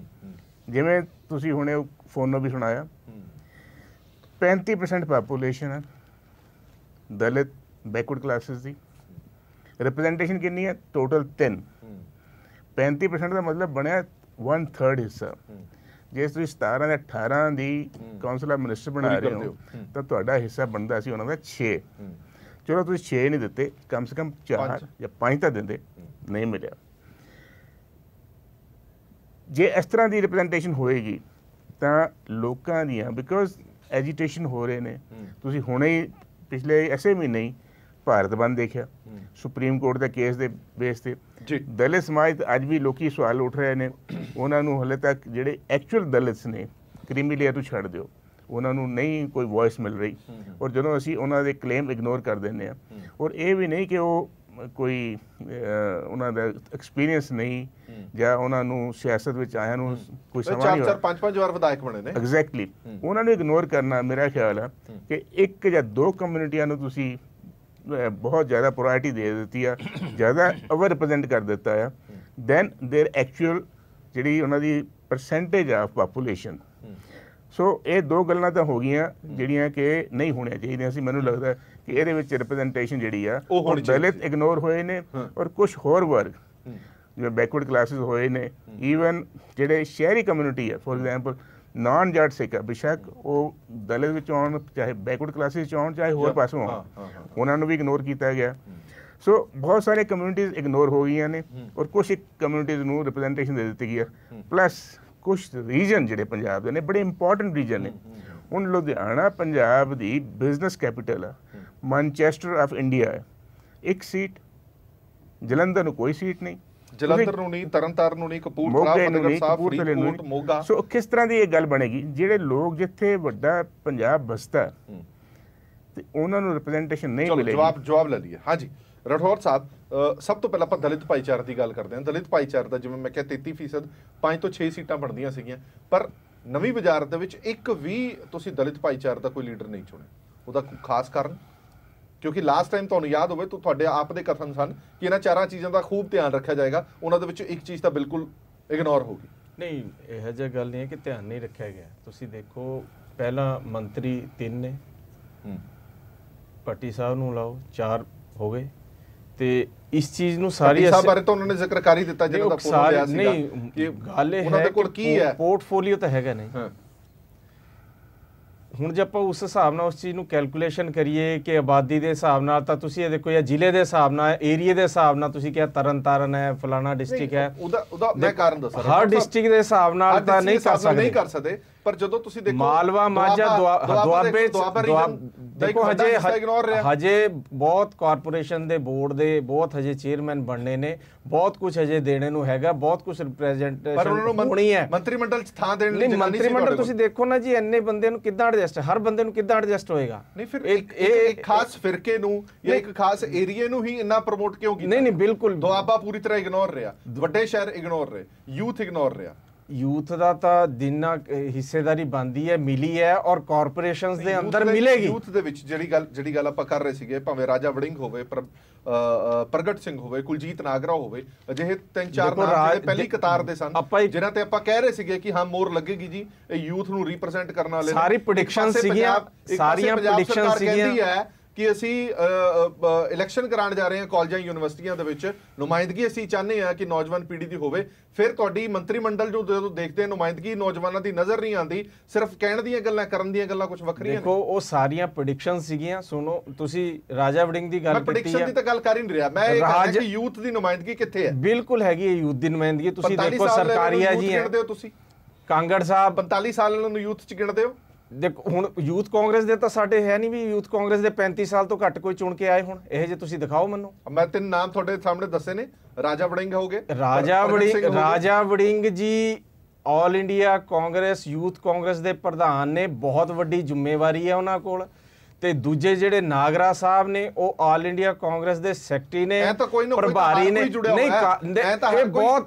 जिवें तुसीं हुणे फोनों भी सुनाया, 35% पापूलेशन है दलित बैकवर्ड क्लासिस दी। रिप्रजेंटेशन कितनी है? टोटल 3। 35% का मतलब बनया 1/3 हिस्सा। जे तुसीं 17 या 18 की काउंसिल ऑफ मिनिस्टर बना रहे हो तो तुहाडा हिस्सा बनता सी उन्हां दा 6। चलो तुसीं 6 नहीं दिते, कम से कम 4 या 5 तो दिंदे, नहीं मिलिया। जे इस तरह की रिप्रजेंटेशन होएगी तो लोगों दियां, बिकॉज एजीटेशन हो रहे हैं, तुसीं हुणे ही पिछले ऐसे महीने ही भारत बंद देखा, सुप्रीम कोर्ट के केस के बेस से दलित समाज अज भी लोग सवाल उठ रहे हैं, उन्होंने हले तक जिहड़े एक्चुअल दलित ने क्रीमी लेयर तो छड्ड दिओ, उन्होंने नहीं कोई वॉइस मिल रही, और जो असीं उन्हां दे क्लेम इग्नोर कर दें, और ये भी नहीं कि वो कोई उन्हां दा एक्सपीरियंस नहीं ਜਾਂ ਉਹਨਾਂ ਨੂੰ ਸਿਆਸਤ ਵਿੱਚ ਆਇਆ ਨੂੰ ਕੋਈ ਸਮਾਂ ਨਹੀਂ ਹੋਇਆ। 4-5 ਵਾਰ ਵਿਧਾਇਕ ਬਣੇ ਨੇ। ਐਗਜ਼ੈਕਟਲੀ, ਉਹਨਾਂ ਨੂੰ ਇਗਨੋਰ ਕਰਨਾ ਮੇਰਾ ਖਿਆਲ ਹੈ ਕਿ ਇੱਕ ਜਾਂ 2 ਕਮਿਊਨਿਟੀਆਂ ਨੂੰ ਤੁਸੀਂ ਬਹੁਤ ਜ਼ਿਆਦਾ ਪ੍ਰਾਇੋਰਟੀ ਦੇ ਦਿੱਤੀ ਆ, ਜ਼ਿਆਦਾ ਓਵਰ ਰਿਪਰੈਜ਼ੈਂਟ ਕਰ ਦਿੱਤਾ ਆ, ਦੈਨ देयर एक्चुअल ਜਿਹੜੀ ਉਹਨਾਂ ਦੀ ਪਰਸੈਂਟੇਜ ਆਫ ਪਾਪੂਲੇਸ਼ਨ ਸੋ ਇਹ ਦੋ ਗੱਲਾਂ ਤਾਂ ਹੋ ਗਈਆਂ ਜਿਹੜੀਆਂ ਕਿ ਨਹੀਂ ਹੋਣੀਆਂ ਚਾਹੀਦੀਆਂ ਸੀ। ਮੈਨੂੰ ਲੱਗਦਾ ਕਿ ਇਹਦੇ ਵਿੱਚ ਰਿਪਰੈਜ਼ੈਂਟੇਸ਼ਨ ਜਿਹੜੀ ਆ ਉਹ ਦਲਿਤ ਇਗਨੋਰ ਹੋਏ ਨੇ ਔਰ ਕੁਝ ਹੋਰ ਵਰਗ ਜਿਵੇਂ ਬੈਕਵਰਡ ਕਲਾਸਿਸ ਹੋਏ ਨੇ, ਈਵਨ ਜਿਹੜੇ ਸ਼ਹਿਰੀ ਕਮਿਊਨਿਟੀ ਹੈ, ਫੋਰ ਐਗਜ਼ਾਮਪਲ ਨਾਨ ਜੱਟ ਸਿੱਖ ਆ, ਬੇਸ਼ੱਕ ਉਹ ਦਲਿਤ ਵਿੱਚ ਆਉਣ, ਚਾਹੇ ਬੈਕਵਰਡ ਕਲਾਸਿਸ 'ਚ ਆਉਣ, ਚਾਹੇ ਹੋਰ ਪਾਸੋਂ ਆਉਣ, ਉਹਨਾਂ ਨੂੰ ਵੀ ਇਗਨੋਰ ਕੀਤਾ ਗਿਆ। ਸੋ ਬਹੁਤ ਸਾਰੇ ਕਮਿਊਨਿਟੀਜ਼ ਇਗਨੋਰ ਹੋ ਗਈਆਂ ਨੇ ਔਰ ਕੁਛ ਕਮਿਊਨਿਟੀਜ਼ ਨੂੰ ਰਿਪਰੈਜ਼ੈਂਟੇਸ਼ਨ ਦੇ ਦਿੱਤੀ ਗਈ ਹੈ। ਪਲੱਸ ਕੁਛ ਰੀਜਨ ਜਿਹੜੇ ਪੰਜਾਬ ਦੇ ਨੇ ਬੜੇ ਇੰਪੋਰਟੈਂਟ ਰੀਜਨ ਨੇ। ਹੁਣ ਲੁਧਿਆਣਾ ਪੰਜਾਬ ਦੀ ਬਿਜ਼ਨਸ ਕੈਪੀਟਲ ਆ, ਮੈਨਚੈਸਟਰ ਆਫ ਇੰਡੀਆ ਹੈ, ਇੱਕ ਸੀਟ। ਜਲੰਧਰ ਨੂੰ ਕੋਈ ਸੀਟ ਨਹੀਂ, ਜਲੰਧਰ ਨੂੰ ਨਹੀਂ, ਤਰਨਤਾਰਨ ਨੂੰ ਨਹੀਂ, ਕਪੂਰਥਲਾ, ਫਤਿਹਗੜ੍ਹ ਸਾਹਿਬ, ਫਰੀਦਕੋਟ, ਮੋਗਾ। ਸੋ ਕਿਸ ਤਰ੍ਹਾਂ ਦੀ ਇਹ ਗੱਲ ਬਣੇਗੀ? ਜਿਹੜੇ ਲੋਕ ਜਿੱਥੇ ਵੱਡਾ ਪੰਜਾਬ ਬਸਤਾ ਤੇ ਉਹਨਾਂ ਨੂੰ ਰਿਪਰੈਜ਼ੈਂਟੇਸ਼ਨ ਨਹੀਂ ਮਿਲੇਗੀ। ਜਵਾਬ ਲੈ ਲਈਏ। ਹਾਂਜੀ ਰਾਠੌਰ ਸਾਹਿਬ, ਸਭ ਤੋਂ ਪਹਿਲਾਂ ਆਪਾਂ ਦਲਿਤ ਭਾਈਚਾਰੇ ਦੀ ਗੱਲ ਕਰਦੇ ਹਾਂ। ਦਲਿਤ ਭਾਈਚਾਰੇ ਦਾ ਜਿਵੇਂ ਮੈਂ ਕਿਹਾ 33%, 5 ਤੋਂ 6 ਸੀਟਾਂ ਬਣਦੀਆਂ ਸੀਗੀਆਂ, ਪਰ ਨਵੀਂ ਬਾਜ਼ਾਰ ਦੇ ਵਿੱਚ ਇੱਕ ਵੀ ਤੁਸੀਂ ਦਲਿਤ ਭਾਈਚਾਰੇ ਦਾ ਕੋਈ ਲੀਡਰ ਨਹੀਂ ਚੁਣਿਆ। ਉਹਦਾ ਖਾਸ ਕਾਰਨ? ਕਿਉਂਕਿ ਲਾਸਟ ਟਾਈਮ ਤੁਹਾਨੂੰ ਯਾਦ ਹੋਵੇ ਤਾਂ ਤੁਹਾਡੇ ਆਪ ਦੇ ਕਥਨ ਸਨ ਕਿ ਇਹਨਾਂ ਚਾਰਾਂ ਚੀਜ਼ਾਂ ਦਾ ਖੂਬ ਧਿਆਨ ਰੱਖਿਆ ਜਾਏਗਾ, ਉਹਨਾਂ ਦੇ ਵਿੱਚੋਂ ਇੱਕ ਚੀਜ਼ ਤਾਂ ਬਿਲਕੁਲ ਇਗਨੋਰ ਹੋ ਗਈ। ਨਹੀਂ, ਇਹੋ ਜਿਹੀ ਗੱਲ ਨਹੀਂ ਹੈ ਕਿ ਧਿਆਨ ਨਹੀਂ ਰੱਖਿਆ ਗਿਆ। ਤੁਸੀਂ ਦੇਖੋ, ਪਹਿਲਾਂ ਮੰਤਰੀ 3 ਨੇ, ਭੱਟੀ ਸਾਹਿਬ ਨੂੰ ਲਾਓ 4 ਹੋ ਗਏ, ਤੇ ਇਸ ਚੀਜ਼ ਨੂੰ ਸਾਰੀ ਸਾਹਿਬ ਬਾਰੇ ਤਾਂ ਉਹਨਾਂ ਨੇ ਜ਼ਿਕਰ ਕਰ ਹੀ ਦਿੱਤਾ ਜਿਹਨਾਂ ਦਾ ਫੋਟੋ ਲਿਆ ਸੀਗਾ। ਨਹੀਂ, ਗੱਲ ਇਹ ਹੈ ਕਿ ਪੋਰਟਫੋਲੀਓ ਤਾਂ ਹੈਗਾ ਨਹੀਂ। ਹੁਣ ਜੇ ਆਪਾਂ ਉਸ ਹਿਸਾਬ ਨਾਲ ਉਸ ਚੀਜ਼ ਨੂੰ ਕੈਲਕੂਲੇਸ਼ਨ ਕਰੀਏ ਕਿ ਆਬਾਦੀ ਦੇ ਹਿਸਾਬ ਨਾਲ ਤਾਂ ਤੁਸੀਂ ਇਹ ਦੇਖੋ, ਜਾਂ ਜ਼ਿਲ੍ਹੇ ਦੇ ਹਿਸਾਬ ਨਾਲ, ਏਰੀਏ ਦੇ ਹਿਸਾਬ ਨਾਲ ਤੁਸੀਂ ਕਿਹਾ ਤਰਨਤਾਰਨ ਹੈ, ਫਲਾਣਾ ਡਿਸਟ੍ਰਿਕਟ ਹੈ, ਉਹਦਾ ਮੈਂ ਕਾਰਨ ਦੱਸ ਰਿਹਾ। ਹਰ ਡਿਸਟ੍ਰਿਕਟ ਦੇ ਹਿਸਾਬ ਨਾਲ ਤਾਂ ਨਹੀਂ ਕਰ ਸਕਦੇ, ਪਰ ਜਦੋਂ ਤੁਸੀਂ ਦੇਖੋ ਮਾਲਵਾ, ਮਾਝਾ, ਦੁਆਬੇ ਦੇਖੋ ਹਜੇ ਬਹੁਤ ਕਾਰਪੋਰੇਸ਼ਨ ਦੇ ਬੋਰਡ ਦੇ ਬਹੁਤ ਹਜੇ ਚੇਅਰਮੈਨ ਬਣਨੇ ਨੇ, ਬਹੁਤ ਕੁਝ ਹਜੇ ਦੇਣੇ ਨੂੰ ਹੈਗਾ, ਬਹੁਤ ਕੁਝ ਰਿਪਰੈਜ਼ੈਂਟੇਸ਼ਨ ਹੋਣੀ ਹੈ। ਮੰਤਰੀ ਮੰਡਲ ਚ ਥਾਂ ਦੇਣ ਲਈ ਮੰਤਰੀ ਮੰਡਲ ਤੁਸੀਂ ਦੇਖੋ ਨਾ ਜੀ, ਇੰਨੇ ਬੰਦੇ ਨੂੰ ਕਿੱਦਾਂ ਐਡਜਸਟ, ਹਰ ਬੰਦੇ ਨੂੰ ਕਿੱਦਾਂ ਐਡਜਸਟ ਹੋਏਗਾ? ਨਹੀਂ, ਫਿਰ ਇੱਕ ਖਾਸ ਫਿਰਕੇ ਨੂੰ ਜਾਂ ਇੱਕ ਖਾਸ ਏਰੀਏ ਨੂੰ ਹੀ ਇੰਨਾ ਪ੍ਰਮੋਟ ਕਿਉਂ ਕੀਤਾ? ਨਹੀਂ, ਬਿਲਕੁਲ ਦੁਆਬਾ ਪੂਰੀ ਤਰ੍ਹਾਂ ਇਗਨੋਰ ਰਿਹਾ, ਵੱਡੇ ਸ਼ਹਿਰ ਇਗਨੋਰ ਰਹੇ, ਯੂਥ ਇਗਨੋਰ ਰਿਹਾ। ਯੂਥ ਦਾ ਤਾਂ ਜਿੰਨਾ ਹਿੱਸੇਦਾਰੀ ਬਣਦੀ ਹੈ ਮਿਲੀ ਹੈ, ਔਰ ਕਾਰਪੋਰੇਸ਼ਨਸ ਦੇ ਅੰਦਰ ਮਿਲੇਗੀ। ਯੂਥ ਦੇ ਵਿੱਚ ਜਿਹੜੀ ਗੱਲ ਆਪਾਂ ਕਰ ਰਹੇ ਸੀਗੇ, ਭਾਵੇਂ ਰਾਜਾ ਵੜਿੰਗ ਹੋਵੇ, ਪ੍ਰਗਟ ਸਿੰਘ ਹੋਵੇ, ਕੁਲਜੀਤ ਨਾਗਰਾ ਹੋਵੇ, ਅਜਿਹੇ 3-4 ਨਾਮ ਜਿਹੜੇ ਪਹਿਲੀ ਕਤਾਰ ਦੇ ਸਨ, ਜਿਨ੍ਹਾਂ ਤੇ ਆਪਾਂ ਕਹਿ ਰਹੇ ਸੀਗੇ ਕਿ ਹਾਂ ਮੋਹਰ ਲੱਗੇਗੀ ਜੀ, ਇਹ ਯੂਥ ਨੂੰ ਰਿਪਰੈਜ਼ੈਂਟ ਕਰਨ ਵਾਲੇ। ਸਾਰੀ ਪ੍ਰੈਡਿਕਸ਼ਨ ਸੀਗੀਆਂ, ਸਾਰੀਆਂ ਪ੍ਰੈਡਿਕਸ਼ਨ ਸੀਗੀਆਂ ਕਿ ਅਸੀਂ ਇਲੈਕਸ਼ਨ ਕਰਾਉਣ ਜਾ ਰਹੇ ਹਾਂ ਕਾਲਜਾਂ ਯੂਨੀਵਰਸਿਟੀਆਂ ਦੇ ਵਿੱਚ, ਨੁਮਾਇੰਦਗੀ ਅਸੀਂ ਚਾਹੁੰਦੇ ਹਾਂ ਕਿ ਨੌਜਵਾਨ ਪੀੜ੍ਹੀ ਦੀ ਹੋਵੇ। ਫਿਰ ਤੁਹਾਡੀ ਮੰਤਰੀ ਮੰਡਲ ਜੋ ਜਦੋਂ ਦੇਖਦੇ ਹਾਂ, ਨੁਮਾਇੰਦਗੀ ਨੌਜਵਾਨਾਂ ਦੀ ਨਜ਼ਰ ਨਹੀਂ ਆਉਂਦੀ, ਸਿਰਫ ਕਹਿਣ ਦੀਆਂ ਗੱਲਾਂ, ਕਰਨ ਦੀਆਂ ਗੱਲਾਂ ਕੁਝ ਵੱਖਰੀਆਂ ਨੇ। ਦੇਖੋ, ਉਹ ਸਾਰੀਆਂ ਪ੍ਰੈਡਿਕਸ਼ਨ ਸੀਗੀਆਂ। ਸੁਣੋ, ਤੁਸੀਂ ਰਾਜਾ ਵੜਿੰਗ ਦੀ ਗੱਲ ਕੀਤੀ ਹੈ, ਮੈਂ ਪ੍ਰੈਡਿਕਸ਼ਨ ਦੀ ਤਾਂ ਗੱਲ ਕਰ ਹੀ ਨਹੀਂ ਰਿਹਾ, ਮੈਂ ਇਹ ਕਹਿ ਰਿਹਾ ਕਿ ਯੂਥ ਦੀ ਨੁਮਾਇੰਦਗੀ ਕਿੱਥੇ ਹੈ? ਬਿਲਕੁਲ ਹੈਗੀ ਹੈ ਯੂਥ ਦੀ ਨੁਮਾਇੰਦਗੀ। ਤੁਸੀਂ ਦੇਖੋ ਸਰਕਾਰੀਆ ਜੀ ਹੈ, ਤੁਸੀਂ ਕਾਂਗੜ ਸਾਹਿਬ 45 ਸਾਲਾਂ ਨੂੰ ਯੂਥ ਚ ਗਿਣਦੇ ਹੋ। ਦੇਖੋ, ਹੁਣ ਯੂਥ ਕਾਂਗਰਸ ਦੇ ਤਾਂ ਸਾਡੇ ਹੈ ਨਹੀਂ ਵੀ ਯੂਥ ਕਾਂਗਰਸ ਦੇ 35 ਸਾਲ ਤੋਂ ਘੱਟ ਕੋਈ ਚੁਣ ਕੇ ਆਏ ਹੁਣ, ਇਹ ਜੇ ਤੁਸੀਂ ਦਿਖਾਓ ਮੈਨੂੰ। ਮੈਂ 3 ਨਾਮ ਤੁਹਾਡੇ ਸਾਹਮਣੇ ਦੱਸੇ ਨੇ, ਰਾਜਾ ਵੜਿੰਗ ਹੋਗੇ, ਰਾਜਾ ਵੜਿੰਗ ਜੀ all India Congress youth Congress ਦੇ ਪ੍ਰਧਾਨ ਨੇ, ਬਹੁਤ ਵੱਡੀ ਜ਼ਿੰਮੇਵਾਰੀ ਹੈ ਉਹਨਾਂ ਕੋਲ। ਤੇ ਦੂਜੇ ਜਿਹੜੇ ਨਾਗਰਾ ਸਾਹਿਬ ਨੇ, ਉਹ ਆਲ ਇੰਡੀਆ ਕਾਂਗਰਸ ਦੇ ਸੈਕਟਰੀ ਨੇ, ਪ੍ਰਭਾਰੀ ਨੇ।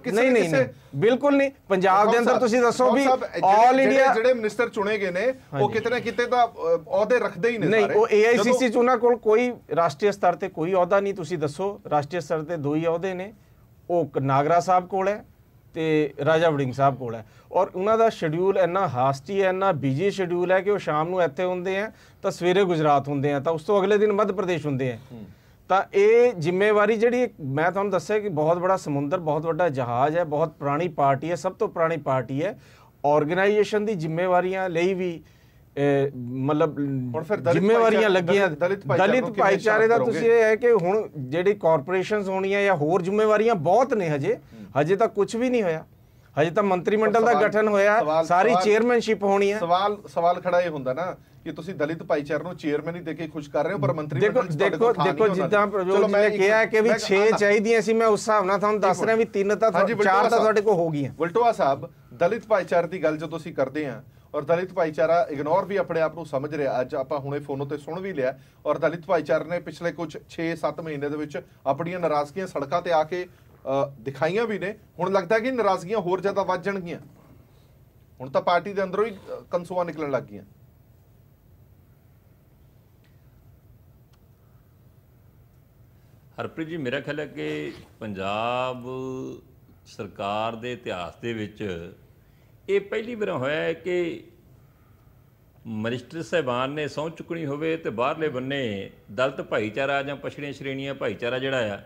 ਨਹੀਂ, ਬਿਲਕੁਲ ਨਹੀਂ। ਪੰਜਾਬ ਦੇ ਅੰਦਰ ਤੁਸੀਂ ਦੱਸੋ ਵੀ ਆਲ ਇੰਡੀਆ ਜਿਹੜੇ ਮਿਨਿਸਟਰ ਚੁਣੇ ਗਏ ਨੇ, ਉਹ ਕਿਤੇ ਨਾ ਕਿਤੇ ਤਾਂ ਅਹੁਦੇ ਰੱਖਦੇ ਹੀ ਨੇ। ਨਹੀਂ, ਉਹ AICC ਚ ਉਹਨਾਂ ਕੋਲ ਕੋਈ ਰਾਸ਼ਟਰੀ ਸਤਰ ਤੇ ਕੋਈ ਅਹੁਦਾ ਨਹੀਂ। ਤੁਸੀਂ ਦੱਸੋ, ਰਾਸ਼ਟਰੀ ਸਤਰ ਤੇ 2 ਹੀ ਅਹੁਦੇ ਨੇ, ਉਹ ਨਾਗਰਾ ਸਾਹਿਬ ਕੋਲ ਹੈ ਤੇ ਰਾਜਾ ਵੜਿੰਗ ਸਾਹਿਬ ਕੋਲ ਹੈ। ਔਰ ਉਹਨਾਂ ਦਾ ਸ਼ਡਿਊਲ ਇੰਨਾ ਹਾਸਟੀ ਹੈ, ਇੰਨਾ ਬਿਜੀ ਸ਼ਡਿਊਲ ਹੈ ਕਿ ਉਹ ਸ਼ਾਮ ਨੂੰ ਇੱਥੇ ਹੁੰਦੇ ਆ ਤਾਂ ਸਵੇਰੇ ਗੁਜਰਾਤ ਹੁੰਦੇ ਆ, ਤਾਂ ਉਸ ਤੋਂ ਅਗਲੇ ਦਿਨ ਮੱਧ ਪ੍ਰਦੇਸ਼ ਹੁੰਦੇ ਆ। ਤਾਂ ਇਹ ਜ਼ਿੰਮੇਵਾਰੀ ਜਿਹੜੀ ਮੈਂ ਤੁਹਾਨੂੰ ਦੱਸਿਆ ਕਿ ਬਹੁਤ ਬੜਾ ਸਮੁੰਦਰ, ਬਹੁਤ ਵੱਡਾ ਜਹਾਜ਼ ਹੈ, ਬਹੁਤ ਪੁਰਾਣੀ ਪਾਰਟੀ ਹੈ, ਸਭ ਤੋਂ ਪੁਰਾਣੀ ਪਾਰਟੀ ਹੈ। ਆਰਗੇਨਾਈਜੇਸ਼ਨ ਦੀ ਜ਼ਿੰਮੇਵਾਰੀਆਂ ਲਈ ਵੀ ਮਤਲਬ ਜ਼ਿੰਮੇਵਾਰੀਆਂ ਲੱਗੀਆਂ। ਦਲਿਤ ਭਾਈਚਾਰੇ ਦਾ ਤੁਸੀਂ ਇਹ ਹੈ ਕਿ ਹੁਣ ਜਿਹੜੀ ਕਾਰਪੋਰੇਸ਼ਨਸ ਹੋਣੀਆਂ ਜਾਂ ਹੋਰ ਜ਼ਿੰਮੇਵਾਰੀਆਂ ਬਹੁਤ ਨੇ, ਹਜੇ ਤਾਂ ਕੁਝ ਵੀ ਨਹੀਂ ਹੋਇਆ। ਹਜੇ ਤਾਂ ਮੰਤਰੀ ਮੰਡਲ ਦਾ ਗਠਨ ਹੋਇਆ, ਸਾਰੀ ਚੇਅਰਮੈਨਸ਼ਿਪ ਹੋਣੀ ਹੈ। ਸਵਾਲ ਖੜਾ ਇਹ ਹੁੰਦਾ ਨਾ ਕਿ ਤੁਸੀਂ ਦਲਿਤ ਭਾਈਚਾਰੇ ਨੂੰ ਚੇਅਰਮੈਨ ਹੀ ਦੇ ਕੇ ਖੁਸ਼ ਕਰ ਰਹੇ ਹੋ, ਪਰ ਮੰਤਰੀ ਦੇਖੋ ਜਿੱਦਾਂ ਪ੍ਰਜੋਤ ਜੀ ਨੇ ਕਿਹਾ ਕਿ ਵੀ 6 ਚਾਹੀਦੀਆਂ ਸੀ, ਮੈਂ ਉਸ ਹਿਸਾਬ ਨਾਲ ਤੁਹਾਨੂੰ ਦੱਸ ਰਿਹਾ ਵੀ 3 ਤਾਂ 4 ਤਾਂ ਤੁਹਾਡੇ ਕੋਲ ਹੋ ਗਈਆਂ। ਵਲਟੋਆ ਸਾਹਿਬ, ਦਲਿਤ ਭਾਈਚਾਰੇ ਦੀ ਗੱਲ ਜਦੋਂ ਅਸੀਂ ਕਰਦੇ ਹਾਂ, ਔਰ ਦਲਿਤ ਭਾਈਚਾਰਾ ਇਗਨੋਰ ਵੀ ਆਪਣੇ ਆਪ ਨੂੰ ਸਮਝ ਰਿਹਾ, ਅੱਜ ਆਪਾਂ ਹੁਣੇ ਫੋਨੋਂ ਤੇ ਸੁਣ ਵੀ ਲਿਆ, ਔਰ ਦਲਿਤ ਭਾਈਚਾਰੇ ਨੇ ਪਿਛਲੇ ਕੁਝ 6-7 ਮਹੀਨੇ ਦੇ ਵਿੱਚ ਆਪਣੀਆਂ ਨਾਰਾਜ਼ਗੀਆਂ ਸੜਕਾਂ ਤੇ ਆ ਕੇ ਦਿਖਾਈਆਂ ਵੀ ਨੇ। ਹੁਣ ਲੱਗਦਾ ਕਿ ਨਾਰਾਜ਼ਗੀਆਂ ਹੋਰ ਜ਼ਿਆਦਾ ਵੱਧ ਜਾਣਗੀਆਂ, ਹੁਣ ਤਾਂ ਪਾਰਟੀ ਦੇ ਅੰਦਰੋਂ ਹੀ ਕੰਸੂਆਂ ਨਿਕਲਣ ਲੱਗ ਗਈਆਂ। ਹਰਪ੍ਰੀਤ ਜੀ, ਮੇਰਾ ਖਿਆਲ ਹੈ ਕਿ ਪੰਜਾਬ ਸਰਕਾਰ ਦੇ ਇਤਿਹਾਸ ਦੇ ਵਿੱਚ ਇਹ ਪਹਿਲੀ ਵਾਰ ਹੋਇਆ ਹੈ ਕਿ ਮਨਿਸਟਰ ਸਾਹਿਬਾਨ ਨੇ ਸਹੁੰ ਚੁੱਕਣੀ ਹੋਵੇ ਤੇ ਬਾਹਰਲੇ ਬੰਨੇ ਦਲਿਤ ਭਾਈਚਾਰਾ ਜਾਂ ਪਛੜੀਆਂ ਸ਼੍ਰੇਣੀਆਂ ਭਾਈਚਾਰਾ ਜਿਹੜਾ ਆ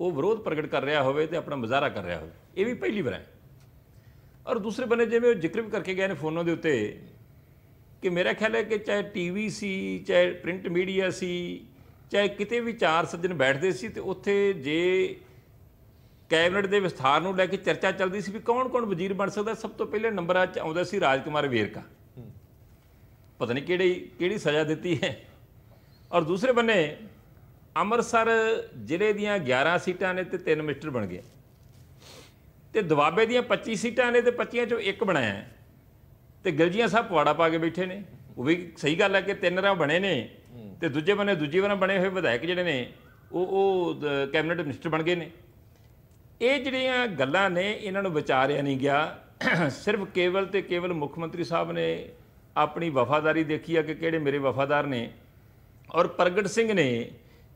ਉਹ ਵਿਰੋਧ ਪ੍ਰਗਟ ਕਰ ਰਿਹਾ ਹੋਵੇ ਤੇ ਆਪਣਾ ਮੁਜ਼ਾਹਰਾ ਕਰ ਰਿਹਾ ਹੋਵੇ, ਇਹ ਵੀ ਪਹਿਲੀ ਵਾਰ ਹੈ। ਔਰ ਦੂਸਰੇ ਬੰਨੇ ਜਿਵੇਂ ਉਹ ਜ਼ਿਕਰ ਵੀ ਕਰਕੇ ਗਏ ਨੇ ਫੋਨਾਂ ਦੇ ਉੱਤੇ ਕਿ ਮੇਰਾ ਖਿਆਲ ਹੈ ਕਿ ਚਾਹੇ ਟੀਵੀ ਸੀ, ਚਾਹੇ ਪ੍ਰਿੰਟ ਮੀਡੀਆ ਸੀ, ਚਾਹੇ ਕਿਤੇ ਵੀ ਚਾਰ ਸੱਜਣ ਬੈਠਦੇ ਸੀ ਤੇ ਉੱਥੇ ਜੇ ਕੈਬਨਿਟ ਦੇ ਵਿਸਥਾਰ ਨੂੰ ਲੈ ਕੇ ਚਰਚਾ ਚੱਲਦੀ ਸੀ ਵੀ ਕੌਣ ਵਜ਼ੀਰ ਬਣ ਸਕਦਾ, ਸਭ ਤੋਂ ਪਹਿਲੇ ਨੰਬਰਾਂ 'ਚ ਆਉਂਦਾ ਸੀ ਰਾਜਕੁਮਾਰ ਵੇਰਕਾ। ਪਤਾ ਨਹੀਂ ਕਿਹੜੀ ਸਜ਼ਾ ਦਿੱਤੀ ਹੈ। ਔਰ ਦੂਸਰੇ ਬੰਨੇ ਅੰਮ੍ਰਿਤਸਰ ਜ਼ਿਲ੍ਹੇ ਦੀਆਂ 11 ਸੀਟਾਂ ਨੇ ਤੇ 3 ਮਿਨਿਸਟਰ ਬਣ ਗਏ ਤੇ ਦੁਆਬੇ ਦੀਆਂ 25 ਸੀਟਾਂ ਨੇ ਤੇ 25 ਚੋਂ 1 ਬਣਾਇਆ ਤੇ ਗਿਲਜੀਆਂ ਸਾਹਿਬ ਪਵਾੜਾ ਪਾ ਕੇ ਬੈਠੇ ਨੇ। ਉਹ ਵੀ ਸਹੀ ਗੱਲ ਹੈ ਕਿ 3 ਰਾਂ ਬਣੇ ਨੇ ਤੇ ਦੂਜੇ ਬੰਨੇ ਦੂਜੀ ਵਾਰ ਬਣੇ ਹੋਏ ਵਿਧਾਇਕ ਜਿਹੜੇ ਨੇ ਉਹ ਕੈਬਨਿਟ ਮਿਨਿਸਟਰ ਬਣ ਗਏ ਨੇ। ਇਹ ਜਿਹੜੀਆਂ ਗੱਲਾਂ ਨੇ ਇਹਨਾਂ ਨੂੰ ਵਿਚਾਰਿਆ ਨਹੀਂ ਗਿਆ। ਸਿਰਫ ਕੇਵਲ ਤੇ ਕੇਵਲ ਮੁੱਖ ਮੰਤਰੀ ਸਾਹਿਬ ਨੇ ਆਪਣੀ ਵਫਾਦਾਰੀ ਦੇਖੀ ਆ ਕਿ ਕਿਹੜੇ ਮੇਰੇ ਵਫਾਦਾਰ ਨੇ। ਔਰ ਪ੍ਰਗਟ ਸਿੰਘ ਨੇ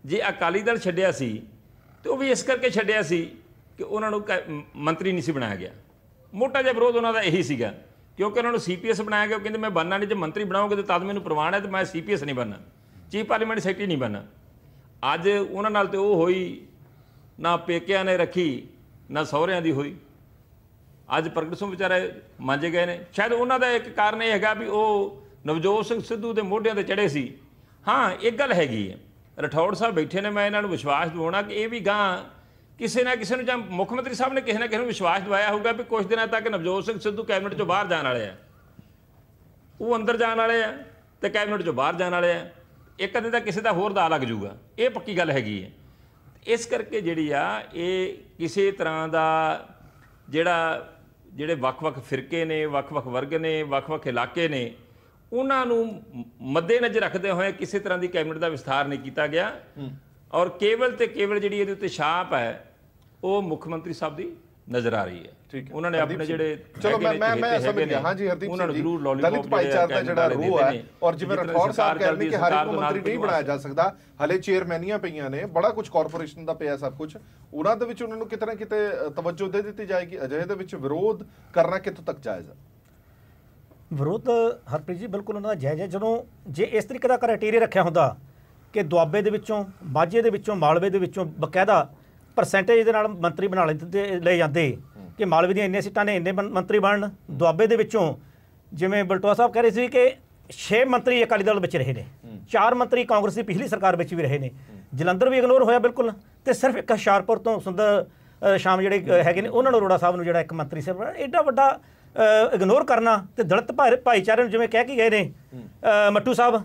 ਜੇ ਅਕਾਲੀ ਦਲ ਛੱਡਿਆ ਸੀ ਤੇ ਉਹ ਵੀ ਇਸ ਕਰਕੇ ਛੱਡਿਆ ਸੀ ਕਿ ਉਹਨਾਂ ਨੂੰ ਮੰਤਰੀ ਨਹੀਂ ਸੀ ਬਣਾਇਆ ਗਿਆ। ਮੋਟਾ ਜਿਹਾ ਵਿਰੋਧ ਉਹਨਾਂ ਦਾ ਇਹੀ ਸੀਗਾ ਕਿਉਂਕਿ ਉਹਨਾਂ ਨੂੰ CPS ਬਣਾਇਆ ਗਿਆ। ਉਹ ਕਹਿੰਦੇ ਮੈਂ ਬਣਨਾ ਨਹੀਂ, ਜੇ ਮੰਤਰੀ ਬਣਾਓਗੇ ਤਾਂ ਤਦ ਮੈਨੂੰ ਪ੍ਰਵਾਨ ਹੈ ਤੇ ਮੈਂ CPS ਨਹੀਂ ਬਣਨਾ, ਚੀਫ ਪਾਰਲੀਮੈਂਟ ਸੈਕਟਰੀ ਨਹੀਂ ਬਣਨਾ। ਅੱਜ ਉਹਨਾਂ ਨਾਲ ਤੇ ਉਹ ਹੋਈ ਨਾ ਪੇਕਿਆਂ ਨੇ ਰੱਖੀ ਨਾ ਸਹੁਰਿਆਂ ਦੀ ਹੋਈ। ਅੱਜ ਪ੍ਰਗਟ ਸਿੰਘ ਵਿਚਾਰੇ ਮਾਂਜੇ ਗਏ ਨੇ। ਸ਼ਾਇਦ ਉਹਨਾਂ ਦਾ ਇੱਕ ਕਾਰਨ ਇਹ ਹੈਗਾ ਵੀ ਉਹ ਨਵਜੋਤ ਸਿੰਘ ਸਿੱਧੂ ਦੇ ਮੋਢਿਆਂ 'ਤੇ ਚੜ੍ਹੇ ਸੀ। ਹਾਂ, ਇੱਕ ਗੱਲ ਹੈਗੀ ਹੈ, ਰਠੌੜ ਸਾਹਿਬ ਬੈਠੇ ਨੇ, ਮੈਂ ਇਹਨਾਂ ਨੂੰ ਵਿਸ਼ਵਾਸ ਦਿਵਾਉਣਾ ਕਿ ਇਹ ਵੀ ਗਾਂ ਕਿਸੇ ਨਾ ਕਿਸੇ ਨੂੰ, ਜਾਂ ਮੁੱਖ ਮੰਤਰੀ ਸਾਹਿਬ ਨੇ ਕਿਸੇ ਨਾ ਕਿਸੇ ਨੂੰ ਵਿਸ਼ਵਾਸ ਦਿਵਾਇਆ ਹੋਊਗਾ ਵੀ ਕੁਝ ਦਿਨਾਂ ਤੱਕ ਨਵਜੋਤ ਸਿੰਘ ਸਿੱਧੂ ਕੈਬਨਿਟ 'ਚੋਂ ਬਾਹਰ ਜਾਣ ਵਾਲੇ ਆ, ਉਹ ਅੰਦਰ ਜਾਣ ਵਾਲੇ ਆ ਤੇ ਕੈਬਨਿਟ 'ਚੋਂ ਬਾਹਰ ਜਾਣ ਵਾਲੇ ਆ। ਇੱਕ ਦਿਨ ਤਾਂ ਕਿਸੇ ਦਾ ਹੋਰ ਦਾ ਲੱਗ ਜੂਗਾ, ਇਹ ਪੱਕੀ ਗੱਲ ਹੈਗੀ ਹੈ। ਇਸ ਕਰਕੇ ਜਿਹੜੀ ਆ ਇਹ ਕਿਸੇ ਤਰ੍ਹਾਂ ਦਾ ਜਿਹੜੇ ਵੱਖ-ਵੱਖ ਫਿਰਕੇ ਨੇ, ਵੱਖ-ਵੱਖ ਵਰਗ ਨੇ, ਵੱਖ-ਵੱਖ ਇਲਾਕੇ ਨੇ, ਉਹਨਾਂ ਨੂੰ ਮੱਦੇਨਜ਼ਰ ਰੱਖਦੇ ਹੋਏ ਕਿਸੇ ਤਰ੍ਹਾਂ ਦੀ ਕੈਬਨਿਟ ਦਾ ਵਿਸਥਾਰ ਨਹੀਂ ਕੀਤਾ ਗਿਆ। ਔਰ ਕੇਵਲ ਤੇ ਕੇਵਲ ਜਿਹੜੀ ਇਹਦੇ ਉੱਤੇ ਛਾਪ ਹੈ ਉਹ ਮੁੱਖ ਮੰਤਰੀ ਸਾਹਿਬ ਦੀ ਨਜ਼ਰ ਆ ਰਹੀ ਹੈ। ਉਹਨਾਂ ਨੇ ਆਪਣੇ ਜਿਹੜੇ ਚਲੋ ਮੈਂ ਸਮਝ ਗਿਆ। ਹਾਂਜੀ ਹਰਦੀਪ ਸਿੰਘ ਜੀ, ਦਲਿਤ ਭਾਈਚਾਰੇ ਦਾ ਜਿਹੜਾ ਰੂਹ ਹੈ ਔਰ ਜਿਵੇਂ ਰਠੌੜ ਸਾਹਿਬ ਕਹਿੰਦੇ ਕਿ ਹਰ ਇੱਕ ਨੂੰ ਮੰਤਰੀ ਨਹੀਂ ਬਣਾਇਆ ਜਾ ਸਕਦਾ, ਹਲੇ ਚੇਅਰਮੈਨੀਆਂ ਪਈਆਂ ਨੇ, ਬੜਾ ਕੁਝ ਕਾਰਪੋਰੇਸ਼ਨ ਦਾ ਪਿਆ ਸਭ ਕੁਝ, ਉਹਨਾਂ ਦੇ ਵਿੱਚ ਉਹਨਾਂ ਨੂੰ ਕਿਤੇ ਨਾ ਕਿਤੇ ਤਵੱਜੋ ਦੇ ਦਿੱਤੀ ਜਾਏਗੀ। ਅਜਿਹੇ ਦੇ ਵਿੱਚ ਵਿਰੋਧ ਕਰਨਾ ਕਿੱਥੋਂ ਤੱਕ ਜਾਇਜ਼ ਹੈ? ਵਿਰੋਧ ਹਰਪ੍ਰੀਤ ਜੀ ਬਿਲਕੁਲ ਉਹਨਾਂ ਦਾ ਜਾਇਜ਼ ਹੈ। ਜਦੋਂ ਜੇ ਇਸ ਤਰੀਕੇ ਦਾ ਕ੍ਰਾਈਟੇਰੀਆ ਰੱਖਿਆ ਹੁੰਦਾ ਕਿ ਦੁਆਬੇ ਦੇ ਵਿੱਚੋਂ, ਮਾਝੇ ਦੇ ਵਿੱਚੋਂ, ਮਾਲਵੇ ਦੇ ਵਿੱਚੋਂ ਬਕਾਇਦਾ ਪਰਸੈਂਟੇਜ ਦੇ ਨਾਲ ਮੰਤਰੀ ਬਣਾ ਲਏ ਜਾਂਦੇ ਕਿ ਮਾਲਵੇ ਦੀਆਂ ਇੰਨੀਆਂ ਸੀਟਾਂ ਨੇ ਇੰਨੇ ਮੰਤਰੀ ਬਣਨ, ਦੁਆਬੇ ਦੇ ਵਿੱਚੋਂ ਜਿਵੇਂ ਬਲਟੋਆ ਸਾਹਿਬ ਕਹਿ ਰਹੇ ਸੀ ਕਿ 6 ਮੰਤਰੀ ਅਕਾਲੀ ਦਲ ਵਿੱਚ ਰਹੇ ਨੇ, 4 ਮੰਤਰੀ ਕਾਂਗਰਸ ਦੀ ਪਿਛਲੀ ਸਰਕਾਰ ਵਿੱਚ ਵੀ ਰਹੇ ਨੇ, ਜਲੰਧਰ ਵੀ ਇਗਨੋਰ ਹੋਇਆ ਬਿਲਕੁਲ, ਤੇ ਸਿਰਫ ਇੱਕ ਹੁਸ਼ਿਆਰਪੁਰ ਤੋਂ ਸੁੰਦਰ ਸ਼ਾਮ ਜਿਹੜੇ ਹੈਗੇ ਨੇ ਉਹਨਾਂ ਨੂੰ ਅਰੋੜਾ ਸਾਹਿਬ ਨੂੰ ਜਿਹੜਾ ਇੱਕ ਮੰਤਰੀ ਸਾਹਿਬ ਐਡਾ ਵੱਡਾ ਇਗਨੋਰ ਕਰਨਾ। ਤੇ ਦਲਿਤ ਭਾਈਚਾਰੇ ਨੂੰ ਜਿਵੇਂ ਕਹਿ ਕੇ ਗਏ ਨੇ ਮੱਟੂ ਸਾਹਿਬ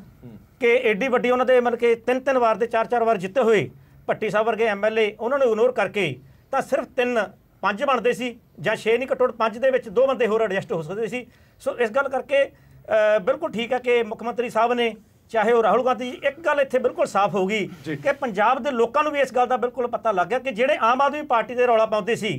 ਕਿ ਐਡੀ ਵੱਡੀ ਉਹਨਾਂ ਦੇ ਮਤਲਬ ਕਿ 3-3 ਵਾਰ ਦੇ 4-4 ਵਾਰ ਜਿੱਤੇ ਹੋਏ ਭੱਟੀ ਸਾਹਿਬ ਵਰਗੇ MLA, ਉਹਨਾਂ ਨੂੰ ਇਗਨੋਰ ਕਰਕੇ ਤਾਂ ਸਿਰਫ 5 ਬਣਦੇ ਸੀ ਜਾਂ 6 ਨਹੀਂ, ਘੱਟੋ ਘੱਟ 5 ਦੇ ਵਿੱਚ 2 ਬੰਦੇ ਹੋਰ ਐਡਜਸਟ ਹੋ ਸਕਦੇ ਸੀ। ਸੋ ਇਸ ਗੱਲ ਕਰਕੇ ਬਿਲਕੁਲ ਠੀਕ ਹੈ ਕਿ ਮੁੱਖ ਮੰਤਰੀ ਸਾਹਿਬ ਨੇ, ਚਾਹੇ ਉਹ ਰਾਹੁਲ ਗਾਂਧੀ, ਇੱਕ ਗੱਲ ਇੱਥੇ ਬਿਲਕੁਲ ਸਾਫ਼ ਹੋ ਗਈ ਕਿ ਪੰਜਾਬ ਦੇ ਲੋਕਾਂ ਨੂੰ ਵੀ ਇਸ ਗੱਲ ਦਾ ਬਿਲਕੁਲ ਪਤਾ ਲੱਗ ਗਿਆ ਕਿ ਜਿਹੜੇ ਆਮ ਆਦਮੀ ਪਾਰਟੀ ਦੇ ਰੌਲਾ ਪਾਉਂਦੇ ਸੀ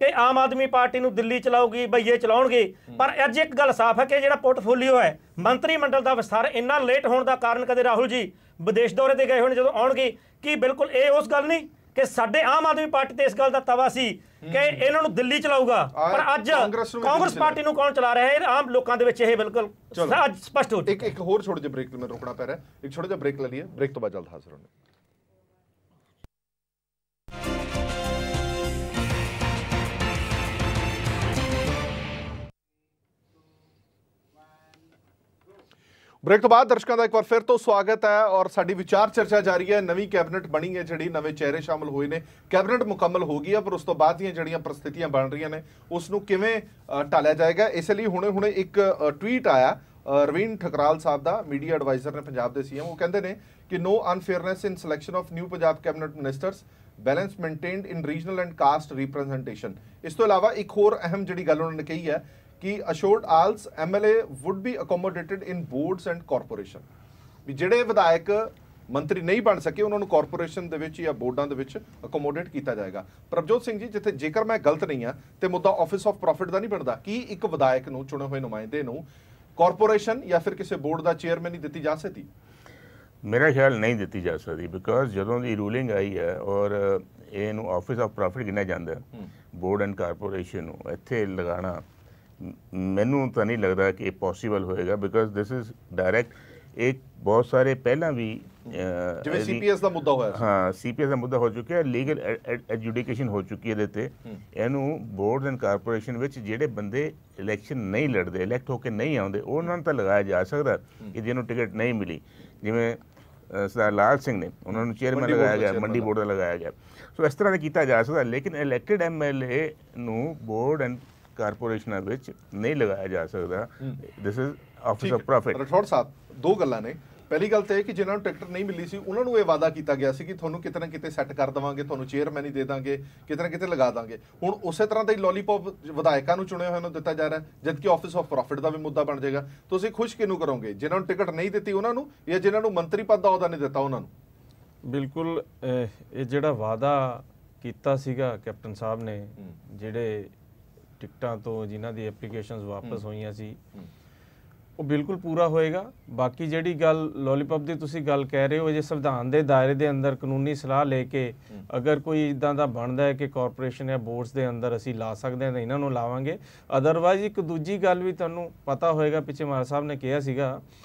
ਕਿ ਆਮ ਆਦਮੀ ਪਾਰਟੀ ਨੂੰ ਦਿੱਲੀ ਚਲਾਉਗੀ, ਬਈਏ ਚਲਾਉਣਗੇ, ਪਰ ਅੱਜ ਇੱਕ ਗੱਲ ਸਾਫ਼ ਹੈ ਕਿ ਜਿਹੜਾ ਪੋਰਟਫੋਲੀਓ ਹੈ ਮੰਤਰੀ ਮੰਡਲ ਦਾ ਵਿਸਥਾਰ ਇੰਨਾ ਲੇਟ ਹੋਣ ਦਾ ਕਾਰਨ ਕਦੇ ਰਾਹੁਲ ਜੀ ਵਿਦੇਸ਼ ਦੌਰੇ ਤੇ ਗਏ ਹੋਣ, ਜਦੋਂ ਆਉਣਗੇ ਕੀ ਬਿਲਕੁਲ ਇਹ ਉਸ ਗੱਲ ਨਹੀਂ ਕਿ ਸਾਡੇ ਆਮ ਆਦਮੀ ਪਾਰਟੀ ਤੇ ਇਸ ਗੱਲ ਦਾ ਤਵਾ ਸੀ ਕਿ ਇਹਨਾਂ ਨੂੰ ਦਿੱਲੀ ਚਲਾਊਗਾ, ਪਰ ਅੱਜ ਕਾਂਗਰਸ ਪਾਰਟੀ ਨੂੰ ਕੌਣ ਚਲਾ ਰਿਹਾ ਹੈ, ਆਮ ਲੋਕਾਂ ਦੇ ਵਿੱਚ ਇਹ ਬਿਲਕੁਲ ਸਪਸ਼ਟ ਹੋ ਚੁੱਕਾ ਹੈ। ਇੱਕ ਹੋਰ ਛੋਟੇ ਜਿਹੇ ਬ੍ਰੇਕ ਨੂੰ ਰੋਕਣਾ ਪੈ ਰਿਹਾ, ਇੱਕ ਛੋਟਾ ਜਿਹਾ ਬ੍ਰੇਕ ਲੈ ਲਈਏ, ਬ੍ਰੇਕ ਤੋਂ ਬਾਅਦ ਜਲਦ ਹਾਜ਼ਰ ਹੋਣੇ। ਬ੍ਰੇਕ ਤੋਂ ਬਾਅਦ ਦਰਸ਼ਕਾਂ ਦਾ ਇੱਕ ਵਾਰ ਫਿਰ ਤੋਂ ਸਵਾਗਤ ਹੈ ਔਰ ਸਾਡੀ ਵਿਚਾਰ ਚਰਚਾ ਜਾਰੀ ਹੈ। ਨਵੀਂ ਕੈਬਨਿਟ ਬਣੀ ਹੈ ਜਿਹੜੀ, ਨਵੇਂ ਚਿਹਰੇ ਸ਼ਾਮਲ ਹੋਏ ਨੇ, ਕੈਬਨਿਟ ਮੁਕੰਮਲ ਹੋ ਗਈ ਹੈ, ਪਰ ਉਸ ਤੋਂ ਬਾਅਦ ਦੀਆਂ ਜਿਹੜੀਆਂ ਪ੍ਰਸਥਿਤੀਆਂ ਬਣ ਰਹੀਆਂ ਨੇ ਉਸ ਨੂੰ ਕਿਵੇਂ ਢਾਲਿਆ ਜਾਏਗਾ, ਇਸ ਲਈ ਹੁਣੇ ਇੱਕ ਟਵੀਟ ਆਇਆ ਰਵੀਨ ਠਕਰਾਲ ਸਾਹਿਬ ਦਾ, ਮੀਡੀਆ ਐਡਵਾਈਜ਼ਰ ਨੇ ਪੰਜਾਬ ਦੇ CM। ਉਹ ਕਹਿੰਦੇ ਨੇ ਕਿ no unfairness in selection of new Punjab cabinet ministers, balance maintained in regional and caste representation। ਇਸ ਤੋਂ ਇਲਾਵਾ ਇੱਕ ਹੋਰ ਅਹਿਮ ਜਿਹੜੀ ਗੱਲ ਉਹਨਾਂ ਨੇ ਕਹੀ ਹੈ ਕਿ assured all MLA would be accommodated in boards and corporation, ਵੀ ਜਿਹੜੇ ਵਿਧਾਇਕ ਮੰਤਰੀ ਨਹੀਂ ਬਣ ਸਕੇ ਉਹਨਾਂ ਨੂੰ ਕਾਰਪੋਰੇਸ਼ਨ ਦੇ ਵਿੱਚ ਜਾਂ ਬੋਰਡਾਂ ਦੇ ਵਿੱਚ ਅਕੋਮੋਡੇਟ ਕੀਤਾ ਜਾਏਗਾ। ਪ੍ਰਭਜੋਤ ਸਿੰਘ ਜੀ, ਜਿੱਥੇ ਜੇਕਰ ਮੈਂ ਗਲਤ ਨਹੀਂ ਹਾਂ ਤੇ ਮੁੱਦਾ ਆਫਿਸ ਆਫ ਪ੍ਰੋਫਿਟ ਦਾ ਨਹੀਂ ਬਣਦਾ, ਕੀ ਇੱਕ ਵਿਧਾਇਕ ਨੂੰ, ਚੁਣੇ ਹੋਏ ਨੁਮਾਇੰਦੇ ਨੂੰ ਕਾਰਪੋਰੇਸ਼ਨ ਜਾਂ ਫਿਰ ਕਿਸੇ ਬੋਰਡ ਦਾ ਚੇਅਰਮੈਨ ਹੀ ਦਿੱਤੀ ਜਾ ਸਕਦੀ? ਮੇਰਾ ਖਿਆਲ ਨਹੀਂ ਦਿੱਤੀ ਜਾ ਸਕਦੀ, ਬਿਕੋਜ਼ ਜਦੋਂ ਦੀ ਰੂਲਿੰਗ ਆਈ ਹੈ ਔਰ ਇਹਨੂੰ ਆਫਿਸ ਆਫ ਪ੍ਰੋਫਿਟ ਗਿਣਿਆ ਜਾਂਦਾ ਬੋਰਡ ਐਂਡ ਕਾਰਪੋਰੇਸ਼ਨ ਨੂੰ ਇੱਥੇ ਲਗਾਉਣਾ ਮੈਨੂੰ ਤਾਂ ਨਹੀਂ ਲੱਗਦਾ ਕਿ ਇਹ ਪੋਸੀਬਲ ਹੋਏਗਾ, ਬਿਕਾਜ਼ ਦਿਸ ਇਜ਼ ਡਾਇਰੈਕਟ। ਇੱਕ ਬਹੁਤ ਸਾਰੇ ਪਹਿਲਾਂ ਵੀ ਜਿਵੇਂ ਸੀਪੀਐਸ ਦਾ ਮੁੱਦਾ ਹੋਇਆ ਸੀ, ਹਾਂ ਸੀਪੀਐਸ ਦਾ ਮੁੱਦਾ ਹੋ ਚੁੱਕਿਆ, ਲੀਗਲ ਐਡਜੂਡੀਕੇਸ਼ਨ ਹੋ ਚੁੱਕੀ ਇਹਦੇ ਤੇ। ਇਹਨੂੰ ਬੋਰਡ ਐਂਡ ਕਾਰਪੋਰੇਸ਼ਨ ਵਿੱਚ ਜਿਹੜੇ ਬੰਦੇ ਇਲੈਕਸ਼ਨ ਨਹੀਂ ਲੜਦੇ, ਇਲੈਕਟ ਹੋ ਕੇ ਨਹੀਂ ਆਉਂਦੇ, ਉਹਨਾਂ ਨੂੰ ਤਾਂ ਲਗਾਇਆ ਜਾ ਸਕਦਾ ਕਿ ਜਿਹਨੂੰ ਟਿਕਟ ਨਹੀਂ ਮਿਲੀ। ਜਿਵੇਂ ਸਰਦਾਰ ਲਾਲ ਸਿੰਘ ਨੇ, ਉਹਨਾਂ ਨੂੰ ਚੇਅਰਮੈਨ ਲਗਾਇਆ ਗਿਆ, ਮੰਡੀ ਬੋਰਡ ਦਾ ਲਗਾਇਆ ਗਿਆ। ਸੋ ਇਸ ਤਰ੍ਹਾਂ ਦਾ ਕੀਤਾ ਜਾ ਸਕਦਾ, ਲੇਕਿਨ ਇਲੈਕਟਡ MLA ਨੂੰ ਬੋਰਡ ਐਂਡ ਕਾਰਪੋਰੇਸ਼ਨਾਂ ਵਿੱਚ ਨਹੀਂ ਲਗਾਇਆ ਜਾ ਸਕਦਾ। This is office of profit. Rathore ਸਾਹਿਬ, ਦੋ ਗੱਲਾਂ ਨੇ। ਪਹਿਲੀ ਗੱਲ ਤਾਂ ਇਹ ਕਿ ਜਿਨ੍ਹਾਂ ਨੂੰ ਟਿਕਟ ਨਹੀਂ ਮਿਲੀ ਸੀ ਉਹਨਾਂ ਨੂੰ ਇਹ ਵਾਅਦਾ ਕੀਤਾ ਗਿਆ ਸੀ ਕਿ ਤੁਹਾਨੂੰ ਕਿਤੇ ਨਾ ਕਿਤੇ ਸੈੱਟ ਕਰ ਦੇਵਾਂਗੇ, ਤੁਹਾਨੂੰ ਚੇਅਰਮੈਨ ਹੀ ਦੇ ਦਾਂਗੇ, ਕਿਤੇ ਨਾ ਕਿਤੇ ਲਗਾ ਦਾਂਗੇ। ਹੁਣ ਉਸੇ ਤਰ੍ਹਾਂ ਦਾ ਹੀ ਲੋਲੀਪੌਪ ਵਿਧਾਇਕਾਂ ਨੂੰ ਚੁਣੇ ਹੋਏ ਨੂੰ ਦਿੱਤਾ ਜਾ ਰਿਹਾ, ਜਦਕਿ ਆਫਿਸ ਆਫ ਪ੍ਰੋਫਿਟ ਦਾ ਵੀ ਮੁੱਦਾ ਬਣ ਜਾਏਗਾ। ਤੁਸੀਂ ਖੁਸ਼ ਕਿਹਨੂੰ ਕਰੋਗੇ, ਜਿਨ੍ਹਾਂ ਨੂੰ ਟਿਕਟ ਨਹੀਂ ਦਿੱਤੀ ਉਹਨਾਂ ਨੂੰ, ਜਾਂ ਜਿਨ੍ਹਾਂ ਨੂੰ ਮੰਤਰੀ ਪਦ ਦਾ ਅਹੁਦਾ ਨਹੀਂ ਦਿੱਤਾ ਉਹਨਾਂ ਨੂੰ? ਬਿਲਕੁਲ, ਇਹ ਜਿਹੜਾ ਵਾਅਦਾ ਕੀਤਾ ਸੀਗਾ ਕੈਪਟਨ ਸਾਹਿਬ ਨੇ, ਜਿਹੜੇ ਟਿਕਟਾਂ ਤੋਂ ਜਿਨ੍ਹਾਂ ਦੀ ਐਪਲੀਕੇਸ਼ਨਸ ਵਾਪਸ ਹੋਈਆਂ ਸੀ, ਉਹ ਬਿਲਕੁਲ ਪੂਰਾ ਹੋਏਗਾ। ਬਾਕੀ ਜਿਹੜੀ ਗੱਲ ਲੋਲੀਪੌਪ ਦੀ ਤੁਸੀਂ ਗੱਲ ਕਹਿ ਰਹੇ ਹੋ, ਜੇ ਸੰਵਿਧਾਨ ਦੇ ਦਾਇਰੇ ਦੇ ਅੰਦਰ ਕਾਨੂੰਨੀ ਸਲਾਹ ਲੈ ਕੇ ਅਗਰ ਕੋਈ ਇਦਾਂ ਦਾ ਬਣਦਾ ਹੈ ਕਿ ਕਾਰਪੋਰੇਸ਼ਨ ਜਾਂ ਬੋਰਡਸ ਦੇ ਅੰਦਰ ਅਸੀਂ ਲਾ ਸਕਦੇ ਹਾਂ ਤਾਂ ਇਹਨਾਂ ਨੂੰ ਲਾਵਾਂਗੇ। ਅਦਰਵਾਈਜ਼ ਇੱਕ ਦੂਜੀ ਗੱਲ ਵੀ ਤੁਹਾਨੂੰ ਪਤਾ ਹੋਏਗਾ, ਪਿੱਛੇ ਮਾਨ ਸਾਹਿਬ ਨੇ ਕਿਹਾ ਸੀਗਾ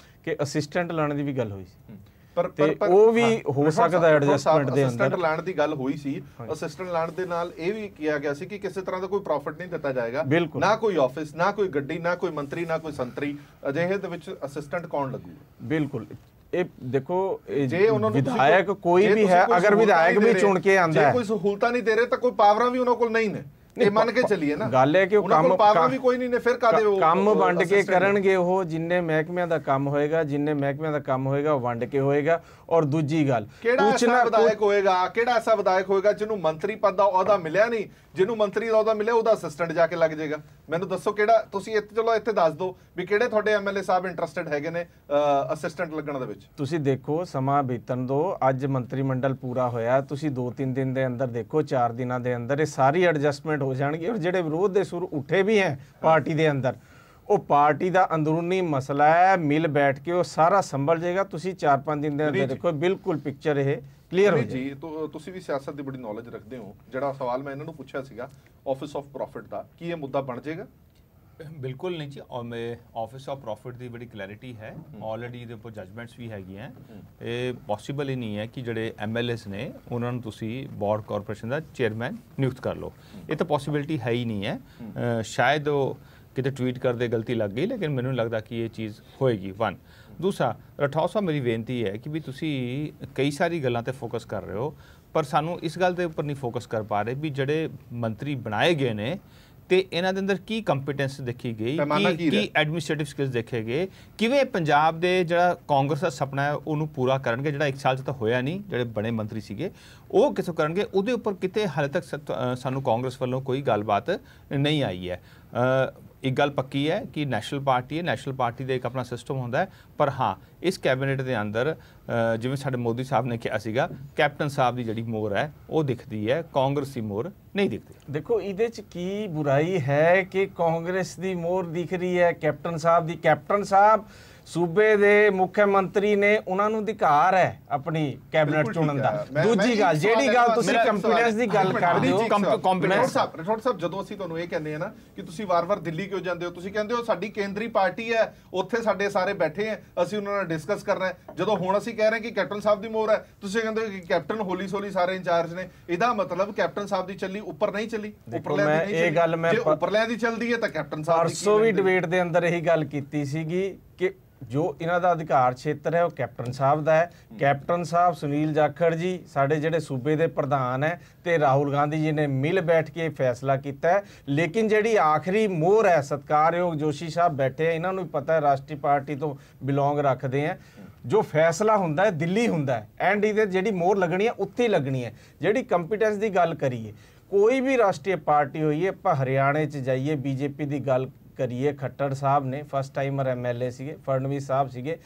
ਕਿ ਅਸਿਸਟੈਂਟ ਲਾਣ ਦੀ ਵੀ ਗੱਲ ਹੋਈ ਸੀ, ਪਰ ਉਹ ਵੀ ਹੋ ਸਕਦਾ ਐਡਜਸਟਮੈਂਟ ਦੇ ਅੰਦਰ। ਅਸਿਸਟੈਂਟ ਲਾਣ ਦੀ ਗੱਲ ਹੋਈ ਸੀ, ਅਸਿਸਟੈਂਟ ਲਾਣ ਦੇ ਨਾਲ ਇਹ ਵੀ ਕਿਹਾ ਗਿਆ ਸੀ ਕਿ ਕਿਸੇ ਤਰ੍ਹਾਂ ਦਾ ਕੋਈ ਪ੍ਰੋਫਿਟ ਨਹੀਂ ਦਿੱਤਾ ਜਾਏਗਾ, ਨਾ ਕੋਈ ਆਫਿਸ, ਨਾ ਕੋਈ ਗੱਡੀ, ਨਾ ਕੋਈ ਮੰਤਰੀ, ਨਾ ਕੋਈ ਸੰਤਰੀ। ਅਜਿਹੇ ਦੇ ਵਿੱਚ ਅਸਿਸਟੈਂਟ ਕੌਣ ਲੱਗੂਗਾ? ਬਿਲਕੁਲ, ਇਹ ਦੇਖੋ ਵਿਧਾਇਕ ਕੋਈ ਵੀ ਹੈ, ਅਗਰ ਵਿਧਾਇਕ ਵੀ ਚੁਣ ਕੇ ਆਂਦਾ ਹੈ, ਕੋਈ ਸਹੂਲਤਾਂ ਨਹੀਂ ਦੇ ਰਹੇ ਤਾਂ ਕੋਈ ਪਾਵਰਾਂ ਵੀ ਉਹਨਾਂ ਕੋਲ ਨਹੀਂ ਨੇ। ਇਹ ਮੰਨ ਕੇ ਚੱਲੀਏ ਨਾ, ਗੱਲ ਹੈ ਕਿ ਉਹ ਕੰਮ ਵੀ ਕੋਈ ਨਹੀਂ ਨੇ, ਫਿਰ ਕਾਦੇ ਉਹ ਕੰਮ ਵੰਡ ਕੇ ਕਰਨਗੇ। ਉਹ ਜਿੰਨੇ ਮਹਿਕਮਿਆਂ ਦਾ ਕੰਮ ਹੋਏਗਾ, ਜਿੰਨੇ ਮਹਿਕਮਿਆਂ ਦਾ ਕੰਮ ਹੋਏਗਾ ਉਹ ਵੰਡ ਕੇ ਹੋਏਗਾ। ਔਰ ਦੂਜੀ ਗੱਲ, ਕਿਹੜਾ ਐਸਾ ਵਿਧਾਇਕ ਹੋਏਗਾ ਜਿਹਨੂੰ ਮੰਤਰੀ ਪਦ ਦਾ ਅਹੁਦਾ ਮਿਲਿਆ ਨਹੀਂ, ਜਿਹਨੂੰ ਮੰਤਰੀ ਦਾ ਅਹੁਦਾ ਮਿਲਿਆ ਉਹਦਾ ਅਸਿਸਟੈਂਟ ਜਾ ਕੇ ਲੱਗ ਜਾਏਗਾ? ਮੈਨੂੰ ਦੱਸੋ ਕਿਹੜਾ। ਤੁਸੀਂ ਇੱਥੇ ਦੱਸ ਦਿਓ ਵੀ ਕਿਹੜੇ ਤੁਹਾਡੇ MLA ਸਾਹਿਬ ਇੰਟਰਸਟਿਡ ਹੈਗੇ ਨੇ ਅਸਿਸਟੈਂਟ ਲੱਗਣ ਦੇ ਵਿੱਚ। ਤੁਸੀਂ ਦੇਖੋ, ਸਮਾਂ ਬੀਤਣ ਦਿਓ, ਅੱਜ ਮੰਤਰੀ ਮੰਡਲ ਪੂਰਾ ਹੋਇਆ, ਤੁਸੀਂ 2-3 ਦਿਨ ਦੇ ਅੰਦਰ ਦੇਖੋ, 4 ਦਿਨਾਂ ਦੇ ਅੰਦਰ ਇਹ ਸਾਰੀ ਐਡਜਸਟਮੈਂਟ ਹੋ ਜਾਣਗੇ। ਔਰ ਜਿਹੜੇ ਵਿਰੋਧ ਦੇ ਸੁਰ ਉੱਠੇ ਵੀ ਹੈ ਪਾਰਟੀ ਦੇ ਅੰਦਰ, ਉਹ ਪਾਰਟੀ ਦਾ ਅੰਦਰੂਨੀ ਮਸਲਾ ਹੈ, ਮਿਲ ਬੈਠ ਕੇ ਉਹ ਸਾਰਾ ਸੰਭਲ ਜਾਏਗਾ। ਤੁਸੀਂ 4-5 ਦਿਨ ਦੇ ਅੰਦਰ ਦੇਖੋ, ਬਿਲਕੁਲ ਪਿਕਚਰ ਇਹ ਕਲੀਅਰ ਹੋ ਜਾਏਗੀ। ਜੀ, ਤੁਸੀਂ ਵੀ ਸਿਆਸਤ ਦੀ ਬੜੀ ਨੌਲੇਜ ਰੱਖਦੇ ਹੋ। ਜਿਹੜਾ ਸਵਾਲ ਮੈਂ ਇਹਨਾਂ ਨੂੰ ਪੁੱਛਿਆ ਸੀਗਾ ਆਫਿਸ ਆਫ ਪ੍ਰੋਫਿਟ ਦਾ, ਕੀ ਇਹ ਮੁੱਦਾ ਬਣ ਜਾਏਗਾ? ਬਿਲਕੁਲ ਨਹੀਂ ਜੀ। ਆਫਿਸ ਆਫ ਪ੍ਰੋਫਿਟ ਦੀ ਬੜੀ ਕਲੈਰਿਟੀ ਹੈ, ਆਲਰੇਡੀ ਇਹਦੇ ਉੱਪਰ ਜਜਮੈਂਟਸ ਵੀ ਹੈਗੀਆਂ। ਇਹ ਪੋਸੀਬਲ ਹੀ ਨਹੀਂ ਹੈ ਕਿ ਜਿਹੜੇ MLAs ਨੇ ਉਹਨਾਂ ਨੂੰ ਤੁਸੀਂ ਬੋਰਡ ਕਾਰਪੋਰੇਸ਼ਨ ਦਾ ਚੇਅਰਮੈਨ ਨਿਯੁਕਤ ਕਰ ਲਓ। ਇਹ ਤਾਂ ਪੋਸੀਬਿਲਿਟੀ ਹੈ ਹੀ ਨਹੀਂ ਹੈ। ਸ਼ਾਇਦ ਉਹ ਕਿਤੇ ਟਵੀਟ ਕਰਦੇ ਗਲਤੀ ਲੱਗ ਗਈ, ਲੇਕਿਨ ਮੈਨੂੰ ਲੱਗਦਾ ਕਿ ਇਹ ਚੀਜ਼ ਹੋਏਗੀ। ਵਨ। ਦੂਸਰਾ, ਰਠੌੜ ਸਾਹਿਬ, ਮੇਰੀ ਬੇਨਤੀ ਹੈ ਕਿ ਵੀ ਤੁਸੀਂ ਕਈ ਸਾਰੀ ਗੱਲਾਂ ਤੇ ਫੋਕਸ ਕਰ ਰਹੇ ਹੋ, ਪਰ ਸਾਨੂੰ ਇਸ ਗੱਲ ਦੇ ਉੱਪਰ ਨਹੀਂ ਫੋਕਸ ਕਰ ਪਾ ਰਹੇ ਵੀ ਜਿਹੜੇ ਮੰਤਰੀ ਬਣਾਏ ਗਏ ਨੇ ਤੇ ਇਹਨਾਂ ਦੇ ਅੰਦਰ ਕੀ ਕੰਪੀਟੈਂਸ ਦੇਖੀ ਗਈ, ਕੀ ਐਡਮਿਨਿਸਟ੍ਰੇਟਿਵ ਸਕਿੱਲਸ ਦੇਖੇ ਗਏ, ਕਿਵੇਂ ਪੰਜਾਬ ਦੇ ਜਿਹੜਾ ਕਾਂਗਰਸ ਦਾ ਸੁਪਨਾ ਹੈ ਉਹਨੂੰ ਪੂਰਾ ਕਰਨਗੇ, ਜਿਹੜਾ 1 ਸਾਲ 'ਚ ਤਾਂ ਹੋਇਆ ਨਹੀਂ, ਜਿਹੜੇ ਬਣੇ ਮੰਤਰੀ ਸੀਗੇ ਉਹ ਕਿਥੋਂ ਕਰਨਗੇ। ਉਹਦੇ ਉੱਪਰ ਕਿਤੇ ਹਾਲੇ ਤੱਕ ਸਾਨੂੰ ਕਾਂਗਰਸ ਵੱਲੋਂ ਕੋਈ ਗੱਲਬਾਤ ਨਹੀਂ ਆਈ ਹੈ। ਇੱਕ ਗੱਲ ਪੱਕੀ ਹੈ ਕਿ ਨੈਸ਼ਨਲ ਪਾਰਟੀ ਹੈ, ਨੈਸ਼ਨਲ ਪਾਰਟੀ ਦਾ ਇੱਕ ਆਪਣਾ ਸਿਸਟਮ ਹੁੰਦਾ ਹੈ, ਪਰ ਹਾਂ ਇਸ ਕੈਬਨਿਟ ਦੇ ਅੰਦਰ ਜਿਵੇਂ ਸਾਡੇ ਮੋਦੀ ਸਾਹਿਬ ਨੇ ਕਿਹਾ ਸੀਗਾ, ਕੈਪਟਨ ਸਾਹਿਬ ਦੀ ਜਿਹੜੀ ਮੋਹਰ ਹੈ ਉਹ ਦਿਖਦੀ ਹੈ, ਕਾਂਗਰਸ ਦੀ ਮੋਹਰ ਨਹੀਂ ਦਿਖਦੀ। ਦੇਖੋ, ਇਹਦੇ 'ਚ ਕੀ ਬੁਰਾਈ ਹੈ ਕਿ ਕਾਂਗਰਸ ਦੀ ਮੋਹਰ ਦਿਖ ਰਹੀ ਹੈ ਕੈਪਟਨ ਸਾਹਿਬ ਦੀ? ਕੈਪਟਨ ਸਾਹਿਬ ਸੂਬੇ ਦੇ ਮੁੱਖ ਮੰਤਰੀ ਨੇ, ਉਹਨਾਂ ਨੂੰ ਅਧਿਕਾਰ ਹੈ ਆਪਣੀ ਕੈਬਨਿਟ ਚੁਣਨ ਦਾ। ਦੂਜੀ ਗੱਲ, ਜਿਹੜੀ ਗੱਲ ਤੁਸੀਂ ਕੰਪੀਟੈਂਸ ਦੀ ਗੱਲ ਕਰਦੇ ਹੋ, ਰਠੌੜ ਸਾਹਿਬ, ਜਦੋਂ ਅਸੀਂ ਤੁਹਾਨੂੰ ਇਹ ਕਹਿੰਦੇ ਆ ਨਾ ਕਿ ਤੁਸੀਂ ਵਾਰ-ਵਾਰ ਦਿੱਲੀ ਕਿਉਂ ਜਾਂਦੇ ਹੋ, ਤੁਸੀਂ ਕਹਿੰਦੇ ਹੋ ਸਾਡੀ ਕੇਂਦਰੀ ਪਾਰਟੀ ਹੈ, ਉੱਥੇ ਸਾਡੇ ਸਾਰੇ ਬੈਠੇ ਆ, ਅਸੀਂ ਉਹਨਾਂ ਨਾਲ ਡਿਸਕਸ ਕਰਨਾ ਹੈ। ਜਦੋਂ ਹੁਣ ਅਸੀਂ ਕਹਿ ਰਹੇ ਕਿ ਕੈਪਟਨ ਸਾਹਿਬ ਦੀ ਮੋਹਰ ਹੈ, ਤੁਸੀਂ ਕਹਿੰਦੇ ਹੋ ਕਿ ਕੈਪਟਨ ਹੋਲੀ ਸੋਲੀ ਸਾਰੇ ਇੰਚਾਰਜ ਨੇ। ਇਹਦਾ ਮਤਲਬ ਕੈਪਟਨ ਸਾਹਿਬ ਦੀ ਚੱਲੀ, ਉੱਪਰ ਨਹੀਂ ਚੱਲੀ, ਉੱਪਰਲਿਆਂ ਦੀ ਨਹੀਂ ਚੱਲੀ। ਜੇ ਉੱਪਰਲਿਆਂ ਦੀ ਚੱਲਦੀ ਹੈ ਤਾਂ ਕੈਪਟਨ ਸਾਹਿਬ ਦੀ। ਪਰਸੋਂ ਵੀ ਡਿਬੇਟ ਦੇ ਅੰਦਰ ਇਹੀ ਗੱਲ ਕੀਤੀ ਸੀਗੀ ਕਿ ਜੋ ਇਹਨਾਂ ਦਾ ਅਧਿਕਾਰ ਖੇਤਰ ਹੈ ਉਹ ਕੈਪਟਨ ਸਾਹਿਬ ਦਾ ਹੈ। ਕੈਪਟਨ ਸਾਹਿਬ ਸੁਨੀਲ ਜਾਖੜ ਜੀ ਸਾਡੇ ਜਿਹੜੇ ਸੂਬੇ ਦੇ ਪ੍ਰਧਾਨ ਹੈ ਤੇ ਰਾਹੁਲ ਗਾਂਧੀ ਜੀ ਨੇ ਮਿਲ ਬੈਠ ਕੇ ਫੈਸਲਾ ਕੀਤਾ ਹੈ। ਲੇਕਿਨ ਜਿਹੜੀ ਆਖਰੀ ਮੋਹਰ ਹੈ, ਸਤਿਕਾਰਯੋਗ ਜੋਸ਼ੀ ਸਾਹਿਬ ਬੈਠੇ, ਇਹਨਾਂ ਨੂੰ ਵੀ ਪਤਾ ਹੈ ਰਾਸ਼ਟਰੀ ਪਾਰਟੀ ਤੋਂ ਬਿਲੋਂਗ ਰੱਖਦੇ ਹੈ, ਜੋ ਫੈਸਲਾ ਹੁੰਦਾ ਹੈ ਦਿੱਲੀ ਹੁੰਦਾ ਹੈ, ਐਂਡ ਇਹਦੇ ਜਿਹੜੀ ਮੋਹਰ ਲੱਗਣੀ ਹੈ ਉੱਥੇ ਲੱਗਣੀ ਹੈ। ਜਿਹੜੀ ਕੰਪੀਟੈਂਸ ਦੀ ਗੱਲ ਕਰੀਏ, ਕੋਈ ਵੀ ਰਾਸ਼ਟਰੀ ਪਾਰਟੀ ਹੋਈਏ, ਆਪਾਂ ਹਰਿਆਣੇ 'ਚ ਜਾਈਏ, ਬੀਜੇਪੀ ਦੀ ਗੱਲ ਕਰੀਏ, ਖੱਟੜ ਸਾਹਿਬ ਨੇ ਫਸਟ ਟਾਈਮਰ MLA ਸੀਗੇ, ਫੜਨਵੀਸ ਸਾਹਿਬ ਸੀਗੇ।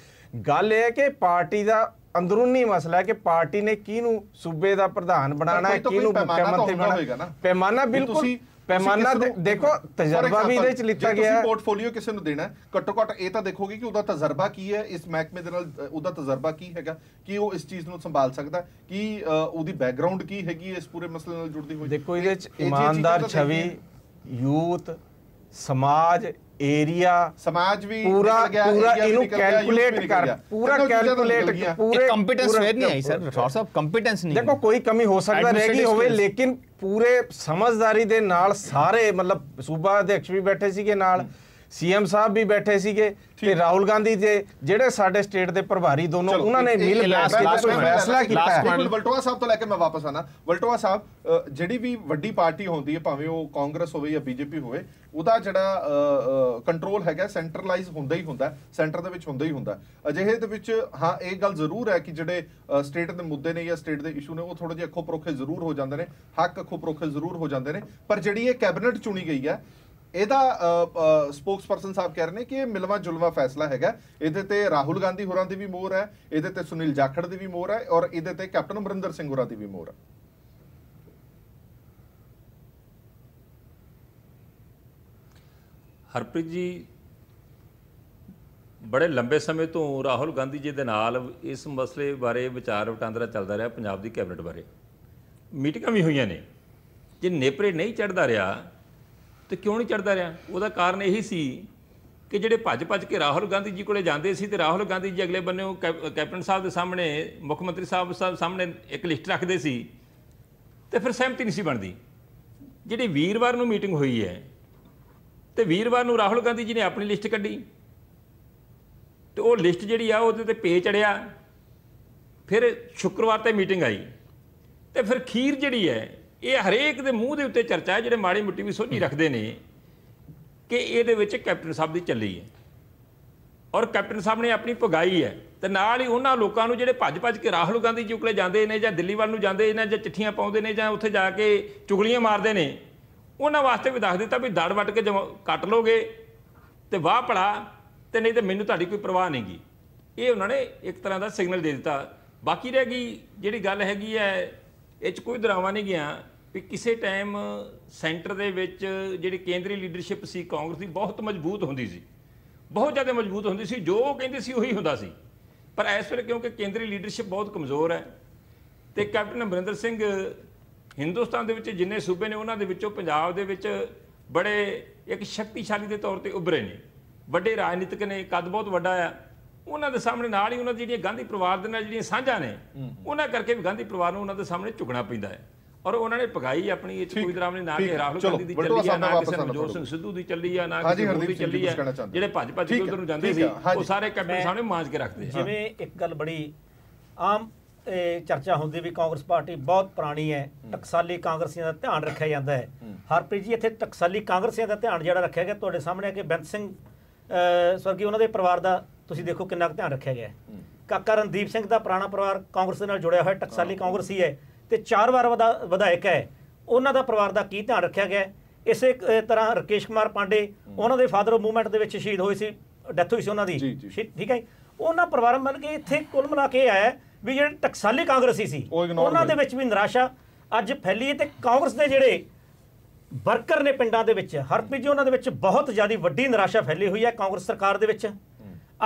ਗੱਲ ਇਹ ਹੈ ਕਿ ਪਾਰਟੀ ਦਾ ਅੰਦਰੂਨੀ ਮਸਲਾ ਹੈ ਕਿ ਪਾਰਟੀ ਨੇ ਕਿਹਨੂੰ ਸੂਬੇ ਦਾ ਪ੍ਰਧਾਨ ਬਣਾਉਣਾ ਹੈ, ਕਿਹਨੂੰ ਮੁੱਖ ਮੰਤਰੀ ਬਣਾਉਣਾ। ਪੈਮਾਨਾ ਬਿਲਕੁਲ ਪੈਮਾਨਾ ਦੇਖੋ, ਤਜਰਬਾ ਵੀ ਇਹਦੇ ਚ ਲਿੱਤਾ ਗਿਆ ਹੈ। ਪੋਰਟਫੋਲੀਓ ਕਿਸੇ ਨੂੰ ਦੇਣਾ, ਘੱਟੋ ਘੱਟ ਇਹ ਤਾਂ ਦੇਖੋਗੇ ਕਿ ਉਹਦਾ ਤਜਰਬਾ ਕੀ ਹੈ, ਇਸ ਮਹਿਕਮੇ ਦੇ ਨਾਲ ਉਹਦਾ ਤਜਰਬਾ ਕੀ ਹੈਗਾ, ਕਿ ਉਹ ਇਸ ਚੀਜ਼ ਨੂੰ ਸੰਭਾਲ ਸਕਦਾ, ਕਿ ਉਹਦੀ ਬੈਕਗ੍ਰਾਉਂਡ ਕੀ ਹੈਗੀ ਇਸ ਪੂਰੇ ਮਸਲੇ ਨਾਲ ਜੁੜਦੀ ਹੋਈ। ਦੇਖੋ, ਇਹਦੇ ਚ ਇਮਾਨਦਾਰ ਛਵੀ, ਯੂਥ, ਸਮਾਜ, ਏਰੀਆ ਸਮਾਜ ਵੀ ਪੂਰਾ ਇਹਨੂੰ ਕੈਲਕੂਲੇਟ ਕਰ, ਪੂਰਾ ਕੈਲਕੂਲੇਟ ਪੂਰੇ ਕੰਪੀਟੈਂਸ ਨਹੀਂ ਆਈ ਸਰ, ਰਾਠੌਰ ਸਾਹਿਬ ਕੰਪੀਟੈਂਸ ਨਹੀਂ। ਦੇਖੋ ਕੋਈ ਕਮੀ ਹੋ ਸਕਦਾ ਰਹਿ ਗਈ ਹੋਵੇ, ਲੇਕਿਨ ਪੂਰੇ ਸਮਝਦਾਰੀ ਦੇ ਨਾਲ ਸਾਰੇ ਮਤਲਬ ਸੂਬਾ ਅਧਿਕਸ਼ ਵੀ ਬੈਠੇ ਸੀਗੇ ਨਾਲ, ਸੀਐਮ ਸਾਹਿਬ ਵੀ ਬੈਠੇ ਸੀਗੇ ਤੇ ਰਾਹੁਲ ਗਾਂਧੀ ਦੇ ਜਿਹੜੇ ਸਾਡੇ ਸਟੇਟ ਦੇ ਪ੍ਰਭਾਰੀ ਦੋਨੋਂ, ਉਹਨਾਂ ਨੇ ਮਿਲ ਬੈਠ ਕੇ ਕੋਈ ਫੈਸਲਾ ਕੀਤਾ ਹੈ। ਵਲਟੋਆ ਸਾਹਿਬ ਤੋਂ ਲੈ ਕੇ ਮੈਂ ਵਾਪਸ ਆਣਾ। ਵਲਟੋਆ ਸਾਹਿਬ, ਜਿਹੜੀ ਵੀ ਵੱਡੀ ਪਾਰਟੀ ਹੁੰਦੀ ਹੈ, ਭਾਵੇਂ ਉਹ ਕਾਂਗਰਸ ਹੋਵੇ ਜਾਂ ਬੀਜੇਪੀ ਹੋਵੇ, ਉਹਦਾ ਜਿਹੜਾ ਕੰਟਰੋਲ ਹੈਗਾ ਸੈਂਟਰਲਾਈਜ਼ ਹੁੰਦਾ ਹੀ ਹੁੰਦਾ, ਸੈਂਟਰ ਦੇ ਵਿੱਚ ਹੁੰਦਾ ਹੀ ਹੁੰਦਾ। ਅਜਿਹੇ ਦੇ ਵਿੱਚ ਹਾਂ ਇਹ ਗੱਲ ਜ਼ਰੂਰ ਹੈ ਕਿ ਜਿਹੜੇ ਸਟੇਟ ਦੇ ਮੁੱਦੇ ਨੇ ਜਾਂ ਸਟੇਟ ਦੇ ਇਸ਼ੂ ਨੇ ਉਹ ਥੋੜੇ ਜਿਹੇ ਅੱਖੋਂ ਪਰੋਖੇ ਜ਼ਰੂਰ ਹੋ ਜਾਂਦੇ ਨੇ, ਹੱਕ ਅੱਖੋਂ ਪਰੋਖੇ ਜ਼ਰੂਰ ਹੋ ਜਾਂਦੇ ਨੇ, ਪਰ ਜਿਹੜੀ ਇਹ ਕੈਬਨਿਟ ਚੁਣੀ ਗਈ ਹੈ ਇਹਦਾ ਸਪੋਕਸਪਰਸਨ ਸਾਹਿਬ ਕਹਿ ਰਹੇ ਨੇ ਕਿ ਇਹ ਮਿਲਵਾ ਜੁਲਵਾ ਫੈਸਲਾ ਹੈਗਾ, ਇਹਦੇ ਤੇ ਰਾਹੁਲ ਗਾਂਧੀ ਹੋਰਾਂ ਦੀ ਵੀ ਮੋਹਰ ਹੈ, ਇਹਦੇ ਤੇ ਸੁਨੀਲ ਜਾਖੜ ਦੀ ਵੀ ਮੋਹਰ ਹੈ, ਔਰ ਇਹਦੇ ਤੇ ਕੈਪਟਨ ਅਮਰਿੰਦਰ ਸਿੰਘ ਹੋਰਾਂ ਦੀ ਵੀ ਮੋਹਰ ਹੈ। ਹਰਪ੍ਰੀਤ ਜੀ, ਬੜੇ ਲੰਬੇ ਸਮੇਂ ਤੋਂ ਰਾਹੁਲ ਗਾਂਧੀ ਜੀ ਦੇ ਨਾਲ ਇਸ ਮਸਲੇ ਬਾਰੇ ਵਿਚਾਰ ਵਟਾਂਦਰਾ ਚੱਲਦਾ ਰਿਹਾ, ਪੰਜਾਬ ਦੀ ਕੈਬਨਿਟ ਬਾਰੇ ਮੀਟਿੰਗਾਂ ਵੀ ਹੋਈਆਂ ਨੇ। ਜੇ ਨੇਪਰੇ ਨਹੀਂ ਚੜ੍ਹਦਾ ਰਿਹਾ ਤੇ ਕਿਉਂ ਨਹੀਂ ਚੜ੍ਹਦਾ ਰਿਹਾ? ਉਹਦਾ ਕਾਰਨ ਇਹੀ ਸੀ ਕਿ ਜਿਹੜੇ ਭੱਜ ਕੇ ਰਾਹੁਲ ਗਾਂਧੀ ਜੀ ਕੋਲੇ ਜਾਂਦੇ ਸੀ ਤੇ ਰਾਹੁਲ ਗਾਂਧੀ ਜੀ ਅਗਲੇ ਬੰਨੇ ਕੈਪਟਨ ਸਾਹਿਬ ਦੇ ਸਾਹਮਣੇ, ਮੁੱਖ ਮੰਤਰੀ ਸਾਹਿਬ ਸਾਹਮਣੇ ਇੱਕ ਲਿਸਟ ਰੱਖਦੇ ਸੀ ਤੇ ਫਿਰ ਸਹਿਮਤੀ ਨਹੀਂ ਸੀ ਬਣਦੀ। ਜਿਹੜੀ ਵੀਰਵਾਰ ਨੂੰ ਮੀਟਿੰਗ ਹੋਈ ਹੈ ਤੇ ਵੀਰਵਾਰ ਨੂੰ ਰਾਹੁਲ ਗਾਂਧੀ ਜੀ ਨੇ ਆਪਣੀ ਲਿਸਟ ਕੱਢੀ ਤੇ ਉਹ ਲਿਸਟ ਜਿਹੜੀ ਆ ਉਹਦੇ ਤੇ ਪੇ ਚੜਿਆ। ਫਿਰ ਸ਼ੁੱਕਰਵਾਰ ਤੇ ਮੀਟਿੰਗ ਆਈ ਤੇ ਫਿਰ ਖੀਰ ਜਿਹੜੀ ਹੈ ਇਹ ਹਰੇਕ ਦੇ ਮੂੰਹ ਦੇ ਉੱਤੇ ਚਰਚਾ ਹੈ, ਜਿਹੜੇ ਮਾੜੀ ਮੁੱਟੀ ਵੀ ਸੋਝੀ ਰੱਖਦੇ ਨੇ ਕਿ ਇਹਦੇ ਵਿੱਚ ਕੈਪਟਨ ਸਾਹਿਬ ਦੀ ਚੱਲੀ ਹੈ ਔਰ ਕੈਪਟਨ ਸਾਹਿਬ ਨੇ ਆਪਣੀ ਪੁਗਾਈ ਹੈ। ਤੇ ਨਾਲ ਹੀ ਉਹਨਾਂ ਲੋਕਾਂ ਨੂੰ ਜਿਹੜੇ ਭੱਜ ਕੇ ਰਾਹੁਲ ਗਾਂਧੀ ਜੀ ਕੋਲੇ ਜਾਂਦੇ ਨੇ ਜਾਂ ਦਿੱਲੀ ਵੱਲ ਨੂੰ ਜਾਂਦੇ ਨੇ ਜਾਂ ਚਿੱਠੀਆਂ ਪਾਉਂਦੇ ਨੇ ਜਾਂ ਉੱਥੇ ਜਾ ਕੇ ਚੁਗਲੀਆਂ ਮਾਰਦੇ ਨੇ, ਉਹਨਾਂ ਵਾਸਤੇ ਵੀ ਦੱਸ ਦਿੱਤਾ ਵੀ ਦੜ ਵੱਟ ਕੇ ਕੱਟ ਲੋਗੇ ਤੇ ਵਾਹ ਭਲਾ, ਤੇ ਨਹੀਂ ਤੇ ਮੈਨੂੰ ਤੁਹਾਡੀ ਕੋਈ ਪਰਵਾਹ ਨਹੀਂ ਗੀ। ਇਹ ਉਹਨਾਂ ਨੇ ਇੱਕ ਤਰ੍ਹਾਂ ਦਾ ਸਿਗਨਲ ਦੇ ਦਿੱਤਾ। ਬਾਕੀ ਰਹਿ ਗਈ ਜਿਹੜੀ ਗੱਲ ਹੈਗੀ ਹੈ, ਇਹ 'ਚ ਕੋਈ ਡਰਾਵਾ ਨਹੀਂ ਗਿਆ ਵੀ ਕਿਸੇ ਟਾਈਮ ਸੈਂਟਰ ਦੇ ਵਿੱਚ ਜਿਹੜੀ ਕੇਂਦਰੀ ਲੀਡਰਸ਼ਿਪ ਸੀ ਕਾਂਗਰਸ ਦੀ ਬਹੁਤ ਮਜ਼ਬੂਤ ਹੁੰਦੀ ਸੀ, ਬਹੁਤ ਜ਼ਿਆਦਾ ਮਜ਼ਬੂਤ ਹੁੰਦੀ ਸੀ, ਜੋ ਉਹ ਕਹਿੰਦੇ ਸੀ ਉਹੀ ਹੁੰਦਾ ਸੀ। ਪਰ ਇਸ ਵੇਲੇ ਕਿਉਂਕਿ ਕੇਂਦਰੀ ਲੀਡਰਸ਼ਿਪ ਬਹੁਤ ਕਮਜ਼ੋਰ ਹੈ ਤੇ ਕੈਪਟਨ ਅਮਰਿੰਦਰ ਸਿੰਘ ਹਿੰਦੁਸਤਾਨ ਦੇ ਵਿੱਚ ਜਿੰਨੇ ਸੂਬੇ ਨੇ ਉਹਨਾਂ ਦੇ ਵਿੱਚੋਂ ਪੰਜਾਬ ਦੇ ਵਿੱਚ ਬੜੇ ਇੱਕ ਸ਼ਕਤੀਸ਼ਾਲੀ ਦੇ ਤੌਰ ਤੇ ਉੱਭਰੇ ਨੇ, ਵੱਡੇ ਰਾਜਨੀਤਿਕ ਨੇ, ਕੱਦ ਬਹੁਤ ਵੱਡਾ ਆ। ਉਹਨਾਂ ਦੇ ਸਾਹਮਣੇ ਨਾਲ ਹੀ ਉਹਨਾਂ ਦੀ ਜਿਹੜੀਆਂ ਗਾਂਧੀ ਪਰਿਵਾਰ ਦੇ ਨਾਲ ਜਿਹੜੀਆਂ ਸਾਂਝਾਂ ਨੇ, ਉਹਨਾਂ ਕਰਕੇ ਵੀ ਗਾਂਧੀ ਪਰਿਵਾਰ ਨੂੰ ਉਹਨਾਂ ਦੇ ਸਾਹਮਣੇ ਝੁਕਣਾ ਪੈਂਦਾ ਹੈ। ਔਰ ਉਹਨਾਂ ਨੇ ਪਗਾਈ ਆਪਣੀ, ਇਹ 'ਚ ਕੋਈ ਦਰਾਮ ਨਹੀਂ, ਨਾ ਕਿ ਰਾਹੁਲ ਗਾਂਧੀ ਦੀ ਚੱਲੀ ਆ, ਨਾ ਕਿਸੇ ਨਵਜੋਤ ਸਿੰਘ ਸਿੱਧੂ ਦੀ ਚੱਲੀ ਆ, ਨਾ ਕਿਸੇ ਹੋਰ ਦੀ ਚੱਲੀ ਆ। ਜਿਹੜੇ ਭੱਜ ਕੇ ਉਧਰ ਨੂੰ ਜਾਂਦੇ ਸੀ ਉਹ ਸਾਰੇ ਕੈਪਟਨ ਸਾਹਮਣੇ ਮਾਂਜ ਕੇ ਰੱਖਦੇ। ਜਿਵੇਂ ਇੱਕ ਗੱਲ ਬੜੀ ਆਮ ਚਰਚਾ ਹੁੰਦੀ ਵੀ ਕਾਂਗਰਸ ਪਾਰਟੀ ਬਹੁਤ ਪੁਰਾਣੀ ਹੈ, ਟਕਸਾਲੀ ਕਾਂਗਰਸੀਆਂ ਦਾ ਧਿਆਨ ਰੱਖਿਆ ਜਾਂਦਾ ਹੈ। ਹਰਪ੍ਰੀਤ ਜੀ, ਇੱਥੇ ਟਕਸਾਲੀ ਕਾਂਗਰਸੀਆਂ ਦਾ ਧਿਆਨ ਜਿਹੜਾ ਰੱਖਿਆ ਗਿਆ ਤੁਹਾਡੇ ਸਾਹਮਣੇ ਕਿ ਬੇਅੰਤ ਸਿੰਘ ਸਵਰਗੀ ਉਹਨਾਂ ਦੇ ਪਰਿਵਾਰ ਦਾ ਤੁਸੀਂ ਦੇਖੋ ਕਿੰਨਾ ਕੁ ਧਿਆਨ ਰੱਖਿਆ ਗਿਆ। ਕਾਕਾ ਰਣਦੀਪ ਸਿੰਘ ਦਾ ਪੁਰਾਣਾ ਪਰਿਵਾਰ ਕਾਂਗਰਸ ਦੇ ਨਾਲ ਜੁੜਿਆ ਹੋਇਆ ਟਕਸਾਲੀ ਕਾਂਗਰਸੀ ਹੈ ਤੇ 4 ਵਾਰ ਵਿਧਾਇਕ ਹੈ, ਉਹਨਾਂ ਦਾ ਪਰਿਵਾਰ ਦਾ ਕੀ ਧਿਆਨ ਰੱਖਿਆ ਗਿਆ। ਇਸੇ ਤਰ੍ਹਾਂ ਰਕੇਸ਼ ਕੁਮਾਰ ਪਾਂਡੇ, ਉਹਨਾਂ ਦੇ ਫਾਦਰ ਆਫ ਮੂਵਮੈਂਟ ਦੇ ਵਿੱਚ ਸ਼ਹੀਦ ਹੋਏ ਸੀ, ਡੈਥ ਹੋਈ ਸੀ ਉਹਨਾਂ ਦੀ, ਠੀਕ ਹੈ। ਉਹਨਾਂ ਪਰਿਵਾਰ ਮਿਲ ਕੇ ਇੱਥੇ ਕੁੱਲ ਮਿਲਾ ਕੇ ਆਇਆ ਵੀ ਜਿਹੜੇ ਟਕਸਾਲੀ ਕਾਂਗਰਸੀ ਸੀ ਉਹਨਾਂ ਦੇ ਵਿੱਚ ਵੀ ਨਿਰਾਸ਼ਾ ਅੱਜ ਫੈਲੀ ਹੈ ਤੇ ਕਾਂਗਰਸ ਦੇ ਜਿਹੜੇ ਵਰਕਰ ਨੇ ਪਿੰਡਾਂ ਦੇ ਵਿੱਚ, ਹਰਪ੍ਰੀਤ ਜੀ, ਉਹਨਾਂ ਦੇ ਵਿੱਚ ਬਹੁਤ ਜ਼ਿਆਦਾ ਵੱਡੀ ਨਿਰਾਸ਼ਾ ਫੈਲੀ ਹੋਈ ਹੈ ਕਾਂਗਰਸ ਸਰਕਾਰ ਦੇ ਵਿੱਚ।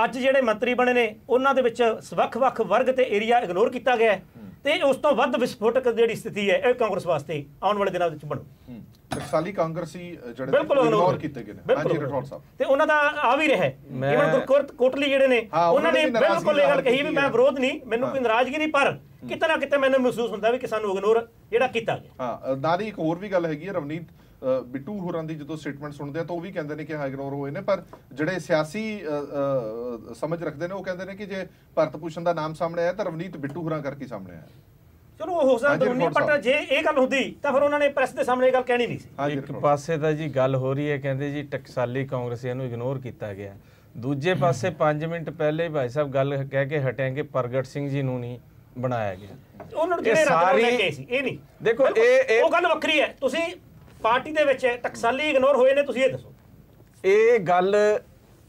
ਅੱਜ ਜਿਹੜੇ ਮੰਤਰੀ ਬਣੇ ਨੇ ਉਹਨਾਂ ਦੇ ਵਿੱਚ ਵੱਖ-ਵੱਖ ਵਰਗ ਤੇ ਏਰੀਆ ਇਗਨੋਰ ਕੀਤਾ ਗਿਆ ਤੇ ਉਸ ਤੋਂ ਵੱਧ ਵਿਸਫੋਟਕ ਜਿਹੜੀ ਸਥਿਤੀ ਹੈ ਇਹ ਕਾਂਗਰਸ ਵਾਸਤੇ ਆਉਣ ਵਾਲੇ ਦਿਨਾਂ ਵਿੱਚ ਬਣੂ। ਟਕਸਾਲੀ ਕਾਂਗਰਸੀ ਜਿਹੜੇ ਇਗਨੋਰ ਕੀਤੇ ਗਏ ਨੇ। ਹਾਂਜੀ ਰਾਠੌਰ ਸਾਹਿਬ, ਤੇ ਉਹਨਾਂ ਦਾ ਆ ਵੀ ਰਿਹਾ ਇਵਨ ਗੁਰਕੁਰਤ ਕੋਟਲੀ ਜਿਹੜੇ ਨੇ ਉਹਨਾਂ ਨੇ ਬਿਲਕੁਲ ਇਹ ਗੱਲ ਕਹੀ ਵੀ ਮੈਂ ਵਿਰੋਧ ਨਹੀਂ, ਮੈਨੂੰ ਕੋਈ ਨਾਰਾਜ਼ਗੀ ਨਹੀਂ, ਪਰ ਕਿਤੇ ਨਾ ਕਿਤੇ ਮੈਨੂੰ ਮਹਿਸੂਸ ਹੁੰਦਾ ਵੀ ਕਿ ਸਾਨੂੰ ਇਗਨੋਰ ਜਿਹੜਾ ਕੀਤਾ ਗਿਆ। ਹਾਂ, ਨਾਲ ਹੀ ਇੱਕ ਹੋਰ ਵੀ ਗੱਲ ਹੈਗੀ ਹੈ, ਰਵਨੀਤ ਬਿੱਟੂ ਹੋਰਾਂ ਦੀ ਜਦੋਂ ਸਟੇਟਮੈਂਟ ਸੁਣਦੇ ਆ ਤਾਂ ਉਹ ਵੀ ਕਹਿੰਦੇ ਨੇ ਕਿ ਹਾਂ ਇਗਨੋਰ ਹੋਏ ਨੇ, ਪਰ ਜਿਹੜੇ ਸਿਆਸੀ ਸਮਝ ਰੱਖਦੇ ਨੇ ਉਹ ਕਹਿੰਦੇ ਨੇ ਕਿ ਜੇ ਭਾਰਤ ਭੂਸ਼ਣ ਦਾ ਨਾਮ ਸਾਹਮਣੇ ਆਇਆ ਤਾਂ ਰਵਨੀਤ ਬਿੱਟੂ ਹੋਰਾਂ ਕਰਕੇ ਸਾਹਮਣੇ ਆਇਆ। ਚਲੋ ਹੋ ਸਕਦਾ ਨਹੀਂ, ਪਰ ਜੇ ਇਹ ਗੱਲ ਹੁੰਦੀ ਤਾਂ ਫਿਰ ਉਹਨਾਂ ਨੇ ਪ੍ਰੈਸ ਦੇ ਸਾਹਮਣੇ ਇਹ ਗੱਲ ਕਹਿਣੀ ਨਹੀਂ ਸੀ। ਇੱਕ ਪਾਸੇ ਤਾਂ ਜੀ ਗੱਲ ਹੋ ਰਹੀ ਹੈ, ਕਹਿੰਦੇ ਜੀ ਟਕਸਾਲੀ ਕਾਂਗਰਸੀਆਂ ਨੂੰ ਇਗਨੋਰ ਕੀਤਾ ਗਿਆ, ਦੂਜੇ ਪਾਸੇ 5 ਮਿੰਟ ਪਹਿਲੇ ਭਾਈ ਸਾਹਿਬ ਗੱਲ ਕਹਿ ਕੇ ਹਟਿਆ ਕਿ ਪ੍ਰਗਟ ਸਿੰਘ ਜੀ ਨੂੰ ਨਹੀਂ ਬਣਾਇਆ ਗਿਆ। ਉਹਨਾਂ ਨੂੰ ਜਿਹੜੇ ਰੱਦ ਲੈ ਕੇ ਸੀ, ਇਹ ਨਹੀਂ ਦੇਖੋ ਇਹ ਉਹ ਗੱਲ ਵੱਖਰੀ ਹੈ। ਤੁਸੀਂ ਪਾਰਟੀ ਦੇ ਵਿੱਚ ਟਕਸਾਲੀ ਇਗਨੋਰ ਹੋਏ ਨੇ, ਤੁਸੀਂ ਇਹ ਦੱਸੋ। ਇਹ ਗੱਲ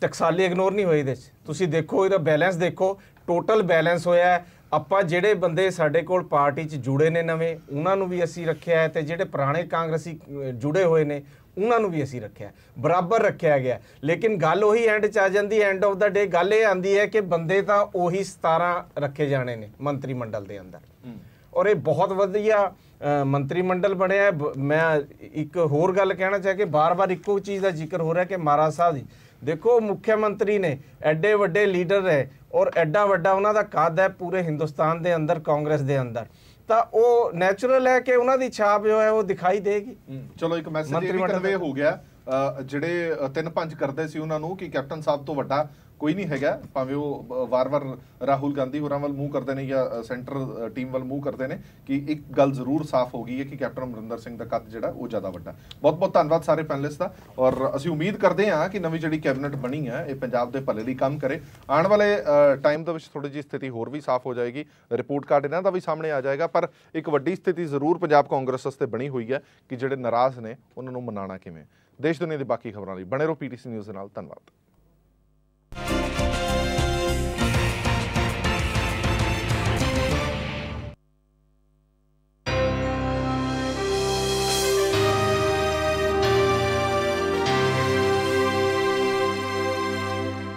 ਟਕਸਾਲੀ ਇਗਨੋਰ ਨਹੀਂ ਹੋਈ, ਇਹਦੇ 'ਚ ਤੁਸੀਂ ਦੇਖੋ ਇਹਦਾ ਬੈਲੈਂਸ ਦੇਖੋ, ਟੋਟਲ ਬੈਲੈਂਸ ਹੋਇਆ। ਆਪਾਂ ਜਿਹੜੇ ਬੰਦੇ ਸਾਡੇ ਕੋਲ ਪਾਰਟੀ 'ਚ ਜੁੜੇ ਨੇ ਨਵੇਂ, ਉਹਨਾਂ ਨੂੰ ਵੀ ਅਸੀਂ ਰੱਖਿਆ ਹੈ ਤੇ ਜਿਹੜੇ ਪੁਰਾਣੇ ਕਾਂਗਰਸੀ ਜੁੜੇ ਹੋਏ ਨੇ ਉਹਨਾਂ ਨੂੰ ਵੀ ਅਸੀਂ ਰੱਖਿਆ, ਬਰਾਬਰ ਰੱਖਿਆ ਗਿਆ। ਲੇਕਿਨ ਗੱਲ ਉਹੀ ਐਂਡ 'ਚ ਆ ਜਾਂਦੀ, ਐਂਡ ਆਫ ਦਾ ਡੇ ਗੱਲ ਇਹ ਆਉਂਦੀ ਹੈ ਕਿ ਬੰਦੇ ਤਾਂ ਉਹੀ 17 ਰੱਖੇ ਜਾਣੇ ਨੇ ਮੰਤਰੀ ਮੰਡਲ ਦੇ ਅੰਦਰ। ਔਰ ਇਹ ਬਹੁਤ ਵਧੀਆ ਮੰਤਰੀ ਮੰਡਲ ਬਣਿਆ। ਮੈਂ ਇੱਕ ਹੋਰ ਗੱਲ ਕਹਿਣਾ ਚਾਹ ਕੇ ਬਾਰ-ਬਾਰ ਇੱਕੋ ਚੀਜ਼ ਦਾ ਜ਼ਿਕਰ ਹੋ ਰਿਹਾ ਕਿ ਮਹਾਰਾਜ ਸਾਹਿਬ ਦੀ ਦੇਖੋ ਮੁੱਖ ਮੰਤਰੀ ਨੇ ਐਡੇ ਵੱਡੇ ਲੀਡਰ ਹੈ ਔਰ ਐਡਾ ਵੱਡਾ ਉਹਨਾਂ ਦਾ ਕੱਦ ਹੈ ਪੂਰੇ ਹਿੰਦੁਸਤਾਨ ਦੇ ਅੰਦਰ ਕਾਂਗਰਸ ਦੇ ਅੰਦਰ, ਤਾਂ ਉਹ ਨੈਚੁਰਲ ਹੈ ਕਿ ਉਹਨਾਂ ਦੀ ਛਾਪ ਜੋ ਹੈ ਉਹ ਦਿਖਾਈ ਦੇਗੀ। ਚਲੋ ਇੱਕ ਮੈਸੇਜ ਇਹ ਵੀ ਕਨਵੇ ਹੋ ਗਿਆ ਜਿਹੜੇ 3-5 ਕਰਦੇ ਸੀ ਉਹਨਾਂ ਨੂੰ ਕਿ ਕੈਪਟਨ ਸਾਹਿਬ ਤੋਂ ਵੱਡਾ ਕੋਈ ਨਹੀਂ ਹੈਗਾ, ਭਾਵੇਂ ਉਹ ਵਾਰ-ਵਾਰ ਰਾਹੁਲ ਗਾਂਧੀ ਹੋਰਾਂ ਵੱਲ ਮੂੰਹ ਕਰਦੇ ਨੇ ਜਾਂ ਸੈਂਟਰ ਟੀਮ ਵੱਲ ਮੂੰਹ ਕਰਦੇ ਨੇ, ਕਿ ਇੱਕ ਗੱਲ ਜ਼ਰੂਰ ਸਾਫ਼ ਹੋ ਗਈ ਹੈ ਕਿ ਕੈਪਟਨ ਅਮਰਿੰਦਰ ਸਿੰਘ ਦਾ ਕੱਦ ਜਿਹੜਾ ਉਹ ਜ਼ਿਆਦਾ ਵੱਡਾ। ਬਹੁਤ-ਬਹੁਤ ਧੰਨਵਾਦ ਸਾਰੇ ਪੈਨਲਿਸਟ ਦਾ, ਔਰ ਅਸੀਂ ਉਮੀਦ ਕਰਦੇ ਹਾਂ ਕਿ ਨਵੀਂ ਜਿਹੜੀ ਕੈਬਨਿਟ ਬਣੀ ਹੈ ਇਹ ਪੰਜਾਬ ਦੇ ਭਲੇ ਲਈ ਕੰਮ ਕਰੇ। ਆਉਣ ਵਾਲੇ ਟਾਈਮ ਦੇ ਵਿੱਚ ਥੋੜੀ ਜਿਹੀ ਸਥਿਤੀ ਹੋਰ ਵੀ ਸਾਫ਼ ਹੋ ਜਾਏਗੀ, ਰਿਪੋਰਟ ਕਾਰਡ ਇਹਨਾਂ ਦਾ ਵੀ ਸਾਹਮਣੇ ਆ ਜਾਏਗਾ, ਪਰ ਇੱਕ ਵੱਡੀ ਸਥਿਤੀ ਜ਼ਰੂਰ ਪੰਜਾਬ ਕਾਂਗਰਸ ਵਾਸਤੇ ਬਣੀ ਹੋਈ ਹੈ ਕਿ ਜਿਹੜੇ ਨਾਰਾਜ਼ ਨੇ ਉਹਨਾਂ ਨੂੰ ਮਨਾਉਣਾ ਕਿਵੇਂ। ਦੇਸ਼ ਦੁਨੀਆ ਦੀ ਬਾਕੀ ਖਬਰਾਂ ਲਈ ਬਣੇ ਰਹੋ PTC ਨਿਊਜ਼ ਦੇ ਨਾਲ। ਧੰਨਵਾਦ।